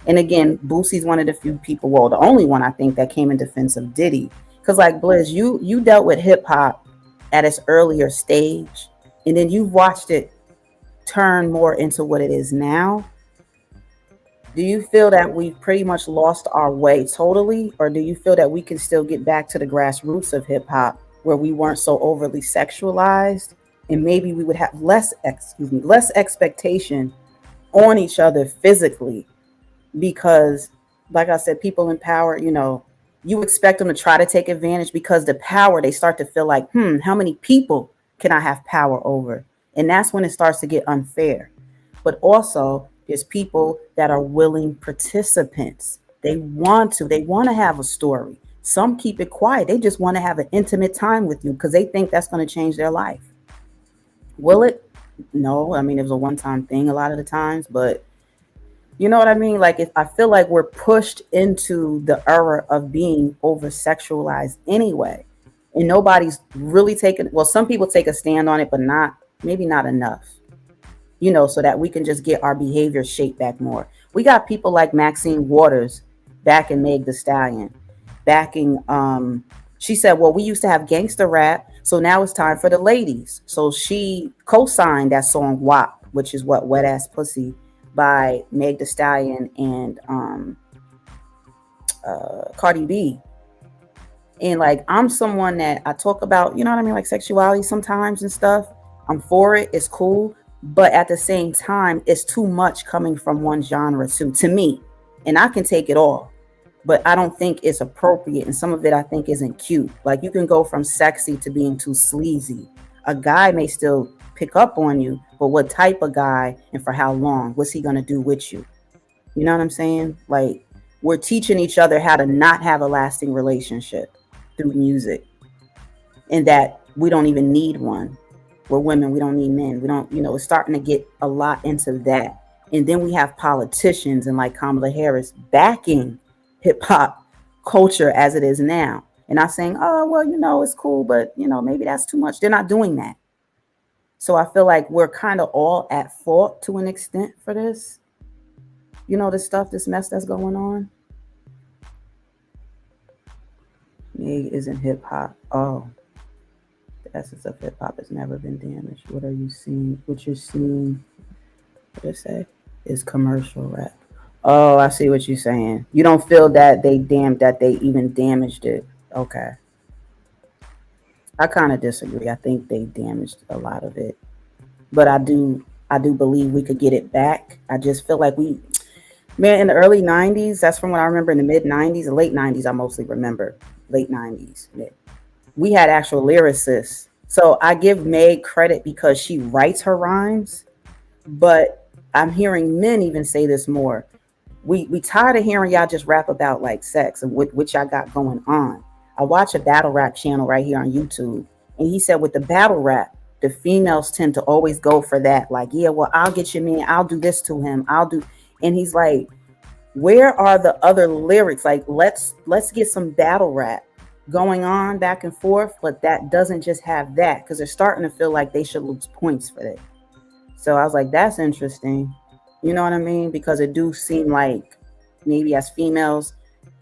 And again, Boosie's one of the few people, well, the only one I think that came in defense of Diddy. Because like Blizz, you dealt with hip hop at its earlier stage, and then you've watched it turn more into what it is now. Do you feel that we've pretty much lost our way totally? Or do you feel that we can still get back to the grassroots of hip hop where we weren't so overly sexualized, and maybe we would have less expectation on each other physically? Because like I said, people in power, you expect them to try to take advantage, because the power, they start to feel like, how many people can I have power over? And that's when it starts to get unfair. But also, there's people that are willing participants. They want to have a story. Some keep it quiet. They just want to have an intimate time with you because they think that's going to change their life. Will it? No. I mean, it was a one-time thing a lot of the times, but you know what I mean? Like, if I feel like we're pushed into the era of being over-sexualized anyway, and nobody's really taking, well, some people take a stand on it, but maybe not enough. So that we can just get our behavior shaped back more. We got people like Maxine Waters backing Meg Thee Stallion, backing, she said, well, we used to have gangster rap, so now it's time for the ladies. So she co-signed that song WAP, which is what, Wet Ass Pussy, by Meg Thee Stallion and Cardi B. And like, I'm someone that I talk about, like sexuality sometimes and stuff. I'm for it. It's cool. But at the same time, it's too much coming from one genre to me. And I can take it all, but I don't think it's appropriate. And some of it I think isn't cute. Like, you can go from sexy to being too sleazy. A guy may still pick up on you, but what type of guy and for how long? What's he going to do with you? You know what I'm saying? Like, we're teaching each other how to not have a lasting relationship through music, and that we don't even need one. We're women, we don't need men. We don't, it's starting to get a lot into that. And then we have politicians and like Kamala Harris backing hip hop culture as it is now. And not saying, oh, well, it's cool, but, maybe that's too much. They're not doing that. So I feel like we're kind of all at fault to an extent for this. This mess that's going on. Meg isn't hip hop. Oh, the essence of hip hop has never been damaged. What are you seeing? What you're seeing, what did it say? Is commercial rap. Oh, I see what you're saying. You don't feel that they even damaged it. Okay. I kind of disagree. I think they damaged a lot of it. But I do believe we could get it back. I just feel like in the early 90s, that's from what I remember. In the mid 90s, the late 90s, I mostly remember. Late 90s. We had actual lyricists. So I give Meg credit because she writes her rhymes. But I'm hearing men even say this more. We tired of hearing y'all just rap about like sex and what y'all got going on. I watch a battle rap channel right here on YouTube. And he said with the battle rap, the females tend to always go for that. Like, yeah, well, I'll get your man. I'll do this to him. And he's like, where are the other lyrics? Like, let's get some battle rap going on back and forth. But that doesn't just have that, because they're starting to feel like they should lose points for that. So I was like, that's interesting. You know what I mean? Because it do seem like maybe as females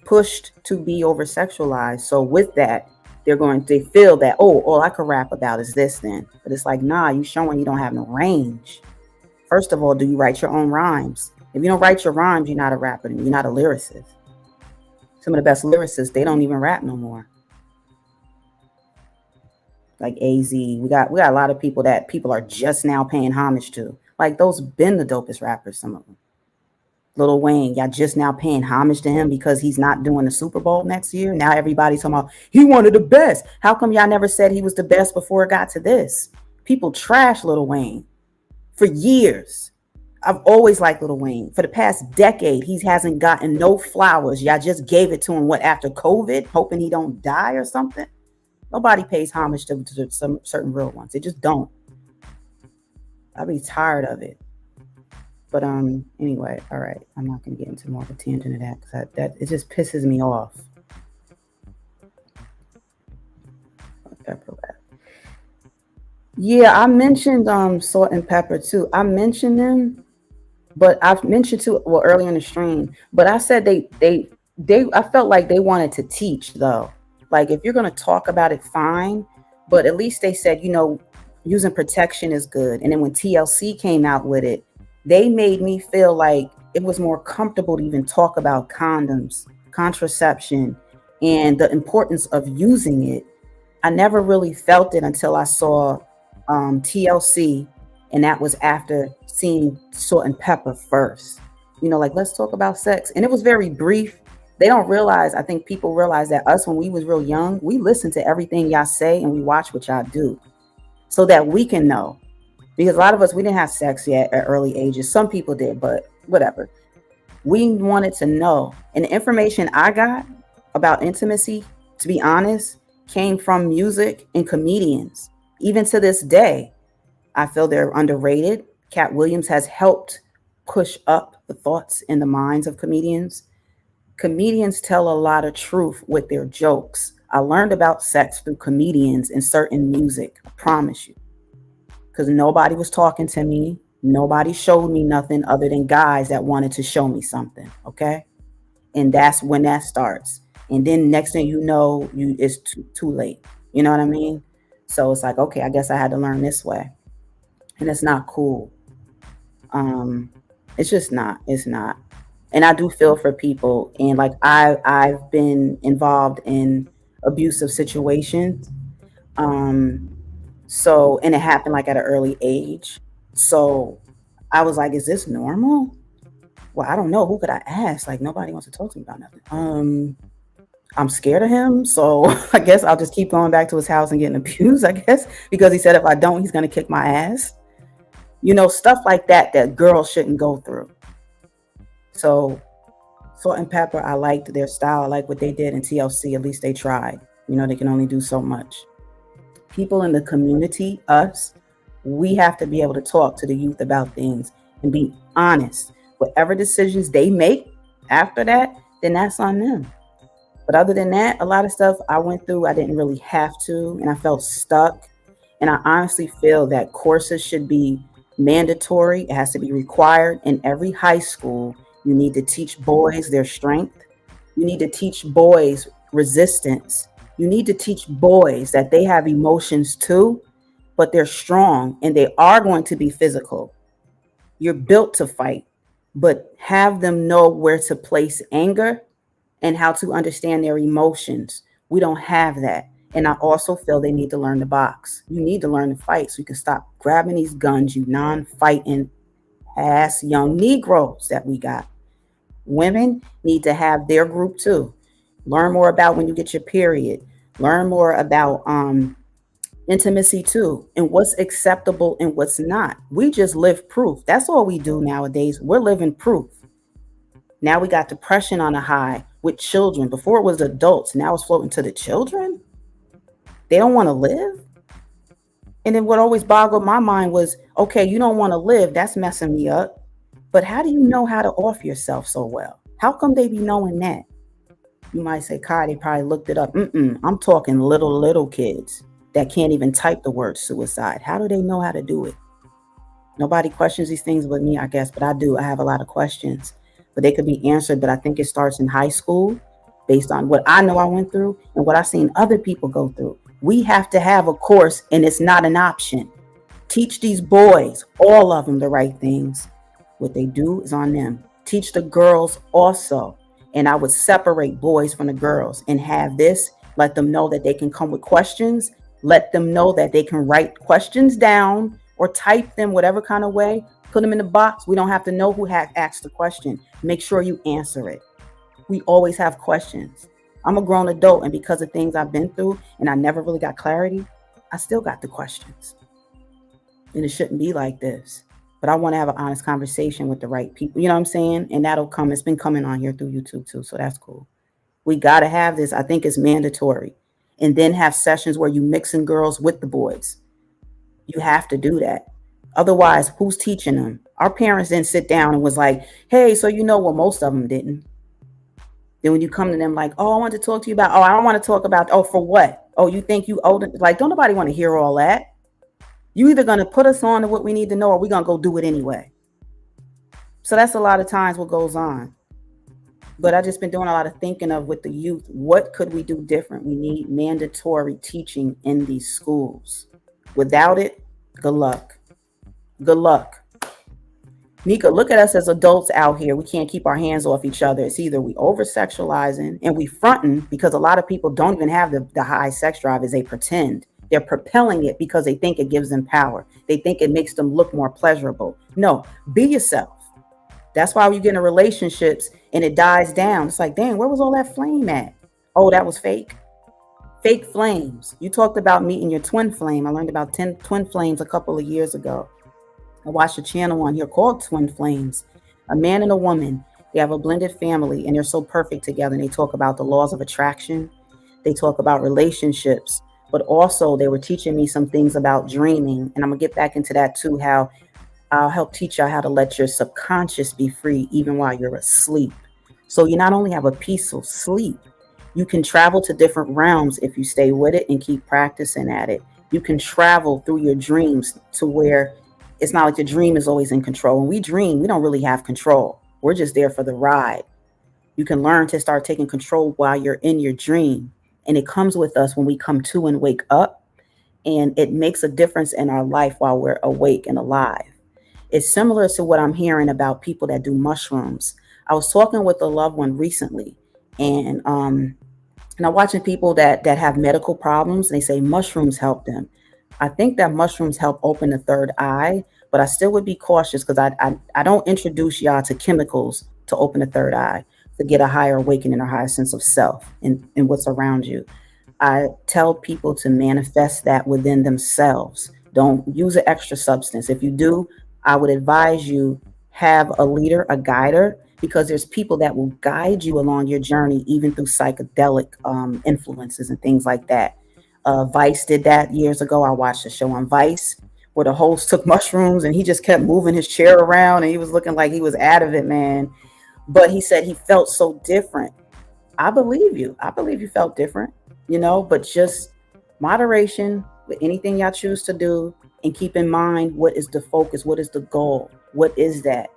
pushed to be over sexualized. So with that, they feel that, all I could rap about is this then. But it's like, nah, you showing you don't have no range. First of all, do you write your own rhymes? If you don't write your rhymes, you're not a rapper. You're not a lyricist. Some of the best lyricists, they don't even rap no more. Like AZ, we got a lot of people that people are just now paying homage to. Like those been the dopest rappers, some of them. Lil Wayne, y'all just now paying homage to him because he's not doing the Super Bowl next year. Now everybody's talking about he one of the best. How come y'all never said he was the best before it got to this? People trash Lil Wayne for years. I've always liked Lil Wayne. For the past decade, he hasn't gotten no flowers. Y'all just gave it to him, after COVID, hoping he don't die or something? Nobody pays homage to some certain real ones. They just don't. I'll be tired of it. But anyway, all right. I'm not going to get into more of a tangent of that because that it just pisses me off. Pepper rap. Yeah, I mentioned Salt and Pepper too. I mentioned them, but I've mentioned too earlier in the stream. But I said they I felt like they wanted to teach though. Like if you're going to talk about it, fine. But at least they said, using protection is good. And then when TLC came out with it, they made me feel like it was more comfortable to even talk about condoms, contraception, and the importance of using it. I never really felt it until I saw TLC, and that was after seeing Salt and Pepper first. Like, let's talk about sex. And it was very brief. They don't realize, I think people realize that us, when we was real young, we listened to everything y'all say and we watch what y'all do so that we can know. Because a lot of us, we didn't have sex yet at early ages. Some people did, but whatever. We wanted to know. And the information I got about intimacy, to be honest, came from music and comedians. Even to this day, I feel they're underrated. Cat Williams has helped push up the thoughts and the minds of comedians. Comedians tell a lot of truth with their jokes. I learned about sex through comedians and certain music, I promise you. Because nobody was talking to me. Nobody showed me nothing other than guys that wanted to show me something, okay? And that's when that starts. And then next thing you know, it's too late. You know what I mean? So it's like, okay, I guess I had to learn this way. And it's not cool. It's just not. It's not. And I do feel for people. And like I've been involved in abusive situations. So, and it happened like at an early age. So I was like, is this normal? Well, I don't know. Who could I ask? Like, nobody wants to talk to me about nothing. I'm scared of him. So I guess I'll just keep going back to his house and getting abused, I guess, because he said if I don't, he's going to kick my ass. Stuff like that girls shouldn't go through. So Salt and Pepper, I liked their style. I like what they did in TLC. At least they tried. You know, they can only do so much. People in the community, us, we have to be able to talk to the youth about things and be honest. Whatever decisions they make after that, then that's on them. But other than that, a lot of stuff I went through, I didn't really have to, and I felt stuck. And I honestly feel that courses should be mandatory. It has to be required in every high school. You need to teach boys their strength. You need to teach boys resistance. You need to teach boys that they have emotions too, but they're strong and they are going to be physical. You're built to fight, but have them know where to place anger and how to understand their emotions. We don't have that. And I also feel they need to learn to box. You need to learn to fight so you can stop grabbing these guns, you non-fighting ass young Negroes that we got. Women need to have their group too. Learn more about when you get your period. Learn more about intimacy too, and what's acceptable and what's not. We just live proof. That's all we do nowadays. We're living proof. Now we got depression on a high with children. Before it was adults. Now it's floating to the children. They don't want to live. And then what always boggled my mind was, okay, you don't want to live. That's messing me up. But how do you know how to off yourself so well? How come they be knowing that? You might say, Kai, they probably looked it up. I'm talking little kids that can't even type the word suicide. How do they know how to do it? Nobody questions these things but me, I guess, but I do. I have a lot of questions, but they could be answered. But I think it starts in high school based on what I know I went through and what I've seen other people go through. We have to have a course, and it's not an option. Teach these boys, all of them, the right things. What they do is on them. Teach the girls also. And I would separate boys from the girls and have this, let them know that they can come with questions. Let them know that they can write questions down or type them whatever kind of way. Put them in the box. We don't have to know who asked the question. Make sure you answer it. We always have questions. I'm a grown adult, and because of things I've been through and I never really got clarity, I still got the questions. And it shouldn't be like this. But I want to have an honest conversation with the right people. You know what I'm saying? And that'll come. It's been coming on here through YouTube too. So that's cool. We got to have this. I think it's mandatory. And then have sessions where you mixing girls with the boys. You have to do that. Otherwise, who's teaching them? Our parents didn't sit down and was like, hey, so you know what? Most of them didn't. Then when you come to them like, oh, I want to talk to you about, oh, I don't want to talk about, oh, for what? Oh, you think you old? Like, don't nobody want to hear all that. You either going to put us on to what we need to know or we're going to go do it anyway. So that's a lot of times what goes on. But I just been doing a lot of thinking of with the youth, what could we do different? We need mandatory teaching in these schools. Without it, good luck. Good luck. Nika, look at us as adults out here. We can't keep our hands off each other. It's either we over-sexualizing and we fronting because a lot of people don't even have the high sex drive as they pretend. They're propelling it because they think it gives them power. They think it makes them look more pleasurable. No, be yourself. That's why you get in relationships and it dies down. It's like, dang, where was all that flame at? Oh, that was fake. Fake flames. You talked about meeting your twin flame. I learned about 10 twin flames a couple of years ago. I watched a channel on here called Twin Flames. A man and a woman. They have a blended family and they're so perfect together. And they talk about the laws of attraction. They talk about relationships. But also they were teaching me some things about dreaming. And I'm going to get back into that too, how I'll help teach you how to let your subconscious be free even while you're asleep. So you not only have a peaceful sleep, you can travel to different realms if you stay with it and keep practicing at it. You can travel through your dreams to where it's not like the dream is always in control. When we dream, we don't really have control. We're just there for the ride. You can learn to start taking control while you're in your dream. And it comes with us when we come to and wake up. And it makes a difference in our life while we're awake and alive. It's similar to what I'm hearing about people that do mushrooms. I was talking with a loved one recently, and I'm watching people that have medical problems, and they say mushrooms help them. I think that mushrooms help open the third eye, but I still would be cautious because I don't introduce y'all to chemicals to open the third eye, to get a higher awakening or higher sense of self and what's around you. I tell people to manifest that within themselves. Don't use an extra substance. If you do, I would advise you have a leader, a guider, because there's people that will guide you along your journey, even through psychedelic influences and things like that. Vice did that years ago. I watched a show on Vice where the host took mushrooms and he just kept moving his chair around and he was looking like he was out of it, man. But he said he felt so different. I believe you. I believe you felt different, but just moderation with anything y'all choose to do, and keep in mind what is the focus, what is the goal, what is that?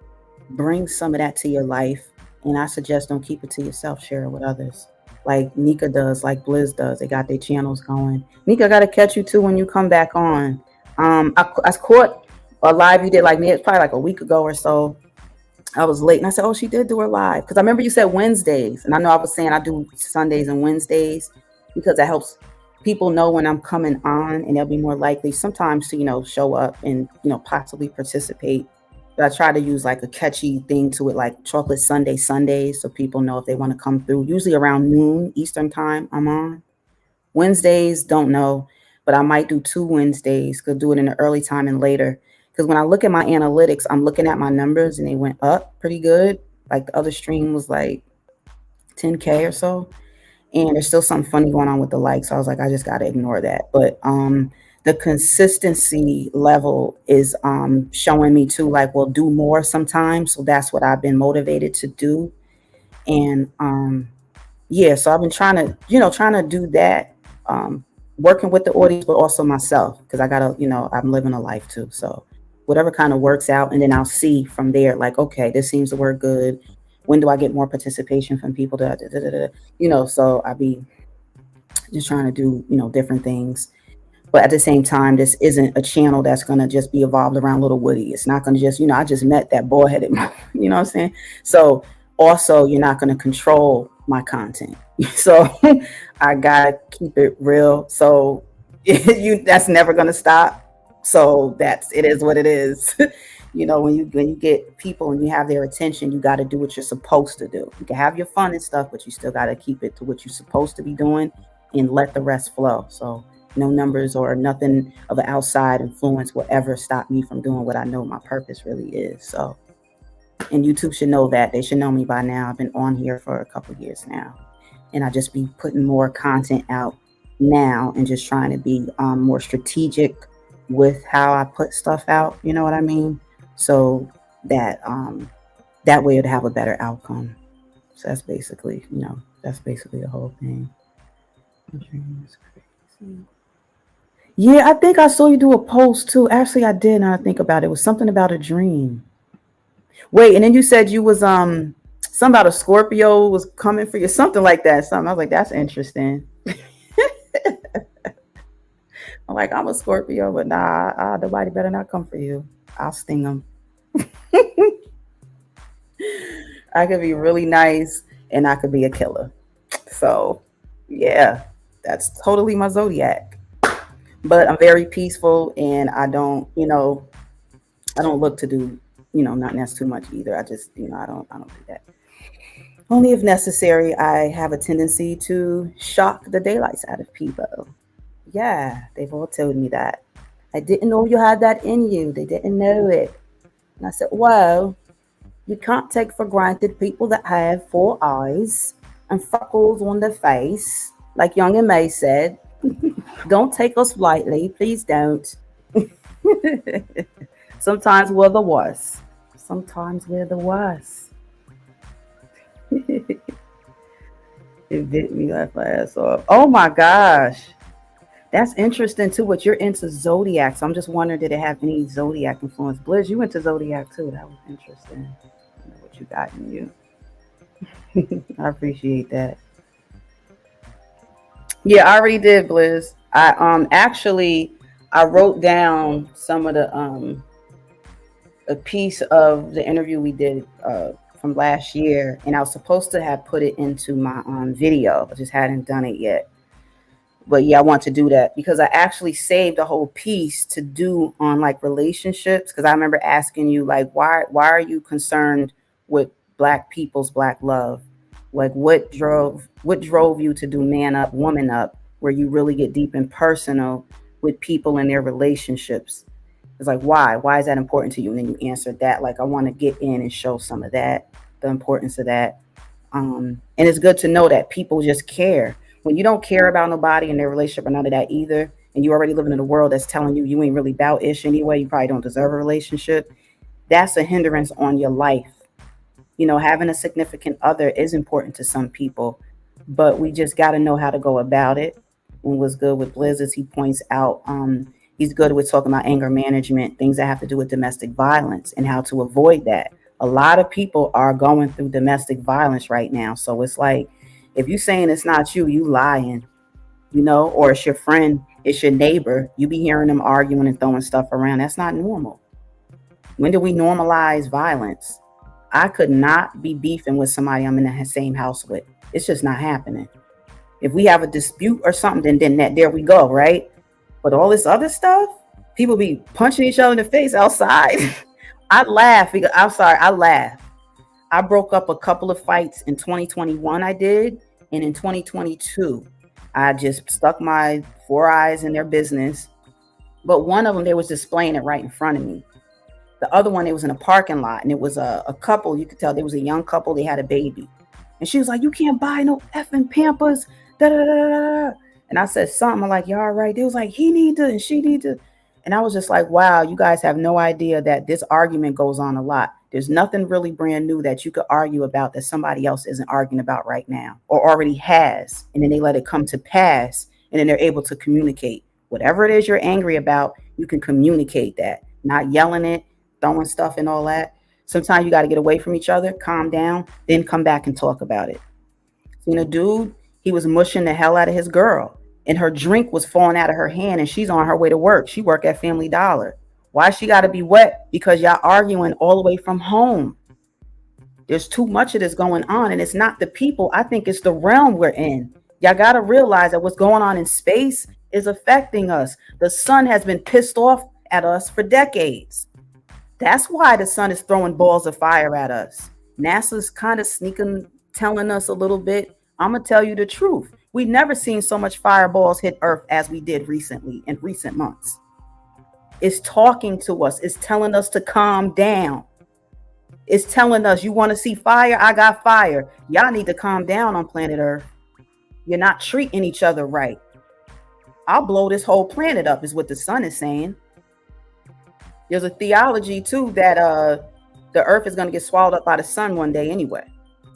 Bring some of that to your life. And I suggest don't keep it to yourself, share it with others. Like Nika does, like Blizz does. They got their channels going. Nika, I got to catch you too when you come back on. I caught a live you did like me. It's probably like a week ago or so. I was late and I said, oh, she did do her live. Because I remember you said Wednesdays. And I know I was saying I do Sundays and Wednesdays because that helps people know when I'm coming on, and they'll be more likely sometimes to, show up and, possibly participate. But I try to use like a catchy thing to it, like Chocolate Sunday Sundays, so people know if they want to come through. Usually around noon Eastern time I'm on. Wednesdays, don't know. But I might do 2 Wednesdays. Could do it in the early time and later. Because when I look at my analytics, I'm looking at my numbers and they went up pretty good. Like the other stream was like 10K or so. And there's still something funny going on with the likes. So I was like, I just got to ignore that. But the consistency level is showing me too, like, we'll do more sometimes. So that's what I've been motivated to do. And so I've been trying to do that, working with the audience, but also myself, because I gotta, I'm living a life too. So whatever kind of works out, and then I'll see from there, like, okay, this seems to work good. When do I get more participation from people? So I be just trying to do, different things. But at the same time, this isn't a channel that's going to just be evolved around Little Woody. It's not going to just, I just met that bald-headed, you know what I'm saying? So also, you're not going to control my content. So I got to keep it real. So that's never going to stop. So it is what it is. When you get people and you have their attention, you got to do what you're supposed to do. You can have your fun and stuff, but you still got to keep it to what you're supposed to be doing and let the rest flow. So no numbers or nothing of an outside influence will ever stop me from doing what I know my purpose really is. So, and YouTube should know that. They should know me by now. I've been on here for a couple of years now, and I just be putting more content out now and just trying to be more strategic with how I put stuff out. You know what I mean? So that that way it'd have a better outcome. So that's basically, the whole thing. Yeah, I think I saw you do a post too. Actually, I did. Now I think about it. It was something about a dream. Wait, and then you said you was something about a Scorpio was coming for you, something like that. Something. I was like, that's interesting. I'm like, I'm a Scorpio, but nah, nobody better not come for you. I'll sting them. I could be really nice and I could be a killer. So yeah, that's totally my zodiac. But I'm very peaceful, and I don't look to do, nothing that's too much either. I just, I don't do that. Only if necessary. I have a tendency to shock the daylights out of people. Yeah, they've all told me that. I didn't know you had that in you. They didn't know it. And I said, well, you can't take for granted people that have 4 eyes and freckles on their face. Like Young and May said, don't take us lightly. Please don't. Sometimes we're the worst. Sometimes we're the worst. It bit me like my ass off. Oh my gosh. That's interesting too, what you're into zodiac. So I'm just wondering, did it have any zodiac influence? Blizz, you into zodiac too. That was interesting. I know what you got in you. I appreciate that. Yeah, I already did, Blizz. I wrote down some of the a piece of the interview we did from last year, and I was supposed to have put it into my video. I just hadn't done it yet. But yeah, I want to do that because I actually saved a whole piece to do on like relationships. Because I remember asking you, like, why are you concerned with Black people's Black love? Like, what drove you to do Man Up, Woman Up, where you really get deep and personal with people and their relationships? It's like, why is that important to you? And then you answered that. Like, I want to get in and show some of that the importance of that. And it's good to know that people just care. When you don't care about nobody and their relationship or none of that either, and you already living in a world that's telling you ain't really about ish anyway, you probably don't deserve a relationship, that's a hindrance on your life. Having a significant other is important to some people, but we just got to know how to go about it. And what's good with Blizz is he points out, he's good with talking about anger management, things that have to do with domestic violence and how to avoid that. A lot of people are going through domestic violence right now. So it's like, if you saying it's not you, you lying, or it's your friend, it's your neighbor, you be hearing them arguing and throwing stuff around. That's not normal. When do we normalize violence? I could not be beefing with somebody I'm in the same house with. It's just not happening. If we have a dispute or something, then there we go, right? But all this other stuff, people be punching each other in the face outside. I laugh because I laugh. I broke up a couple of fights in 2021, I did. And in 2022, I just stuck my 4 eyes in their business. But one of them, they was displaying it right in front of me. The other one, it was in a parking lot, and it was a couple. You could tell there was a young couple. They had a baby. And she was like, you can't buy no effing Pampers. Da, da, da, da. And I said something like, y'all right. They was like, he need to and she need to. And I was just like, wow, you guys have no idea that this argument goes on a lot. There's nothing really brand new that you could argue about that somebody else isn't arguing about right now or already has. And then they let it come to pass, and then they're able to communicate. Whatever it is you're angry about, you can communicate that, not yelling it, throwing stuff and all that. Sometimes you got to get away from each other, calm down, then come back and talk about it. Seen a dude, he was mushing the hell out of his girl, and her drink was falling out of her hand, and she's on her way to work. She work at Family Dollar. Why she got to be wet? Because y'all arguing all the way from home. There's too much of this going on, and it's not the people. I think it's the realm we're in. Y'all got to realize that what's going on in space is affecting us. The sun has been pissed off at us for decades. That's why the sun is throwing balls of fire at us. NASA's kind of sneaking, telling us a little bit. I'm going to tell you the truth. We've never seen so much fireballs hit Earth as we did recently in recent months. It's talking to us. It's telling us to calm down. It's telling us, you want to see fire? I got fire. Y'all need to calm down on planet Earth. You're not treating each other right. I'll blow this whole planet up is what the sun is saying. There's a theology too that the earth is going to get swallowed up by the sun one day anyway.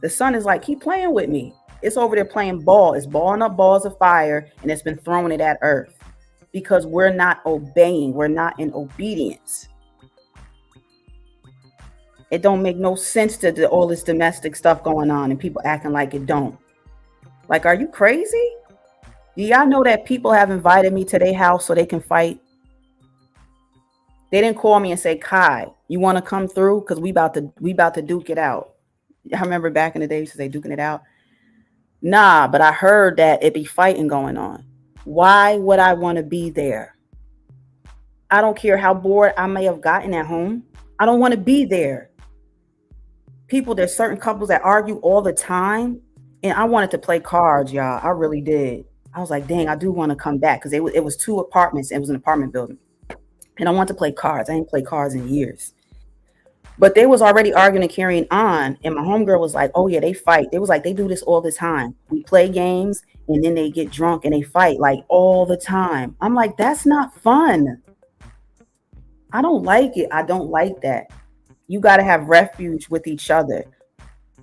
The sun is like, keep playing with me. It's over there playing ball. It's balling up balls of fire, and it's been throwing it at earth because we're not obeying. We're not in obedience. It don't make no sense to all this domestic stuff going on and people acting like it don't. Like, are you crazy? Do y'all know that people have invited me to their house so they can fight? They didn't call me and say, Kai, you want to come through? Because we about to duke it out. I remember back in the day, used to say duking it out. Nah, but I heard that it be fighting going on. Why would I want to be there? I don't care how bored I may have gotten at home. I don't want to be there. There's certain couples that argue all the time. And I wanted to play cards, y'all. I really did. I was like, dang, I do want to come back because it was 2 apartments. It was an apartment building. And I want to play cards. I ain't played cards in years. But they was already arguing and carrying on. And my homegirl was like, oh, yeah, they fight. They was like, they do this all the time. We play games and then they get drunk and they fight like all the time. I'm like, that's not fun. I don't like it. I don't like that. You got to have refuge with each other.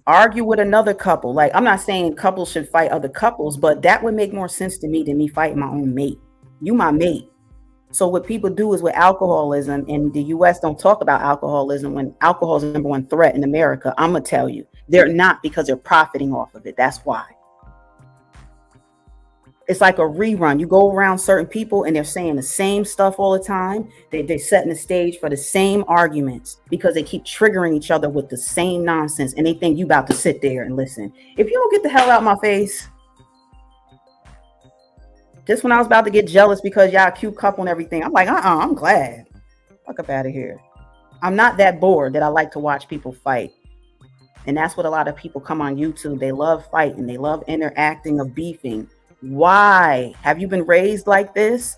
Argue with another couple. Like, I'm not saying couples should fight other couples, but that would make more sense to me than me fighting my own mate. You my mate. So what people do is with alcoholism, and the U.S. don't talk about alcoholism when alcohol is the number 1 threat in America. I'm going to tell you, they're not, because they're profiting off of it. That's why. It's like a rerun. You go around certain people and they're saying the same stuff all the time. They're setting the stage for the same arguments because they keep triggering each other with the same nonsense. And they think you about to sit there and listen. If you don't get the hell out of my face. Just when I was about to get jealous because y'all a cute couple and everything, I'm like, I'm glad. Fuck up out of here. I'm not that bored that I like to watch people fight. And that's what a lot of people come on YouTube. They love fighting. They love interacting or beefing. Why? Have you been raised like this?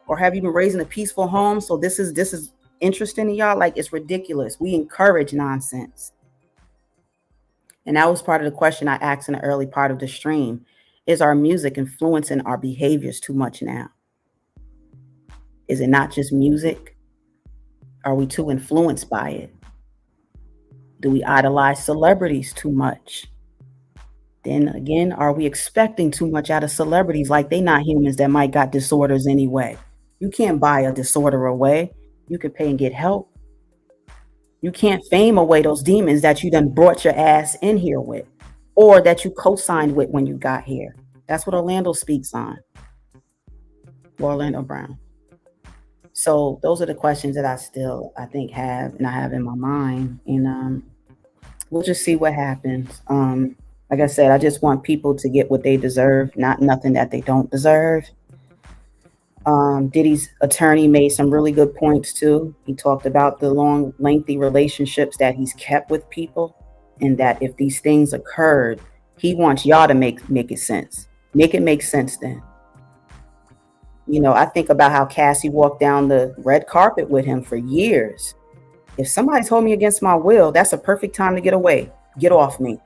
Or have you been raised in a peaceful home? So this is interesting to y'all? Like, it's ridiculous. We encourage nonsense. And that was part of the question I asked in the early part of the stream. Is our music influencing our behaviors too much now? Is it not just music? Are we too influenced by it? Do we idolize celebrities too much? Then again, are we expecting too much out of celebrities like they not humans that might got disorders anyway? You can't buy a disorder away. You can pay and get help. You can't fame away those demons that you done brought your ass in here with or that you co-signed with when you got here. That's what Orlando speaks on. Orlando Brown. So those are the questions that I think have in my mind. And we'll just see what happens. Like I said, I just want people to get what they deserve, not nothing that they don't deserve. Diddy's attorney made some really good points too. He talked about the long, lengthy relationships that he's kept with people, and that if these things occurred, he wants y'all to make it sense. Make it make sense then. You know, I think about how Cassie walked down the red carpet with him for years. If somebody told me against my will, that's a perfect time to get away. Get off me.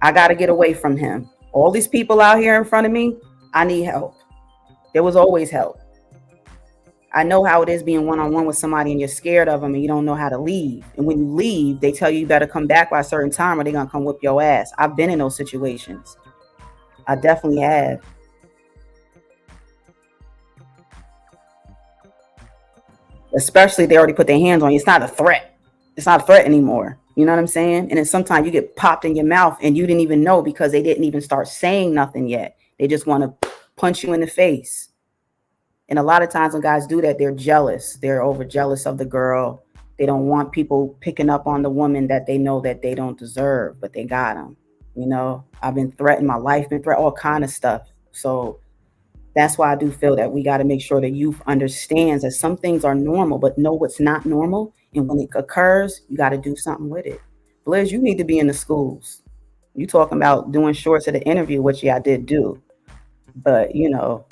I got to get away from him. All these people out here in front of me, I need help. There was always help. I know how it is being one-on-one with somebody and you're scared of them and you don't know how to leave. And when you leave, they tell you better come back by a certain time or they're going to come whip your ass. I've been in those situations. I definitely have. Especially if they already put their hands on you. It's not a threat. It's not a threat anymore. You know what I'm saying? And then sometimes you get popped in your mouth and you didn't even know because they didn't even start saying nothing yet. They just want to punch you in the face. And a lot of times when guys do that, they're jealous. They're over jealous of the girl. They don't want people picking up on the woman that they know that they don't deserve, but they got them. You know, I've been threatened, my life been threatened, all kind of stuff. So that's why I do feel that we got to make sure the youth understands that some things are normal, but know what's not normal. And when it occurs, you got to do something with it. Blizz, you need to be in the schools. You talking about doing shorts of the interview, which I did do. But, you know,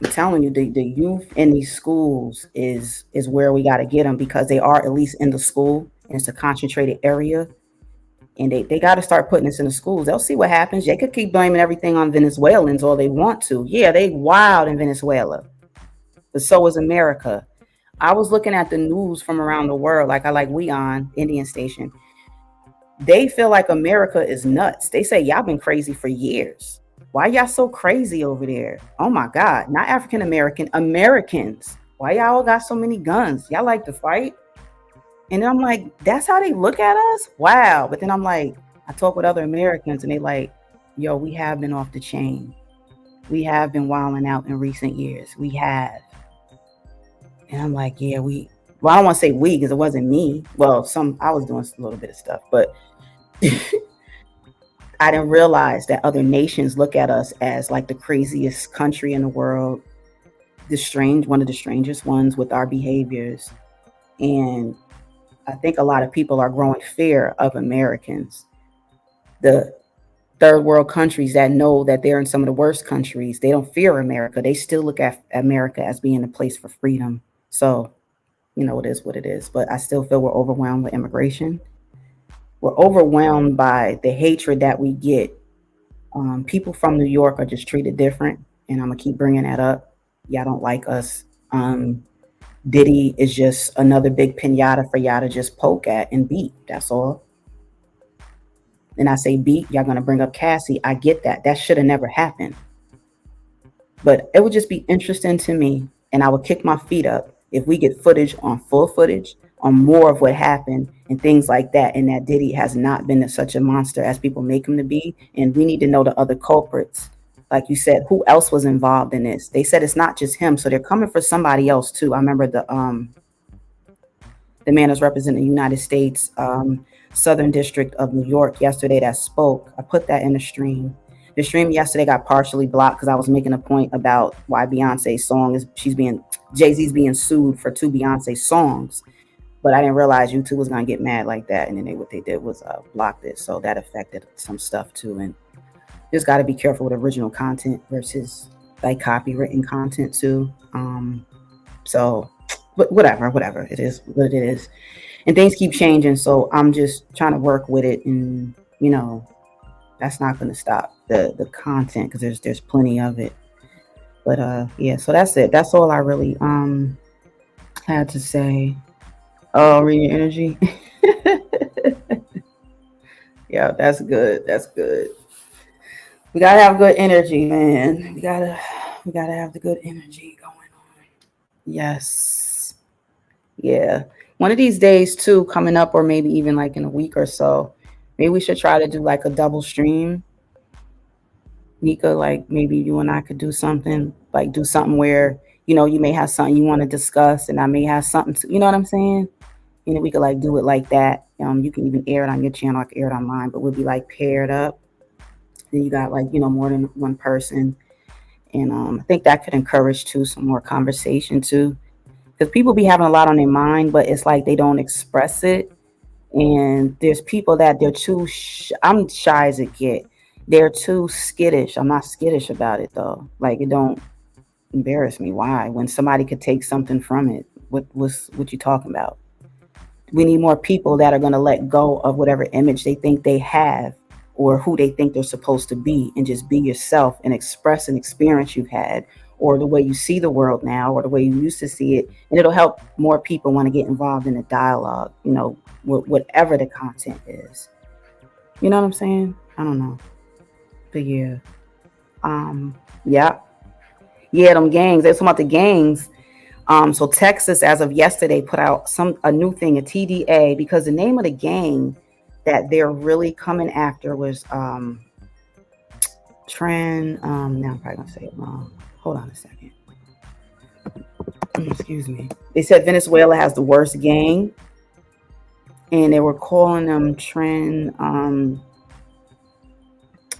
I'm telling you, the youth in these schools is where we got to get them because they are at least in the school and it's a concentrated area. And they got to start putting this in the schools. They'll see what happens. They could keep blaming everything on Venezuelans all they want to. Yeah, they wild in Venezuela. But so is America. I was looking at the news from around the world, like I like We On, Indian station. They feel like America is nuts. They say, y'all been crazy for years. Why y'all so crazy over there? Oh my God, not African American, Americans. Why y'all got so many guns? Y'all like to fight? And then I'm like, that's how they look at us? Wow. But then I'm like, I talk with other Americans and they like, yo, we have been off the chain. We have been wilding out in recent years. We have. And I'm like, yeah, well, I don't want to say we because it wasn't me. Well, I was doing a little bit of stuff, but I didn't realize that other nations look at us as like the craziest country in the world, one of the strangest ones with our behaviors. And I think a lot of people are growing fear of Americans. The third world countries that know that they're in some of the worst countries, they don't fear America. They still look at America as being a place for freedom. So, you know, it is what it is. But I still feel we're overwhelmed with immigration. We're overwhelmed by the hatred that we get. People from New York are just treated different. And I'm going to keep bringing that up. Y'all don't like us. Diddy is just another big pinata for y'all to just poke at and beat. That's all. And I say beat, y'all going to bring up Cassie. I get that. That should have never happened. But it would just be interesting to me. And I would kick my feet up if we get footage on full footage on more of what happened and things like that. And that Diddy has not been such a monster as people make him to be. And we need to know the other culprits. Like you said, who else was involved in this? They said it's not just him. So they're coming for somebody else too. I remember the man who's representing the United States, Southern District of New York yesterday that spoke. I put that in the stream. The stream yesterday got partially blocked because I was making a point about why Beyonce's song Jay-Z's being sued for 2 Beyonce songs. But I didn't realize YouTube was going to get mad like that. And then what they did was blocked it. So that affected some stuff too. And just got to be careful with original content versus like copywritten content too. So whatever, it is what it is. and things keep changing. So I'm just trying to work with it, and that's not going to stop the content because there's plenty of it. But yeah, so that's it. That's all I really had to say. Oh, read your energy. Yeah, that's good. That's good. We gotta have good energy, man. We gotta have the good energy going on. Yes. Yeah. One of these days too, coming up, or maybe even like in a week or so, maybe we should try to do like a double stream. Nika, like maybe you and I could do something where, you may have something you want to discuss and I may have something to, you know what I'm saying? We could like do it like that. You can even air it on your channel, I could air it on mine, but we'll be like paired up. Then you got like, more than one person. And I think that could encourage too some more conversation too. Because people be having a lot on their mind, but it's like they don't express it. And there's people that they're too, I'm shy as it get. They're too skittish. I'm not skittish about it though. Like it don't embarrass me. Why? When somebody could take something from it, what you talking about? We need more people that are going to let go of whatever image they think they have or who they think they're supposed to be and just be yourself and express an experience you've had or the way you see the world now or the way you used to see it. And it'll help more people want to get involved in the dialogue, whatever the content is. You know what I'm saying? I don't know. But yeah. Yeah. Yeah, them gangs. They're talking about the gangs. So Texas, as of yesterday, put out a new thing, a TDA, because the name of the gang that they're really coming after was Trend. Now I'm probably gonna say it wrong. Hold on a second. Excuse me. They said Venezuela has the worst gang, and they were calling them Trend. Oh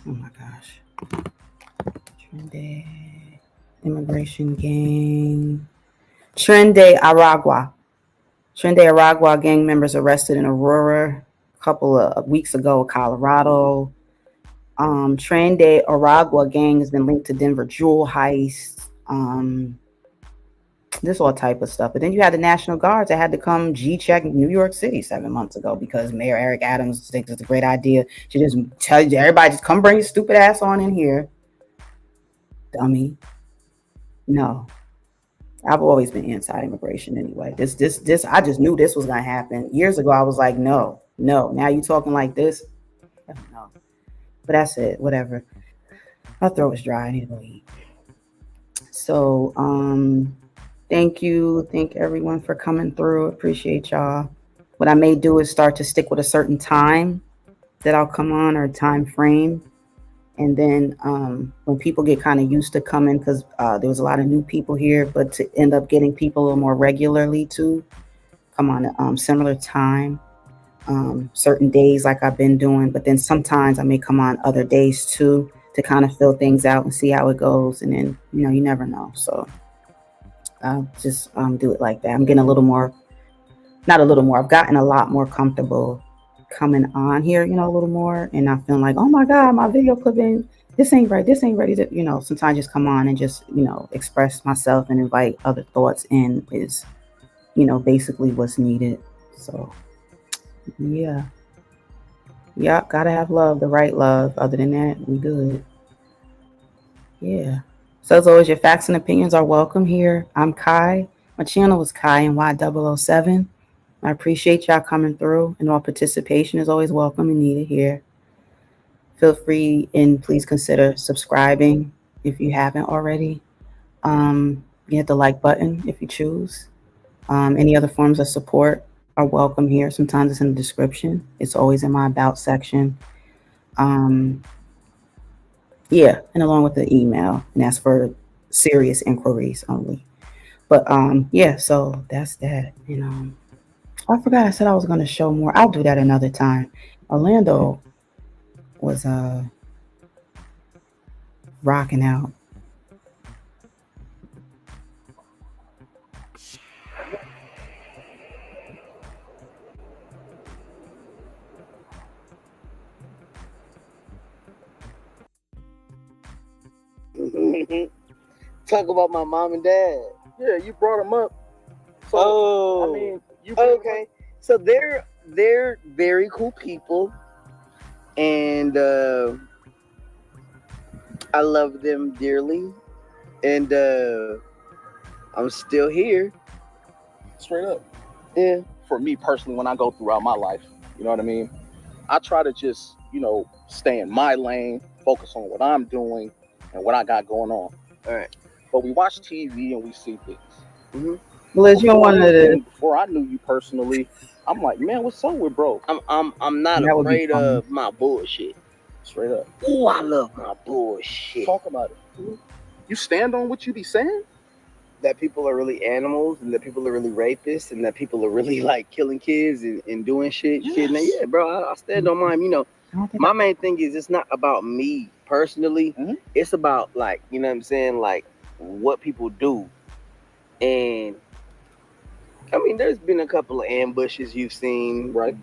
my gosh, Trend immigration gang. Tren de Aragua. Tren de Aragua gang members arrested in Aurora a couple of weeks ago, Colorado. Tren de Aragua gang has been linked to Denver jewel heists. This all type of stuff. But then you had the National Guards that had to come G-check New York City 7 months ago because Mayor Eric Adams thinks it's a great idea to just tell you, everybody just come bring your stupid ass on in here. Dummy. No. I've always been anti-immigration anyway. This, I just knew this was gonna happen. Years ago, I was like, no. Now you talking like this? No. But that's it. Whatever. My throat is dry. I need to go eat. So, thank you. Thank everyone for coming through. Appreciate y'all. What I may do is start to stick with a certain time that I'll come on or a time frame. And then when people get kind of used to coming, because there was a lot of new people here, but to end up getting people a little more regularly to come on at similar time, certain days like I've been doing. But then sometimes I may come on other days too to kind of fill things out and see how it goes. And then, you never know. So I'll just do it like that. I'm getting I've gotten a lot more comfortable coming on here, a little more, and not feeling like, oh my God, my video clipping, this ain't right. Sometimes just come on and just, express myself and invite other thoughts in is, basically what's needed. So yeah, gotta have love, the right love. Other than that, we good. Yeah. So as always, your facts and opinions are welcome here. I'm Kai. My channel is Kai and Y007. I appreciate y'all coming through, and all participation is always welcome and needed here. Feel free and please consider subscribing if you haven't already. You hit the like button if you choose. Any other forms of support are welcome here. Sometimes it's in the description. It's always in my about section. Yeah, and along with the email, and that's for serious inquiries only. But yeah, so that's that. I forgot I said I was going to show more. I'll do that another time. Orlando was rocking out. Talk about my mom and dad. Yeah, you brought them up. So, Oh, I mean, you okay. So they're very cool people, and I love them dearly, and I'm still here. Straight up. Yeah. For me personally, when I go throughout my life, you know what I mean? I try to just, stay in my lane, focus on what I'm doing and what I got going on. All right. But we watch TV and we see things. Mm-hmm. Liz, you don't want to. Before I knew you personally, I'm like, man, what's up with bro? I'm not That would be afraid fun. of my bullshit. Straight up. Ooh, I love my bullshit. Talk about it. You stand on what you be saying? That people are really animals, and that people are really rapists, and that people are really like killing kids and doing shit. Yes. Yeah, bro, I stand on mine. My main thing is it's not about me personally. Mm-hmm. It's about like, you know what I'm saying, like what people do. And I mean, there's been a couple of ambushes you've seen, right?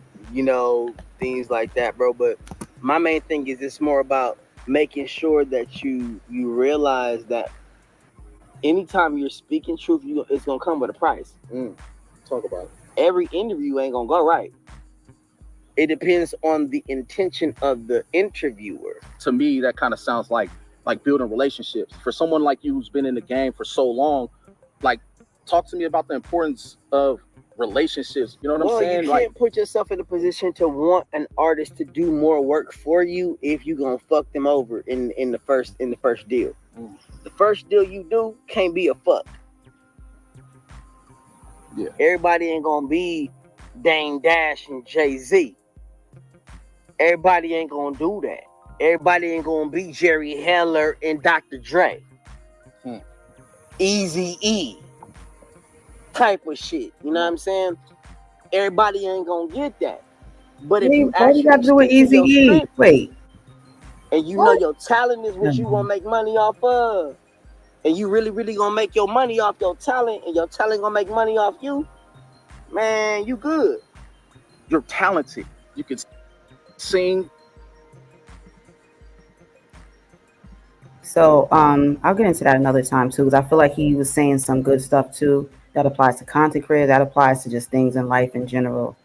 Things like that, bro. But my main thing is it's more about making sure that you realize that anytime you're speaking truth, it's gonna come with a price. Talk about it. Every interview ain't gonna go right. It depends on the intention of the interviewer. To me, that kind of sounds like building relationships. For someone like you who's been in the game for so long, like, talk to me about the importance of relationships. You know what I'm saying? You can't put yourself in a position to want an artist to do more work for you if you gonna fuck them over in the first deal. The first deal you do can't be a fuck. Yeah. Everybody ain't gonna be Dame Dash and Jay-Z. Everybody ain't gonna do that. Everybody ain't gonna be Jerry Heller and Dr. Dre. Eazy-E type of shit. You know what I'm saying? Everybody ain't gonna get that. But if you actually got to do with Eazy-E? Wait. And you know your talent is what you gonna make money off of, and you really, really gonna make your money off your talent, and your talent gonna make money off you, man, you good. You're talented. You can sing. So I'll get into that another time too, because I feel like he was saying some good stuff too. That applies to content creators. That applies to just things in life in general.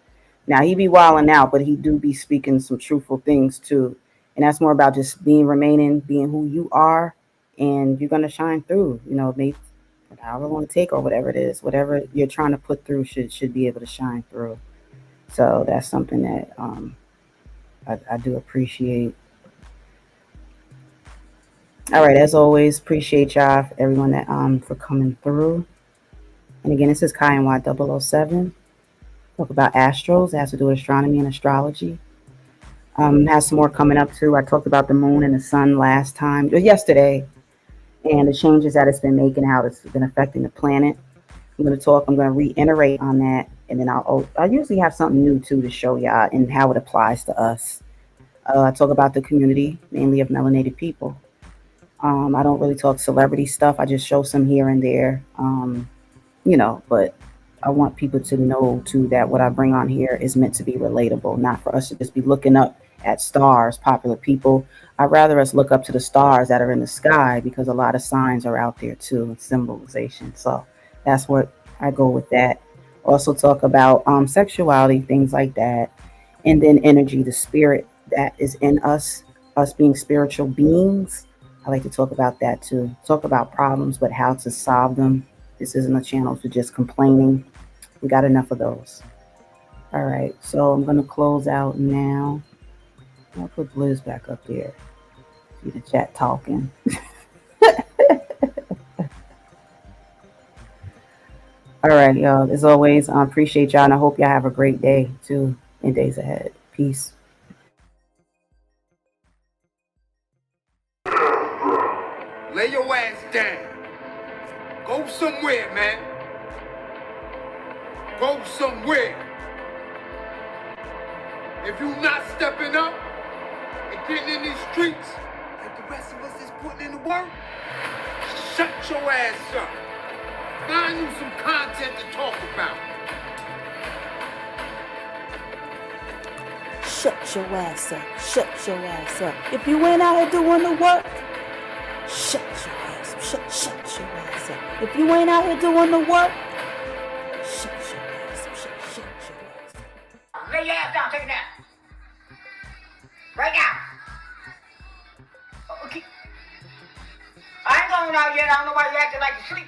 Now he be wilding out, but he do be speaking some truthful things too. And that's more about just being who you are, and you're gonna shine through. Maybe however long it take or whatever it is, whatever you're trying to put through should be able to shine through. So that's something that I do appreciate. All right, as always, appreciate y'all, everyone that for coming through. And again, this is Kai and Y007. Talk about astros. It has to do with astronomy and astrology. Has some more coming up too. I talked about the moon and the sun yesterday, and the changes that it's been making, how it's been affecting the planet. I'm going to reiterate on that, and then I'll usually have something new too to show y'all and how it applies to us. I talk about the community, mainly of melanated people. I don't really talk celebrity stuff. I just show some here and there, but I want people to know too that what I bring on here is meant to be relatable, not for us to just be looking up at stars, popular people. I'd rather us look up to the stars that are in the sky, because a lot of signs are out there too, and symbolization. So that's what I go with that. Also talk about sexuality, things like that. And then energy, the spirit that is in us being spiritual beings. I like to talk about that too. Talk about problems, but how to solve them. This isn't a channel for just complaining. We got enough of those. All right, so I'm going to close out now. I'll put Blizz back up there. See the chat talking. All right, y'all. As always, I appreciate y'all, and I hope y'all have a great day too in days ahead. Peace. Lay your ass down. Go somewhere, man. Go somewhere. If you not stepping up and getting in these streets like the rest of us is putting in the work, shut your ass up. Find you some content to talk about. Shut your ass up. Shut your ass up. If you ain't out here doing the work, shut your ass up. Shut your ass up. If you ain't out here doing the work, shut your ass up. Shut your ass up. lay your ass down. Take a nap. Right now. Okay. I ain't going out yet. I don't know why you acting like you sleep.